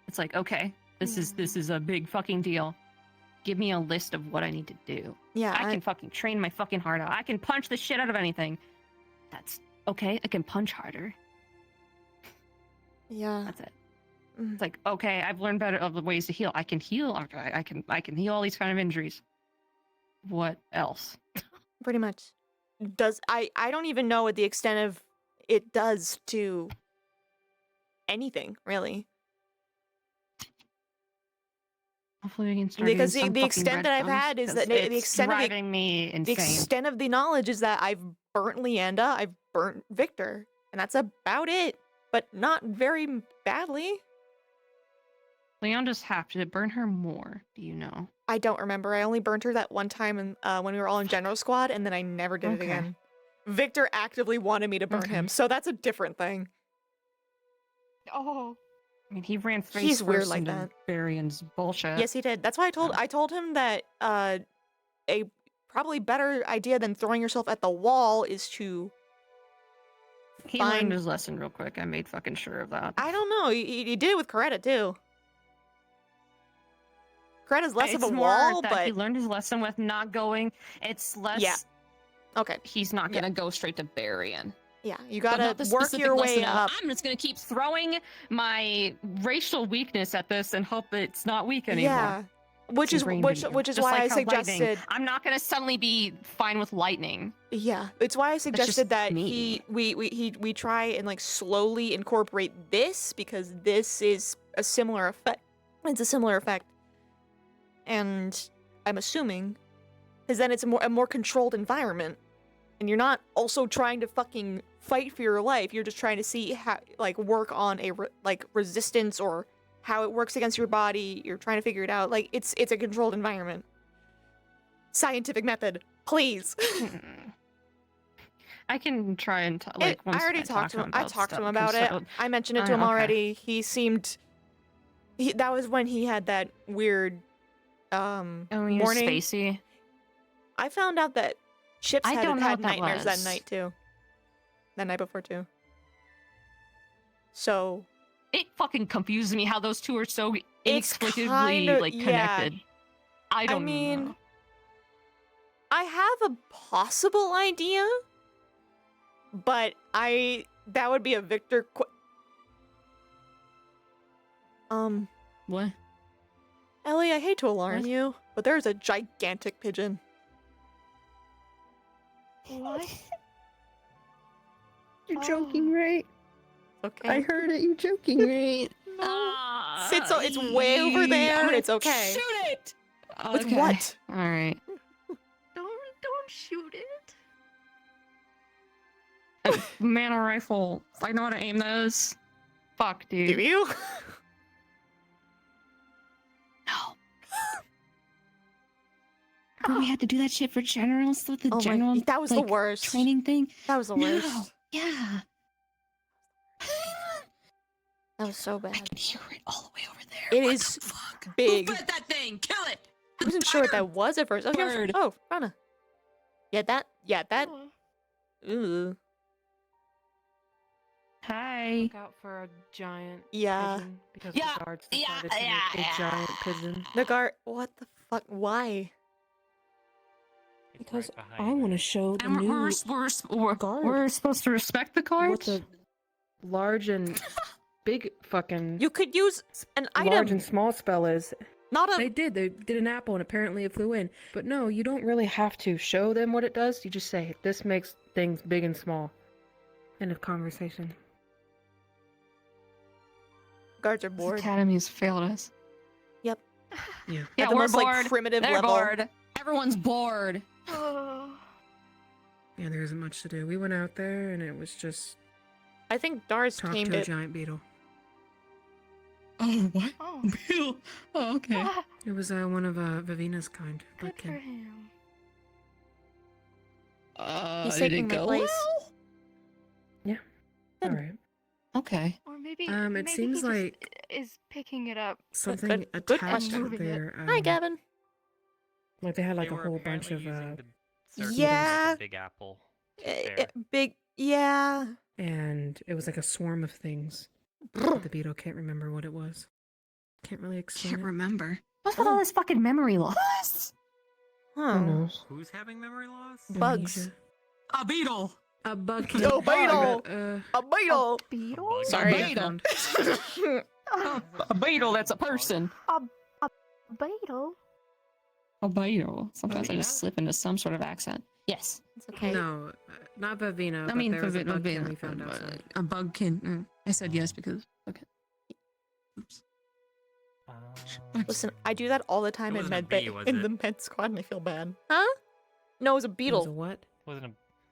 it's like, okay, this is a big fucking deal. Give me a list of what I need to do. Yeah, I can fucking train my fucking heart out. I can punch the shit out of anything. That's okay. I can punch harder. Yeah, that's it. It's like, okay, I've learned better of the ways to heal. I can heal. I can heal all these kind of injuries. What else? Pretty much. I don't even know what the extent of it does to anything, really. Hopefully we can start because the extent that I've had is that the extent of the extent of the knowledge is that I've burnt Leanda, I've burnt Victor, and that's about it. But not very badly. Leanda's have to burn her more. Do you know? I don't remember. I only burnt her that one time when we were all in General Squad, and then I never did it again. Victor actively wanted me to burn him, so that's a different thing. Oh. I mean, he ran face He's weird first like into that. Varian's bullshit. Yes, he did. That's why I told him that a probably better idea than throwing yourself at the wall is to He learned his lesson real quick. I made fucking sure of that. I don't know. He did it with Coretta too. Coretta's less of a wall, but he learned his lesson with not going. It's less. Yeah. Okay. He's not gonna go straight to Varian. Yeah, you gotta work your way up. I'm just gonna keep throwing my racial weakness at this and hope it's not weak anymore. Yeah, which is why I suggested I'm not gonna suddenly be fine with lightning. Yeah, it's why I suggested that we try and like slowly incorporate this because this is a similar effect. It's a similar effect, and I'm assuming, because then it's a more controlled environment. And you're not also trying to fucking fight for your life. You're just trying to see how, like, work on a resistance or how it works against your body. You're trying to figure it out. Like, it's a controlled environment. Scientific method, please. I can try and I already talked to him. I talked to him about it. I mentioned it to him already. He seemed. That was when he had that weird morning. Spacey. I found out that Chips I don't know had what that nightmares that was. night too. That night before too. So it fucking confuses me how those two are so It's inexplicably kinda- like yeah. connected. I mean, know. I have a possible idea, but that would be a Victor. What? Ellie, I hate to alarm you, but there's a gigantic pigeon. What? You're joking, right? Okay. I heard it. You're joking, right? It's way over there. It's okay. Shoot it. With what? All right. Don't shoot it. Mana rifle. I know how to aim those. Fuck, dude. Do you? we had to do that shit for generals with the Oh general. my, that was the like, worst. training thing. That was the No, worst. yeah. That was so bad. I can hear it all the way over there. It is big. that thing? Kill it! I wasn't sure what that was at first. Oh, Bird. oh, Rana. Yeah, that. Ooh. Hi. Look out for a giant Yeah. pigeon because the guards decided to make a giant pigeon. The guard. What the fuck? Why? Because I want to show the And new we're supposed to respect the what cards. the large and big fucking You could use an large item. and small spell is. Not a. They did an apple and apparently it flew in. But no, you don't really have to show them what it does. You just say this makes things big and small. End of conversation. Guards are This bored. academy's failed us. Yep. Yeah. Yeah, At the we're most, bored. like, primitive They're level. bored. Everyone's bored. Yeah, there isn't much to do. We went out there and it was just I think Dars talk tamed to a it. giant beetle. Oh, what? Beetle. Oh, okay. It was one of Vivina's kind. Good But for him. He's Did taking it my go place. well? yeah, all right. Okay. Or maybe It maybe seems he like just is picking it up. something good attached question. there. Hi, Gavin. Like they had like They a were whole bunch of apparently using the circle Yeah. with the Big Apple. Fair. Big. Yeah. and it was like a swarm of things. But the beetle can't remember what it was. Can't really explain Can't it. remember. What's with all this fucking memory loss? Who Huh. knows? Who's having memory loss? Bugs. Amnesia. A beetle. A bug can. Yo, beetle. Uh, A beetle. Beetle? Sorry. bug found. A beetle. That's a person. A beetle? A beetle. Sometimes I Vivina? just slip into some sort of accent. Yes. It's okay. No, not Vivina. I but mean, there was a bug Vivina, can we found outside. a bug can. I said yes because. Okay. Oops. Listen, I do that all the time It in wasn't a med bee, was in it? the med squad, and I feel bad. Huh? No, it was a It beetle. was a what? Wasn't a.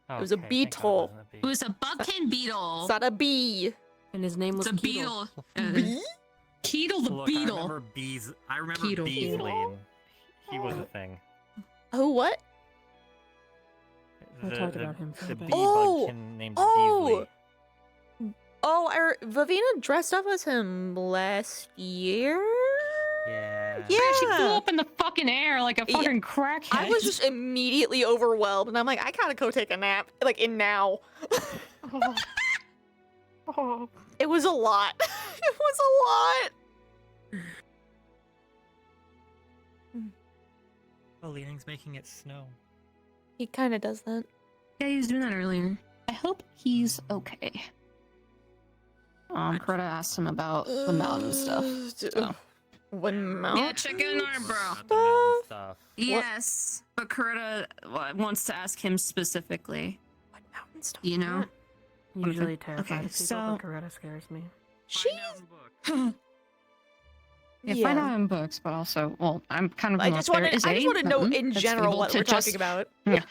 Oh, It was a okay, thank God beetle. wasn't a bee. It was a bugkin beetle. It's not a bee. And his name was It's a Keetle. beetle. Bee? Keetle the Look, beetle. I remember bees. I remember Keetle. Beasley. Keetle? And he was a thing. Who? What? I talked about him for The a bit. bee Oh! budkin named Oh! Beasley. Oh, Vivina dressed up as him last year. Yeah. Yeah. She flew up in the fucking air like a Yeah. fucking crackhead. I was just immediately overwhelmed, and I'm like, I gotta go take a nap. Like in now. Oh. Oh. It was a lot. It was a lot. Oh, Leaning's making it snow. He kind of does that. Yeah, he was doing that earlier. I hope he's okay. Coretta asked him about the mountain stuff. So. What mountain? Yeah, check in our bro. About the mountain stuff. Yes, but Coretta wants to ask him specifically. What mountain stuff? You know? Usually terrified Okay, of people, so- but Coretta scares me. She. Yeah, find out in books, but also, well, I'm kind of. I just want to know in that's general able what to we're just- talking about. Yeah,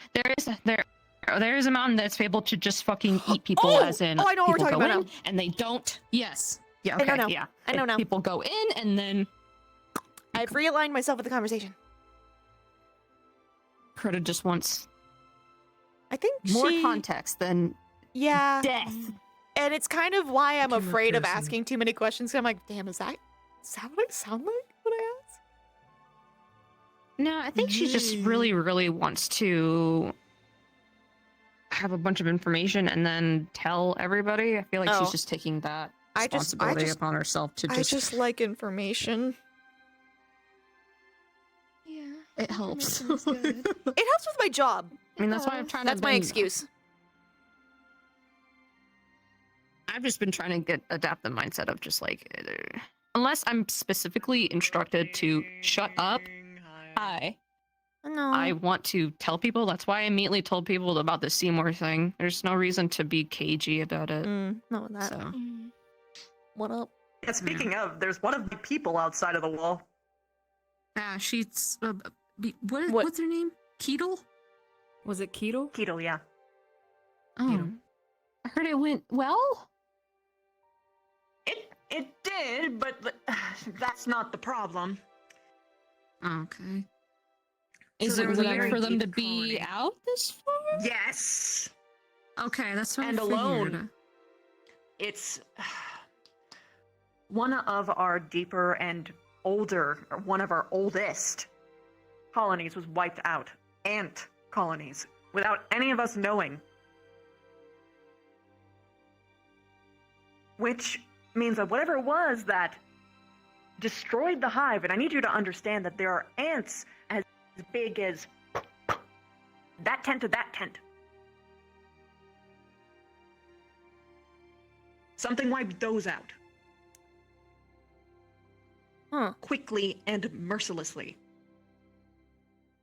there is a mountain that's able to just fucking eat people, Oh! as in Oh, I know what we're people talking go about in and they don't. Yes. Yeah. I Okay. know now. Yeah. I know now. People go in and then I've realigned myself with the conversation. Coretta just wants I think more she... context than Yeah. death. And it's kind of why I'm Become a afraid of person. asking too many questions. 'Cause I'm like, damn, is that what I sound like when I ask? No, I think she just really, really wants to have a bunch of information and then tell everybody. I feel like Oh. she's just taking that I just- responsibility upon herself to I just like information. Yeah. It helps. That sounds good. It helps with my job. I mean, that's why I'm trying to. That's my excuse. I've just been trying to adapt the mindset of just like, unless I'm specifically instructed to shut up. Hi. No. I want to tell people. That's why I immediately told people about the Seymour thing. There's no reason to be cagey about it. Not that. So. What up? Yeah, speaking of, there's one of the people outside of the wall. She's what's her name? Keetle? Was it Keetle? Keetle, yeah. Oh, I heard it went well. It did, but that's not the problem. Okay. Is So it there was a weird very for them deep to be colony. out this far? Yes. Okay, that's what And I figured. alone. It's one of our deeper and older, or one of our oldest colonies was wiped out. Ant colonies, without any of us knowing. Which means that whatever it was that destroyed the hive, and I need you to understand that there are ants as big as that tent to that tent. Something wiped those out. Quickly and mercilessly.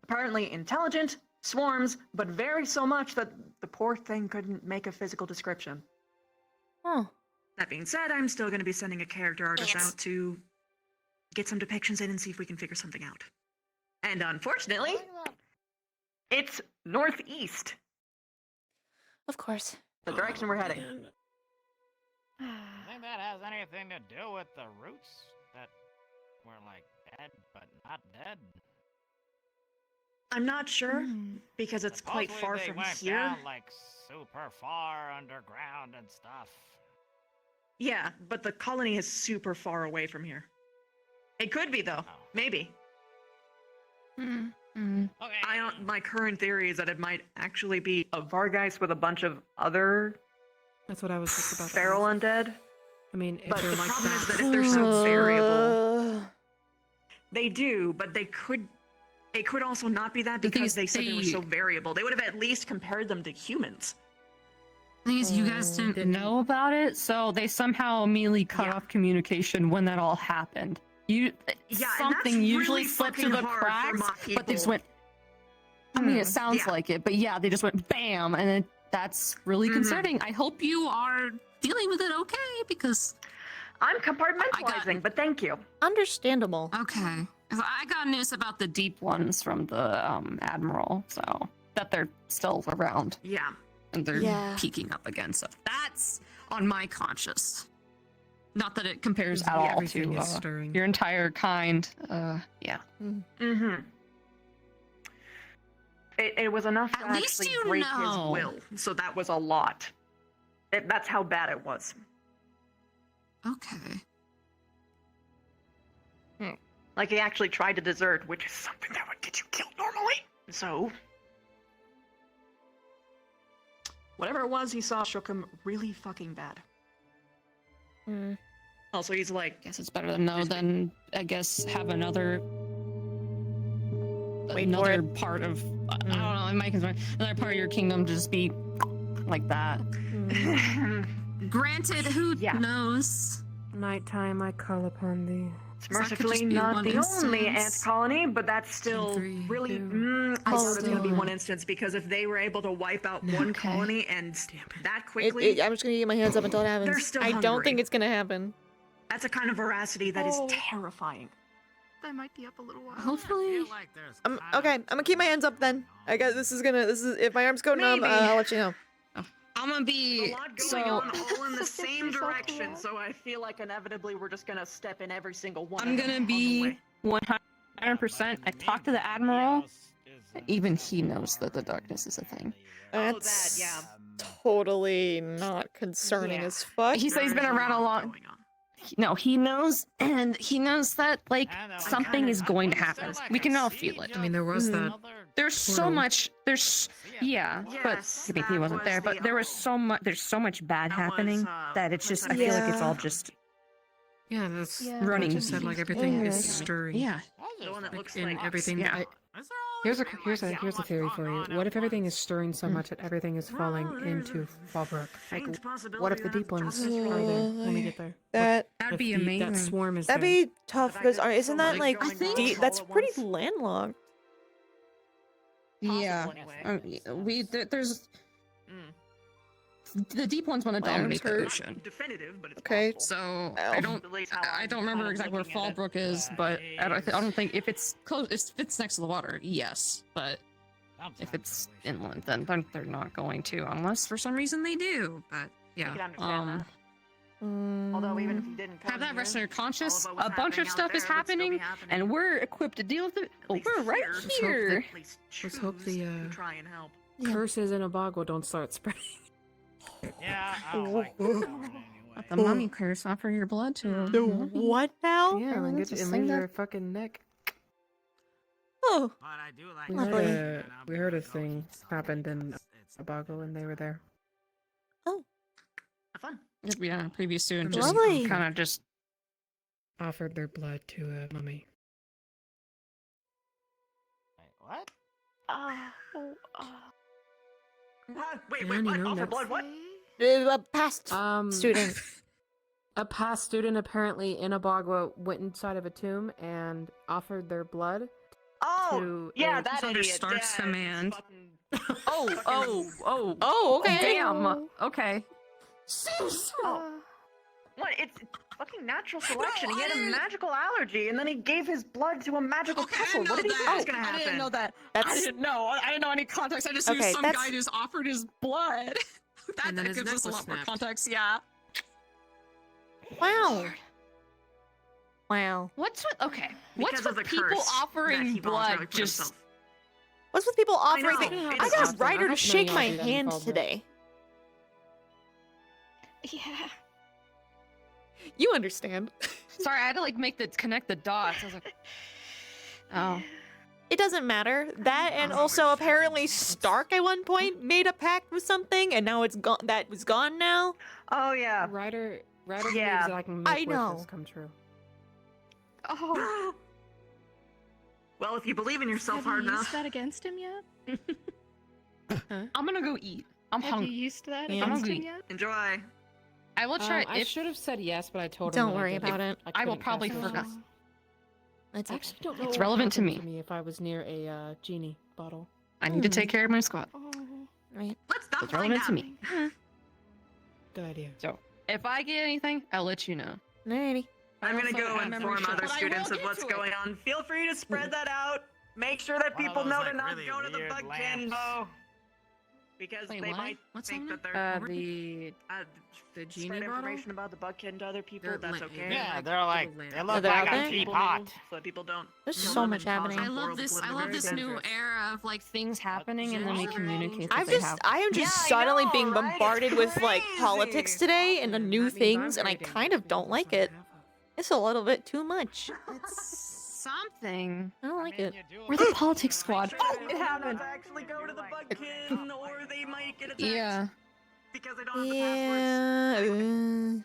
Apparently intelligent, swarms, but very so much that the poor thing couldn't make a physical description. That being said, I'm still going to be sending a character artist out to get some depictions in and see if we can figure something out. And unfortunately, it's northeast. Of course. The direction we're heading. I think that has anything to do with the roots that were like dead but not dead. I'm not sure, because it's quite Supposedly far they from went here. down, like super far underground and stuff. Yeah, but the colony is super far away from here. It could be, though. Maybe. My current theory is that it might actually be a Vargeist with a bunch of other That's what I was just about to feral ask. undead. I mean, if But they're the like problem is that, that if they're so variable, they do, but they could. It could also not be that The thing because is, they said they were so variable. They would have at least compared them to humans. The thing is, you guys didn't know about it, so they somehow immediately cut off communication when that all happened. Something and that's usually really slipped through the fucking hard for cracks, mock but they just people. went. I mean, it sounds like it, but yeah, they just went bam, and that's really concerning. I hope you are dealing with it okay, because I'm compartmentalizing, but thank you. Understandable. Okay. I got news about the deep ones from the Admiral, so that they're still around. Yeah. And they're peeking up again, so that's on my conscience. Not that it compares at all everything to is stirring. your entire kind. Yeah. Mm-hmm. It was enough to least actually you break know. his will, so that was a lot. That's how bad it was. Okay. Like, he actually tried to desert, which is something that would get you killed normally. So, whatever it was he saw shook him really fucking bad. Also, he's like... Guess it's better to know than, I guess, have another part of... I don't know, in my concern, another part of your kingdom just be like that. Granted, who knows? Nighttime, I call upon thee. It's mercifully not the only ant colony, but that's still really... I doubt it's going to be one instance, because if they were able to wipe out one colony and that quickly... I'm just gonna get my hands up until it happens. They're still I don't hungry. think it's gonna happen. That's a kind of veracity that is terrifying. They might be up a little while. Hopefully. Okay, I'm gonna keep my hands up then. I guess this is if my arms go numb, Maybe. I'll let you know. I'm gonna be... A lot going on all in the same direction, so I feel like inevitably we're just gonna step in every single one. I'm gonna be 100%. I talked to the Admiral. Even he knows that the darkness is a thing. That's totally not concerning as fuck. He said he's been around a long... No, he knows, and he knows that, like, something is going to happen. We can all feel it. I mean, there was that. There's so much. But I mean, he wasn't there. But there was so much. There's so much bad happening that it's just. I feel like it's all just. Yeah, that's running. Just said like everything is stirring. Yeah. The one that looks And like everything. Yeah. Here's a theory for you. What if everything is stirring so much that everything is falling into Fallbrook? Like, what if the deep ones are there when we get there? That'd That'd If be That amazing. swarm is That'd there. be tough because isn't that like I think- deep? That's pretty landlocked. Yeah. There's. The deep ones want to My arms dominate the hurt. ocean. definitive, but it's Okay. So Ow. I don't remember exactly where Fallbrook is, but I don't think if it's close, if it's next to the water, yes. But if it's inland, then they're not going to, unless for some reason they do. But yeah, Although even if you didn't have that rest in your all conscious, about what's a bunch of happening out stuff is there would still be happening, and we're equipped to deal with it. Well, we're right here. Let's hope the try and help. curses in Abago don't start spreading. Yeah, I don't like that one anyway. The mummy curse, offer your blood to The what now? Yeah, and let's get just and sing leave that. your fucking neck. Oh. But I do like We Lovely. heard a thing happened in Abago when they were there. Have fun. Yeah, previous student Just just Lovely. kind of just offered their blood to a mummy. What? Wait, Man, what? you know, Offer that's- blood? What? A past student. A past student apparently in Abagua went inside of a tomb and offered their blood to yeah, a- that under idiot. Stark's Yeah, command. fucking- Oh, okay. Damn. Okay. What? It's fucking natural selection. He had a magical allergy, and then he gave his blood to a magical couple. What did he think was gonna happen? I didn't know that. That's- I didn't know. I didn't know any context. I just knew Okay, some that's- guy just offered his blood. And then that his gives neck us a was lot more snapped. context. Yeah. Wow. Wow. What's with okay? Because What's of with the people curse that offering he voluntarily blood? put Just himself. What's with people offering know, things? it's I got awesome. Ryder I to hope none shake of my y'all do that hand involved. today. yeah. You understand. Sorry, I had to like connect the dots. I was like, oh. It doesn't matter. That and also apparently Stark at one point made a pact with something and now it's gone. That was gone now. Oh yeah. Ryder Yeah. believes that I can I make know. wishes come true. Oh. Well, if you believe in yourself Have hard you enough. used that against him yet? I'm gonna go eat. I'm Have hungry. you used that Yeah. against him hungry. yet? Enjoy. I will try I if should have said yes, but I told him. Don't that worry didn't. about it. I will couldn't probably cast forget. spells. That's I okay. actually don't know. It's what relevant to happened me. if I was near a genie bottle. I need to take care of my squad. Right. Let's not It's find relevant out. to me. Good idea. So if I get anything, I'll let you know. Alrighty. I'm gonna Also, go I remember inform shit. other But I will students of get what's to it. going on. Feel free to spread that out. Make sure that One of people those, know like, to not really go to the weird bug lamps. kinbo. Because Wait, they what? might What's think on that they're The spread genie bottle. information about the bug kid to other people. They're That's la- okay. Yeah, like they're like, little they lamps. look they're like out a there? teapot. So that people don't. There's kill so them much and cause happening. I horrible love this. I political love this new dangerous. era of like things happening, and then we communicate. I am just Yeah, I suddenly know, being right? It's bombarded with like crazy. politics today and the new That means I'm things, and I very kind of dangerous don't like because it. I have a- It's a little bit too much. It's something. I don't like it. We're the politics squad. Oh, it happened. Actually, go to the bug kin, or they might get attacked. Yeah. Because they don't have the passwords.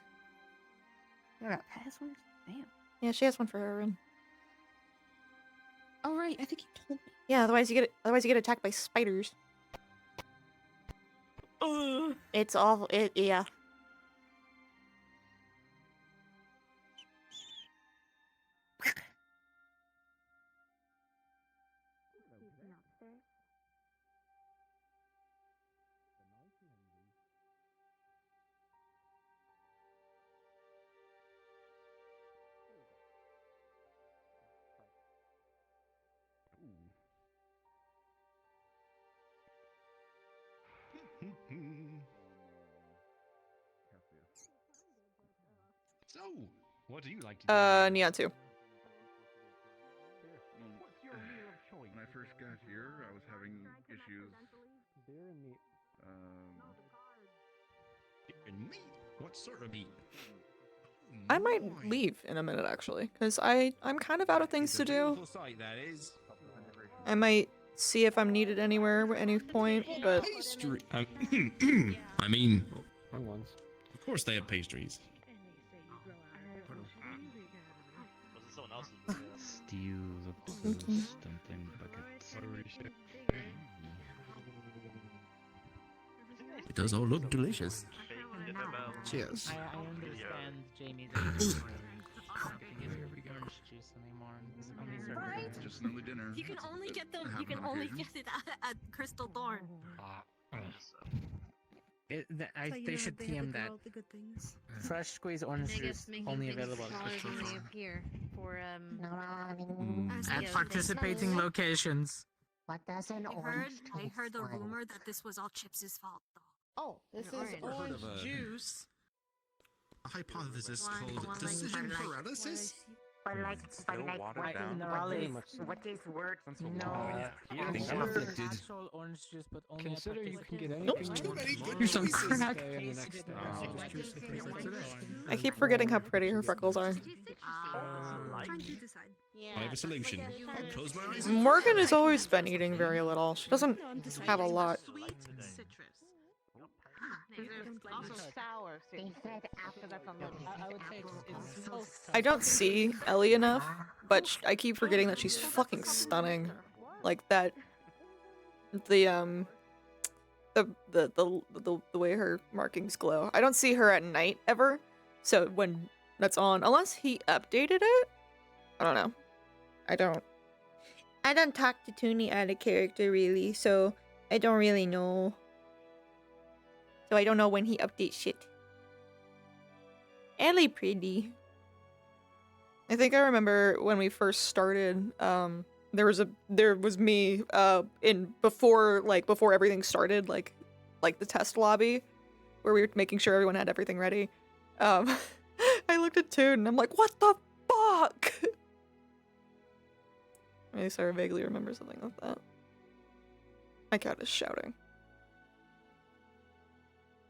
Yeah. I got passwords. Damn. Yeah, she has one for her. And Oh right, I think you told me. yeah, otherwise you get attacked by spiders. It's awful. Yeah. So, what do you like to do? Neon 2. When I first got here, I was having issues. And meat? What sort of meat? I might leave in a minute actually, because I'm kind of out of things to do. Beautiful sight, that is. I might see if I'm needed anywhere at any point, but Pastry. I mean, of course they have pastries. Steals up something buckets. It does all look delicious. Cheers. I understand Jamie's orange juice anymore. It's only served Just another dinner. You can only get them. You Happen can on only occasion. get it at Crystal Dawn. they should TM that. Fresh squeezed orange juice only available at Crystal Only Dawn. appear for At participating locations. What does an orange I heard the rumor that this was all Chips' fault, though. Oh, this is I've heard orange of a- juice. a hypothesis called decision paralysis? What is word? I think I'm afflicted. Orange juice, but only Consider you can get Nope, anything too you want many tomorrow. good You're some choices. crack. I keep forgetting how pretty her freckles are. I have a solution. Close my eyes. Morgan has always been eating very little. She doesn't have a lot. Also sour. I don't see Ellie enough, but I keep forgetting that she's fucking stunning. Like that. The way her markings glow. I don't see her at night ever, so when that's on, unless he updated it, I don't know. I don't talk to Toonie out of character really, so I don't really know. So I don't know when he updates shit. Ellie pretty. I think I remember when we first started, there was me before everything started, like the test lobby where we were making sure everyone had everything ready. I looked at Toon and I'm like, what the fuck? At least I vaguely remember something like that. My cat is shouting.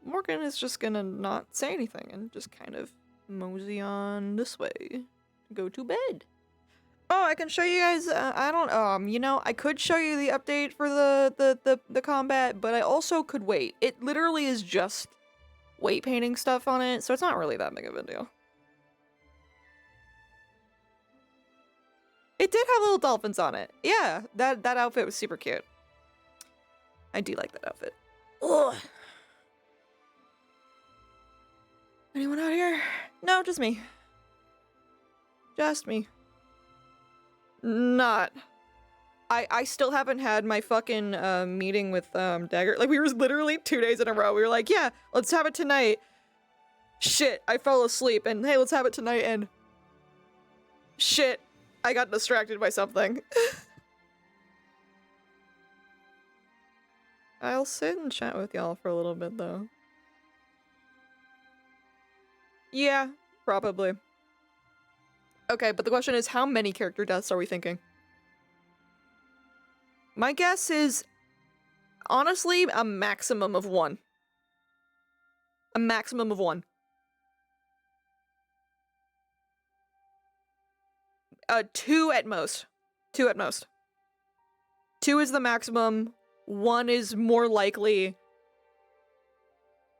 Morgan is just gonna not say anything and just kind of mosey on this way. Go to bed. Oh, I can show you guys, I could show you the update for the combat, but I also could wait. It literally is just weight painting stuff on it, so it's not really that big of a deal. It did have little dolphins on it. Yeah, that outfit was super cute. I do like that outfit. Ugh. Anyone out here? No, just me. Just me. Not. I still haven't had my fucking meeting with Dagger. Like, we were literally 2 days in a row. We were like, yeah, let's have it tonight. Shit, I fell asleep. And hey, let's have it tonight. And shit, I got distracted by something. I'll sit and chat with y'all for a little bit, though. Yeah, probably. Okay, but the question is, how many character deaths are we thinking? My guess is, honestly, a maximum of 1. A maximum of 1. 2 at most. 2 at most. 2 is the maximum. 1 is more likely.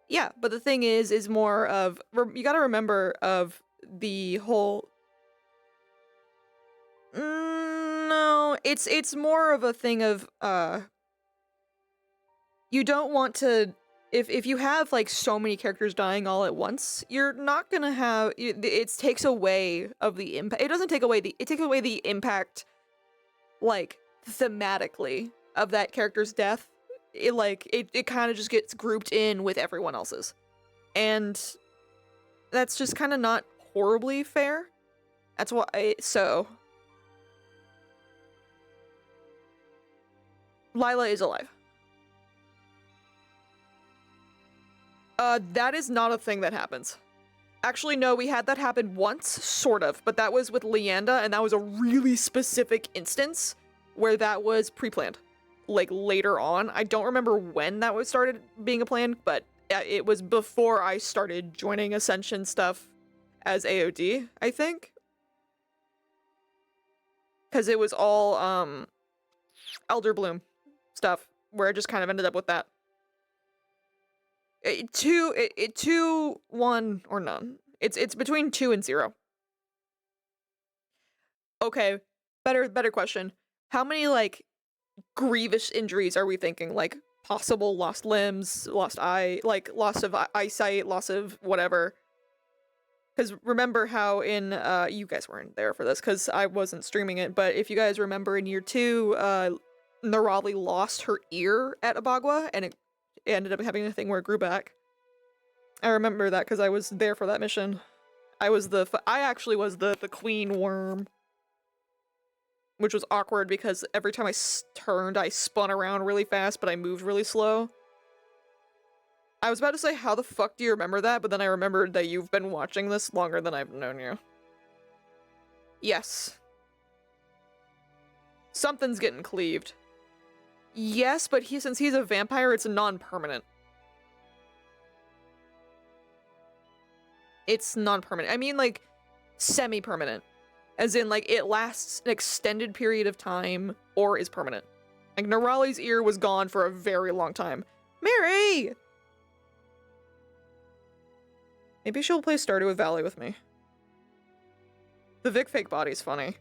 Yeah, but the thing is more of, you gotta remember of the whole. No, it's more of a thing of, you don't want to, if you have, like, so many characters dying all at once, you're not gonna have, it takes away of the impact, it doesn't take away it takes away the impact, like, thematically, of that character's death. It kind of just gets grouped in with everyone else's. And that's just kind of not horribly fair. That's why, so. Lila is alive. That is not a thing that happens. Actually, no, we had that happen once, sort of, but that was with Leanda, and that was a really specific instance where that was pre-planned. Like, later on. I don't remember when that was started being a plan, but it was before I started joining Ascension stuff as AOD, I think. Because it was all, Elder Bloom stuff, where I just kind of ended up with that. 2, 1, or none. It's between 2 and 0. Okay, better question. How many, like, grievous injuries are we thinking? Like, possible lost limbs, lost eye, like, loss of eyesight, loss of whatever. Because remember how in, you guys weren't there for this, because I wasn't streaming it, but if you guys remember in year 2, Nerali lost her ear at Abagua, and it ended up having a thing where it grew back. I remember that because I was there for that mission. I actually was the queen worm. Which was awkward because every time I turned, I spun around really fast, but I moved really slow. I was about to say, how the fuck do you remember that? But then I remembered that you've been watching this longer than I've known you. Yes. Something's getting cleaved. Yes, but since he's a vampire, it's non-permanent. It's non-permanent. I mean, like, semi-permanent. As in, like, it lasts an extended period of time, or is permanent. Like, Nerali's ear was gone for a very long time. Mary! Maybe she'll play Stardew with Valley with me. The Vic fake body's funny.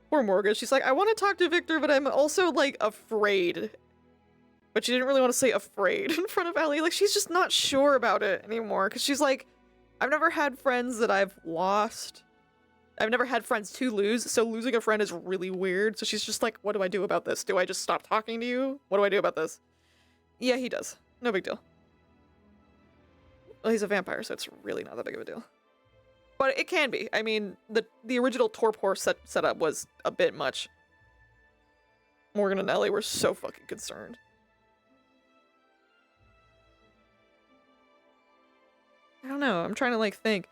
Poor Morgan, she's like, I want to talk to Victor, but I'm also, like, afraid. But she didn't really want to say afraid in front of Ellie. Like, she's just not sure about it anymore. Because she's like, I've never had friends that I've lost. I've never had friends to lose, so losing a friend is really weird. So she's just like, what do I do about this? Do I just stop talking to you? What do I do about this? Yeah, he does. No big deal. Well, he's a vampire, so it's really not that big of a deal. But it can be. I mean, the original Torpor setup was a bit much. Morgan and Ellie were so fucking concerned. I don't know. I'm trying to, like, think.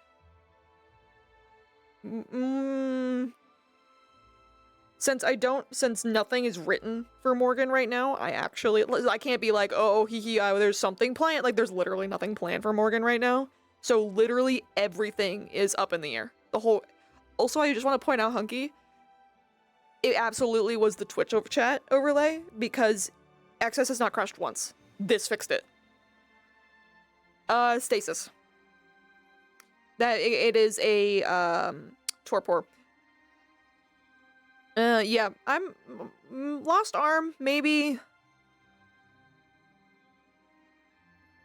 Since nothing is written for Morgan right now, I can't be like, oh, there's something planned. Like, there's literally nothing planned for Morgan right now. So literally everything is up in the air. Also, I just want to point out, Hunky, it absolutely was the Twitch chat overlay, because Access has not crashed once. This fixed it. Stasis. That it is a torpor. Yeah, I'm lost arm, maybe.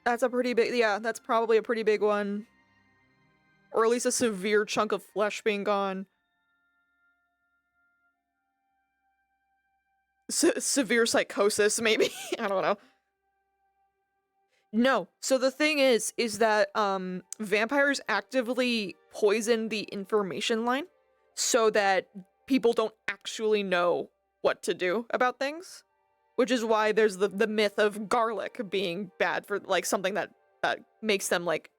That's a pretty big, yeah, that's probably a pretty big one. Or at least a severe chunk of flesh being gone. Severe psychosis, maybe. I don't know. No. So the thing is that vampires actively poison the information line so that people don't actually know what to do about things. Which is why there's the myth of garlic being bad for, like, something that makes them, like,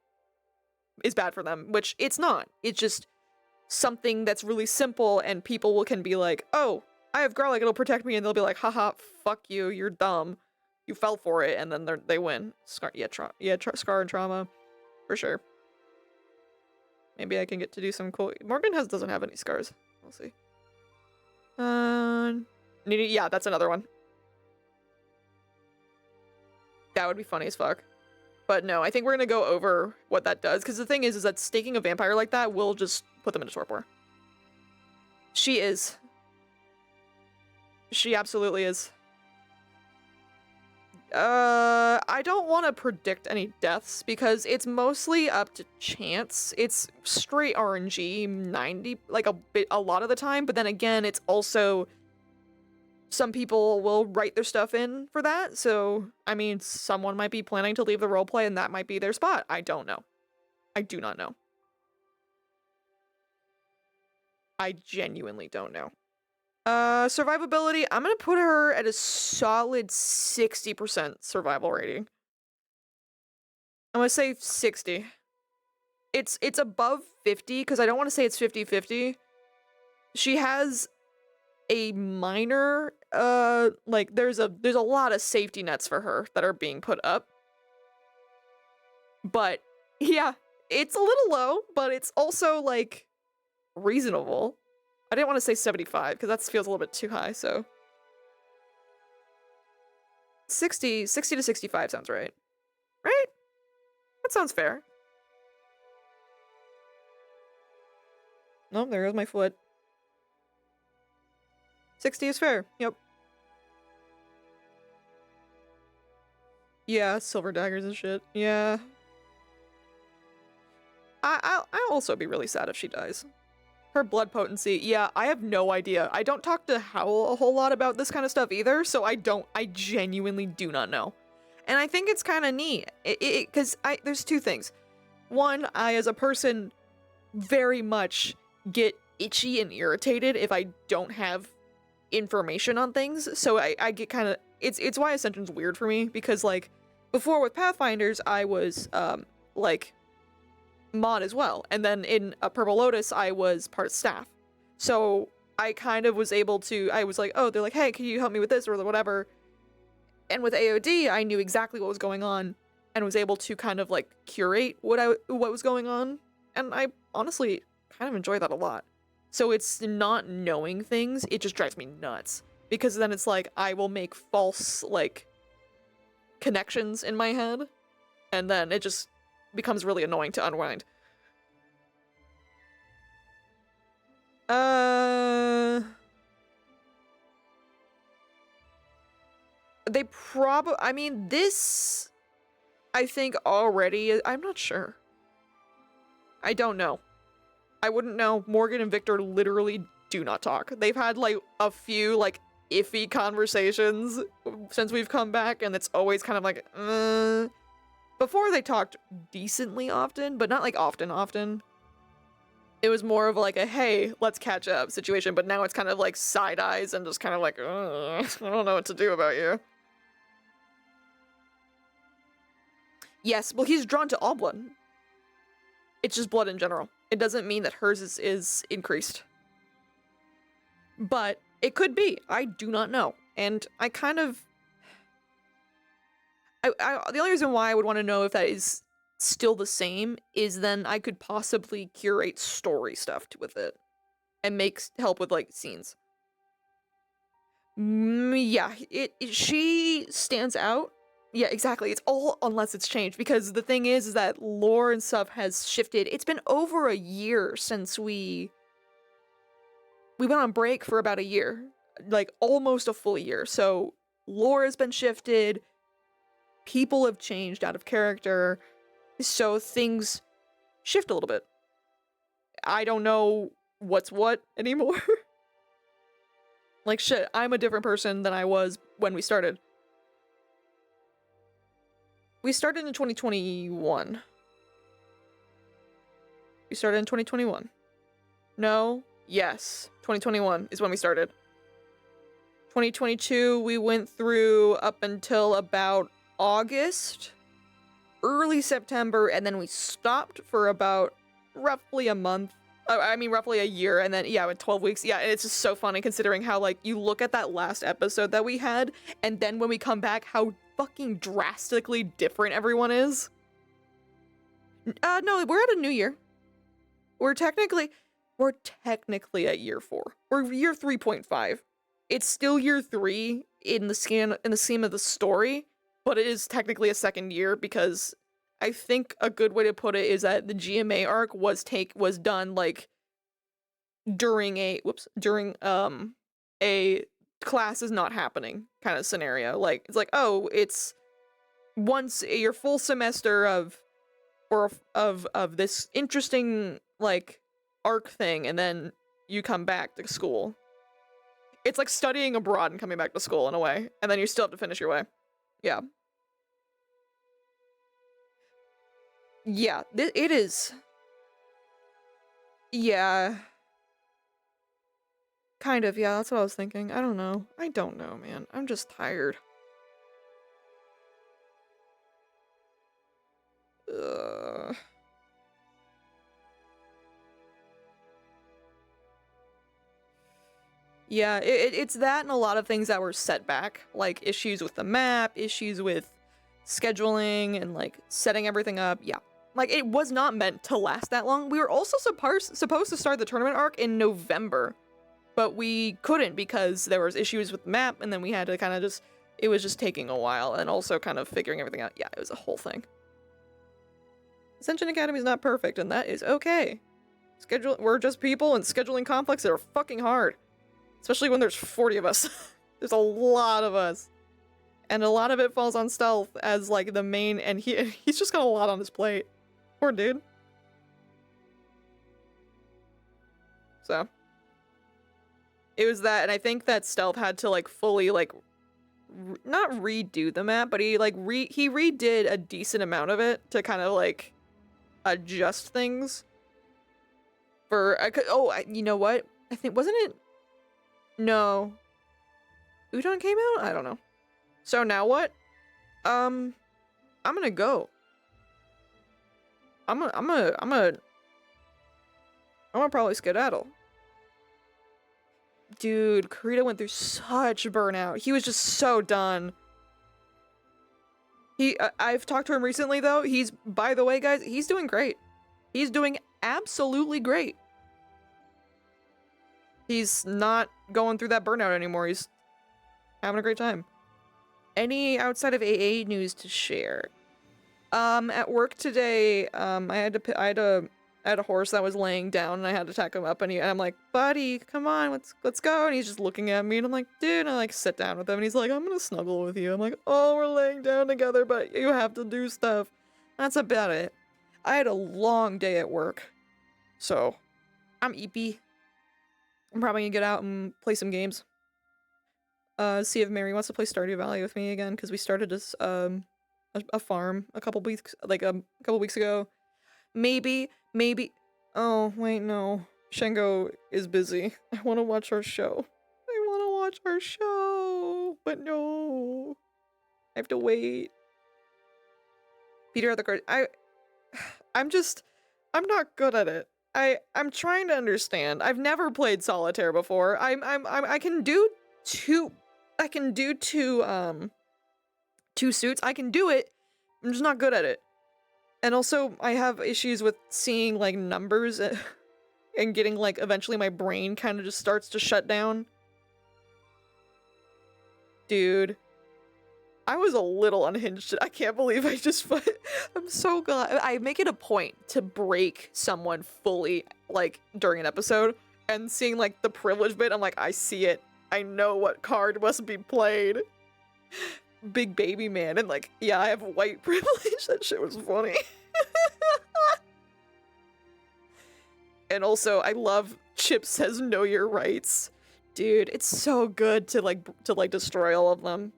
is bad for them, which it's not. It's just something that's really simple, and people can be like, oh, I have garlic, it'll protect me, and they'll be like, haha, fuck you, you're dumb. You fell for it, and then they win. Scar and trauma, for sure. Maybe I can get to do some cool. Morgan doesn't have any scars. We'll see. Yeah, that's another one. That would be funny as fuck. But no, I think we're gonna go over what that does, because the thing is that staking a vampire like that will just put them into torpor. She is. She absolutely is. I don't want to predict any deaths, because it's mostly up to chance. It's straight RNG, a lot of the time, but then again, it's also... Some people will write their stuff in for that, so, I mean, someone might be planning to leave the roleplay and that might be their spot. I don't know. I do not know. I genuinely don't know. Survivability, I'm gonna put her at a solid 60% survival rating. I'm gonna say 60. It's above 50, because I don't want to say it's 50-50. She has a minor, like, there's a lot of safety nets for her that are being put up. But, yeah, it's a little low, but it's also, like, reasonable. I didn't want to say 75, because that feels a little bit too high, so... 60 to 65 sounds right. Right? That sounds fair. Nope, there goes my foot. 60 is fair. Yep. Yeah, silver daggers and shit. Yeah. I'll also be really sad if she dies. Her blood potency. Yeah, I have no idea. I don't talk to Howl a whole lot about this kind of stuff either, so I genuinely do not know. And I think it's kind of neat. Because there's two things. One, I as a person very much get itchy and irritated if I don't have information on things, so I get kind of, it's why Ascension's weird for me, because like before with Pathfinders I was like mod as well, and then in Purple Lotus I was part staff, so I kind of was able to, I was like, oh, they're like, hey, can you help me with this or whatever, and with AOD I knew exactly what was going on and was able to kind of like curate what was going on, and I honestly kind of enjoy that a lot. So it's not knowing things, it just drives me nuts. Because then it's like, I will make false, like, connections in my head, and then it just becomes really annoying to unwind. They I mean, this, I think already, I'm not sure. I don't know. I wouldn't know. Morgan and Victor literally do not talk. They've had, like, a few, like, iffy conversations since we've come back, and it's always kind of like, Before they talked decently often, but not, like, often. It was more of, like, a, hey, let's catch up situation, but now it's kind of, like, side eyes and just kind of like, I don't know what to do about you. Yes, well, he's drawn to all blood. It's just blood in general. It doesn't mean that hers is increased. But it could be. I do not know. And I kind of... the only reason why I would want to know if that is still the same is then I could possibly curate story stuff with it. And help with, like, scenes. Yeah, she stands out. Yeah, exactly. It's all unless it's changed, because the thing is that lore and stuff has shifted. It's been over a year since we went on break for about a year, like almost a full year. So lore has been shifted, people have changed out of character, so things shift a little bit. I don't know what's what anymore. Like shit, I'm a different person than I was when we started. We started in 2021. We started in 2021. No? Yes. 2021 is when we started. 2022, we went through up until about August, early September, and then we stopped for about roughly a month. I mean, roughly a year, and then, yeah, in 12 weeks. Yeah, and it's just so funny considering how, like, you look at that last episode that we had, and then when we come back, how fucking drastically different everyone is. No, we're at a new year. We're technically at year 4. We're year 3.5. It's still year 3 in the scheme of the story, but it is technically a second year because I think a good way to put it is that the GMA arc was done like during a class is not happening kind of scenario. Like it's like, oh, it's once your full semester of this interesting like arc thing, and then you come back to school. It's like studying abroad and coming back to school in a way, and then you still have to finish your way. Yeah. Yeah, it is. Yeah. Kind of, yeah, that's what I was thinking. I don't know. I don't know, man. I'm just tired. Ugh. Yeah, it's that and a lot of things that were set back, like issues with the map, issues with scheduling, and like setting everything up. Yeah, like it was not meant to last that long. We were also supposed to start the tournament arc in November, but we couldn't because there was issues with the map, and then we had to kind of it was just taking a while, and also kind of figuring everything out. Yeah, it was a whole thing. Ascension Academy is not perfect, and that is okay. We're just people, and scheduling conflicts are fucking hard. Especially when there's 40 of us. There's a lot of us. And a lot of it falls on Stealth as, like, the main, and he's just got a lot on his plate. Poor dude. So. It was that, and I think that Stealth had to, like, fully, like, not redo the map, but he, like, he redid a decent amount of it to kind of, like, adjust things. You know what? I think, wasn't it? No. Udon came out? I don't know. So now what? I'm gonna go. I'm gonna probably skedaddle. Dude, Kurita went through such burnout. He was just so done. I've talked to him recently though. By the way, guys, he's doing great. He's doing absolutely great. He's not going through that burnout anymore. He's having a great time. Any outside of AA news to share? At work today, I had a horse that was laying down and I had to tack him up and I'm like, buddy, come on, let's go. And he's just looking at me and I'm like, dude, and I like sit down with him and he's like, I'm gonna snuggle with you. I'm like, oh, we're laying down together, but you have to do stuff. That's about it. I had a long day at work, so I'm eepy. I'm probably gonna get out and play some games. See if Mary wants to play Stardew Valley with me again, because we started this, a farm a couple weeks ago. Maybe. Oh, wait, no. Shengo is busy. I want to watch our show. But no. I have to wait. Peter at the card. I'm not good at it. I'm trying to understand. I've never played solitaire before. I can do two suits. I can do it. I'm just not good at it. And also, I have issues with seeing, like, numbers and getting, like, eventually my brain kind of just starts to shut down. Dude. I was a little unhinged. I can't believe I just... I'm so glad. I make it a point to break someone fully, like, during an episode. And seeing, like, the privilege bit, I'm like, I see it. I know what card must be played. Big baby man. And, like, yeah, I have white privilege. That shit was funny. And also, I love Chip says know your rights. Dude, it's so good to destroy all of them.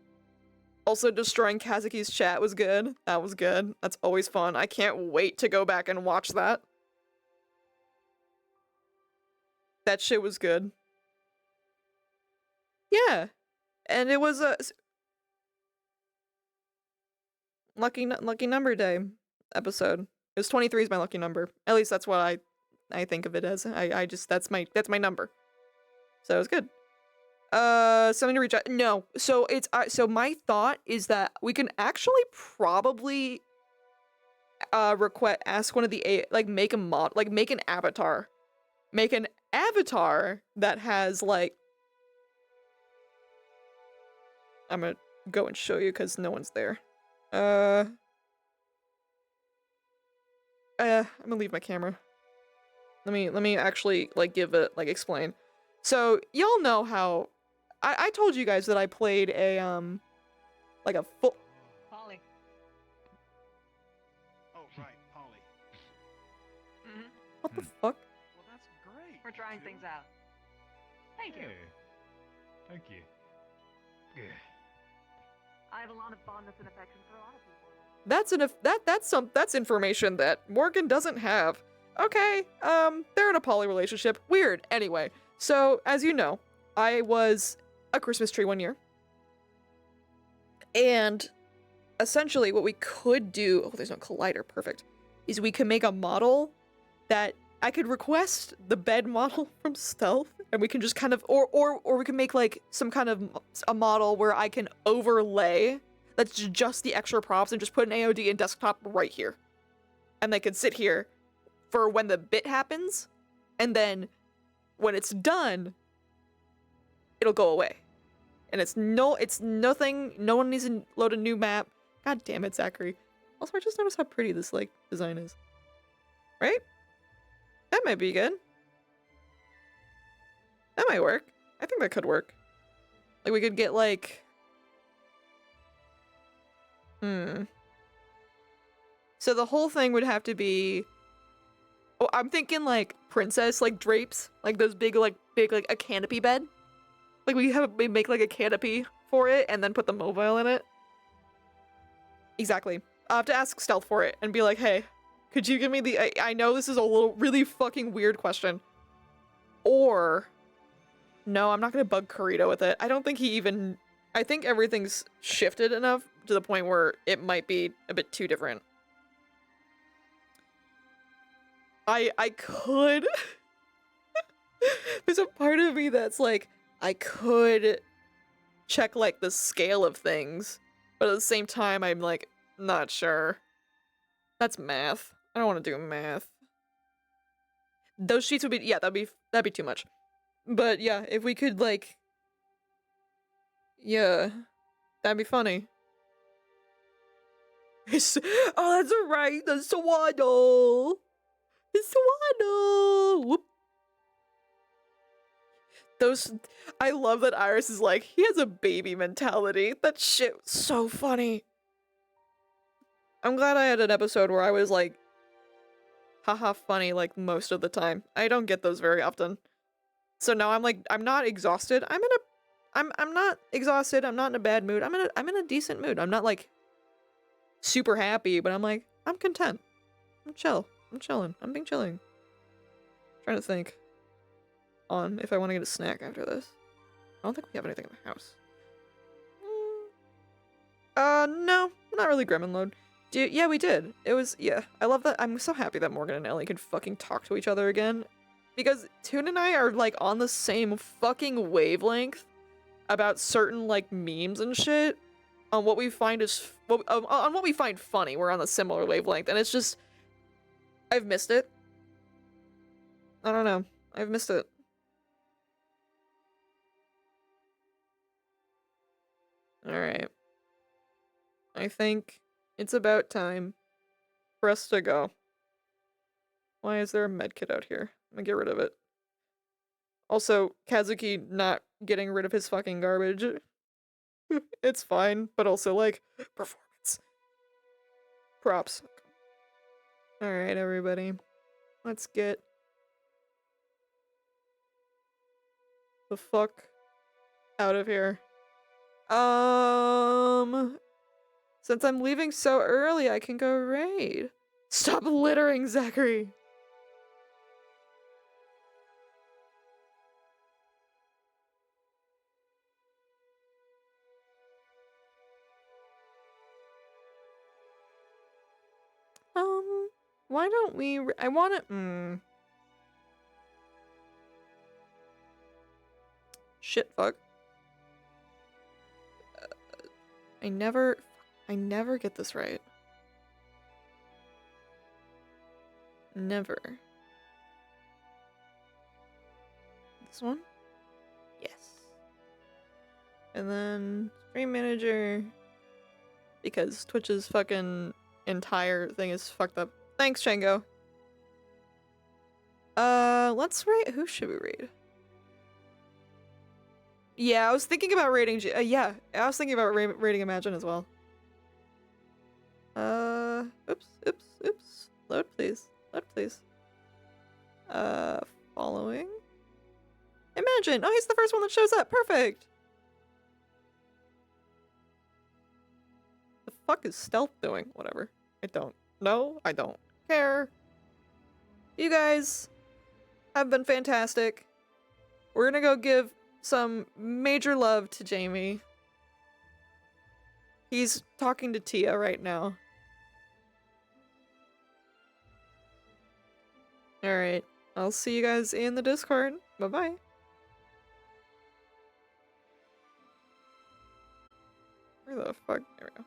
Also, destroying Kazuki's chat was good. That was good. That's always fun. I can't wait to go back and watch that. That shit was good. Yeah. And it was a lucky number day episode. It was 23 is my lucky number. At least that's what I think of it as. I just that's my number. So it was good. Something to reach out. No. So it's so my thought is that we can actually probably ask one of the make a mod, like make an avatar. Make an avatar that has like I'm gonna go and show you because no one's there. I'm gonna leave my camera. Let me actually like give it explain. So y'all know how I told you guys that I played a like a full Polly. Oh right, Polly. What the fuck? Well, that's great. We're trying things out. Thank you. Thank you. Yeah. I have a lot of fondness and affection for a lot of people. That's information that Morgan doesn't have. Okay, they're in a poly relationship. Weird. Anyway, so as you know, I was a Christmas tree one year. And essentially what we could do, oh, there's no collider, perfect, is we could make a model that I could request the bed model from Stealth, and we can just kind of, or we can make like some kind of a model where I can overlay that's just the extra props and just put an AOD and desktop right here. And they can sit here for when the bit happens, and then when it's done, it'll go away. And it's nothing, no one needs to load a new map. God damn it, Zachary. Also, I just noticed how pretty this, like, design is. Right? That might be good. That might work. I think that could work. Like, we could get, like... So the whole thing would have to be... Oh, I'm thinking, like, princess, like, drapes. Like, those big, like, a canopy bed. Like, we make, like, a canopy for it and then put the mobile in it. Exactly. I'll have to ask Stealth for it and be like, hey, could you give me the... I know this is a really fucking weird question. Or... No, I'm not gonna bug Kurita with it. I don't think he even I think everything's shifted enough to the point where it might be a bit too different. I could... There's a part of me that's like, I could check, like, the scale of things, but at the same time, I'm, like, not sure. That's math. I don't want to do math. Those sheets would be, yeah, that'd be too much. But yeah, if we could, like, yeah, that'd be funny. Oh, that's right, the swaddle! The swaddle! Whoop. Those, I love that Iris is like, he has a baby mentality. That shit was so funny. I'm glad I had an episode where I was like, haha funny, like, most of the time. I don't get those very often. So now I'm like, I'm not exhausted. I'm not exhausted. I'm not in a bad mood. I'm in a decent mood. I'm not like super happy, but I'm like, I'm content. I'm chill. I'm chilling. I'm being chilling. Trying to think on if I want to get a snack after this. I don't think we have anything in the house. No, not really gremlin load. Yeah, we did. It was, yeah. I love that. I'm so happy that Morgan and Ellie could fucking talk to each other again. Because Toon and I are, like, on the same fucking wavelength about certain, like, memes and shit. On what we find is, on what we find funny. We're on a similar wavelength. And it's just, I've missed it. I don't know. I've missed it. Alright. I think it's about time for us to go. Why is there a medkit out here? I'm gonna get rid of it. Also, Kazuki not getting rid of his fucking garbage. It's fine, but also, like, performance. Props. Alright, everybody. Let's get the fuck out of here. Since I'm leaving so early, I can go raid. Stop littering, Zachary! Why don't we... I want to... Shit, fuck. I never get this right. Never. This one? Yes. And then stream manager, because Twitch's fucking entire thing is fucked up. Thanks, Shango. Let's rate. Who should we raid? Yeah, I was thinking about rating. Yeah, I was thinking about rating Imagine as well. Oops. Load, please. Load, please. Following. Imagine. Oh, he's the first one that shows up. Perfect. The fuck is stealth doing? Whatever. I don't know. I don't care. You guys have been fantastic. We're gonna go give some major love to Jamie. He's talking to Tia right now. Alright. I'll see you guys in the Discord. Bye-bye. Where the fuck? There we go.